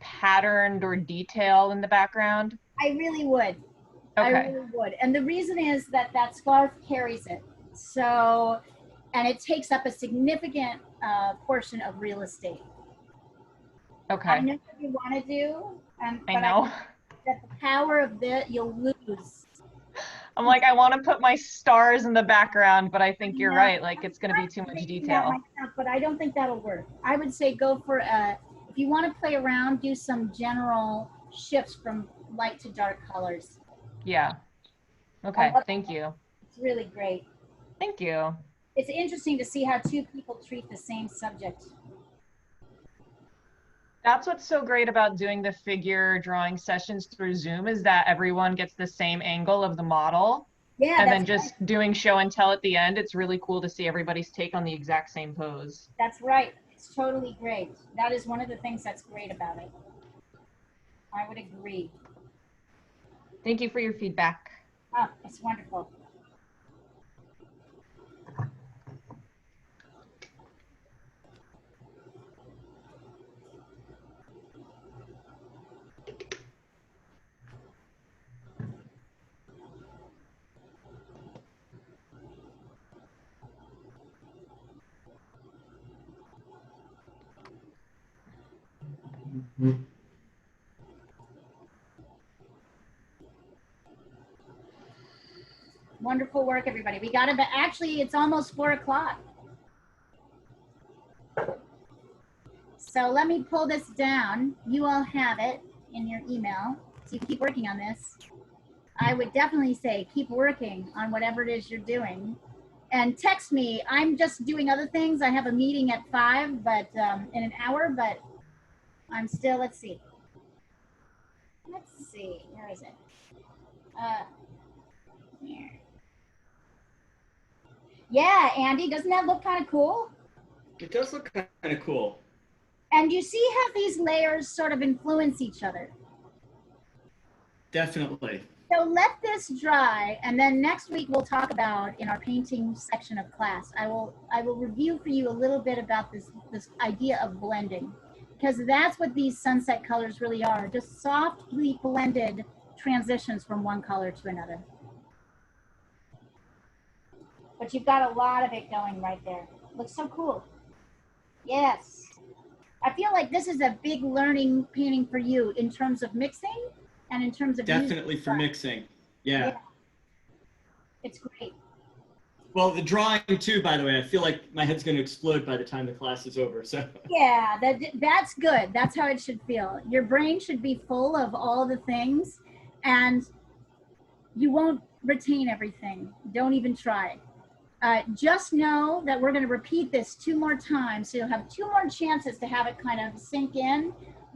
patterned or detail in the background? I really would. Okay. I really would. And the reason is that that scarf carries it. So, and it takes up a significant portion of real estate. Okay. I know what you want to do. I know. That the power of it, you'll lose. I'm like, I want to put my stars in the background, but I think you're right. Like, it's going to be too much detail. But I don't think that'll work. I would say go for if you want to play around, do some general shifts from light to dark colors. Yeah. Okay, thank you. It's really great. Thank you. It's interesting to see how two people treat the same subject. That's what's so great about doing the figure drawing sessions through Zoom is that everyone gets the same angle of the model. Yeah, And that's then just doing show and tell at the end, it's really cool to see everybody's take on the exact same pose. That's right. It's totally great. That is one of the things that's great about it. I would agree. Thank you for your feedback. Oh, it's wonderful. Wonderful work, everybody. We got it, but actually it's almost 4 o'clock. So let me pull this down. You all have it in your email. So you keep working on this. I would definitely say keep working on whatever it is you're doing. And text me. I'm just doing other things. I have a meeting at 5, but in an hour, but I'm still, let's see. Where is it? Here. Yeah, Andy, doesn't that look kind of cool? It does look kind of cool. And you see how these layers sort of influence each other. Definitely. So let this dry, and then next week we'll talk about in our painting section of class. I will review for you a little bit about this idea of blending, because that's what these sunset colors really are, just softly blended transitions from one color to another. But you've got a lot of it going right there. Looks so cool. Yes. I feel like this is a big learning painting for you in terms of mixing and in terms of Definitely for mixing. Yeah. It's great. Well, the drawing too, by the way, I feel like my head's going to explode by the time the class is over. So Yeah, that's good. That's how it should feel. Your brain should be full of all the things, and you won't retain everything. Don't even try. Just know that we're going to repeat this 2 more times, so you'll have 2 more chances to have it kind of sink in.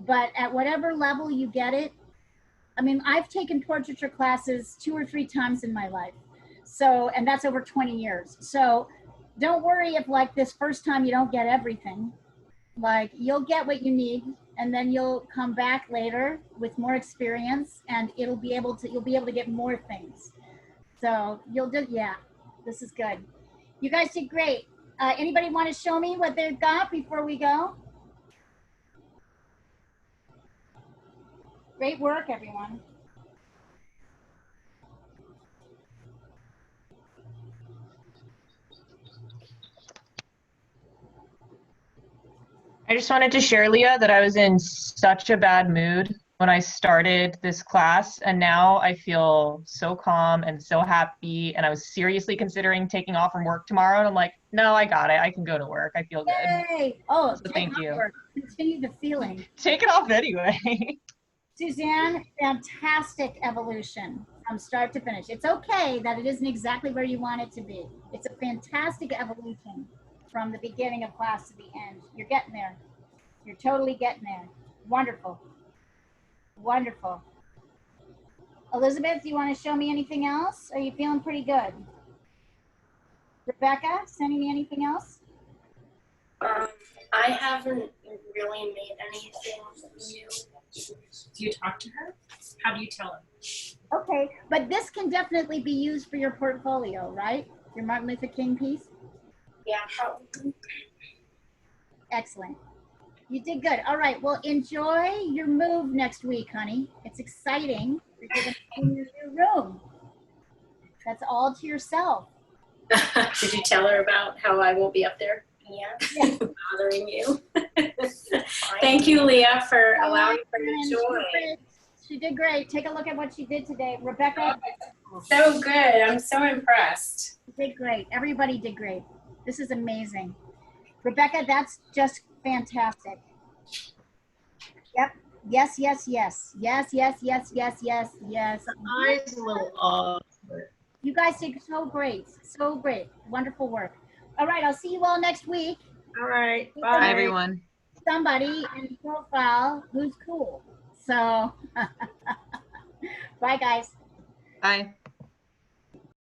But at whatever level you get it, I mean, I've taken portraiture classes 2 or 3 times in my life. So, and that's over 20 years. So don't worry if like this first time you don't get everything. Like you'll get what you need, and then you'll come back later with more experience, and you'll be able to get more things. So you'll do, yeah, this is good. You guys did great. Anybody want to show me what they've got before we go? Great work, everyone. I just wanted to share, Leah, that I was in such a bad mood when I started this class, and now I feel so calm and so happy, and I was seriously considering taking off from work tomorrow, and I'm like, no, I got it. I can go to work. I feel good. Yay! Oh, so thank you. Continue the feeling. Take it off anyway. Suzanne, fantastic evolution from start to finish. It's okay that it isn't exactly where you want it to be. It's a fantastic evolution from the beginning of class to the end. You're getting there. You're totally getting there. Wonderful. Wonderful. Elizabeth, do you want to show me anything else? Are you feeling pretty good? Rebecca, sending me anything else? I haven't really made anything new. Do you talk to her? How do you tell her? Okay, but this can definitely be used for your portfolio, right? Your Martin Luther King piece? Yeah, probably. Excellent. You did good. All right, well, enjoy your move next week, honey. It's exciting. You're going to be in your new room. That's all to yourself. Did you tell her about how I won't be up there? Yeah. Bothering you. Thank you, Leah, for allowing her to join. She did great. Take a look at what she did today. Rebecca. So good. I'm so impressed. You did great. Everybody did great. This is amazing. Rebecca, that's just fantastic. Yep. Yes, yes, yes, yes, yes, yes, yes, yes, yes. The eye's a little off, but You guys did so great, so great. Wonderful work. All right, I'll see you all next week. all right. Bye. Bye, Bye. everyone. Somebody in profile who's cool. So, bye, guys. Bye.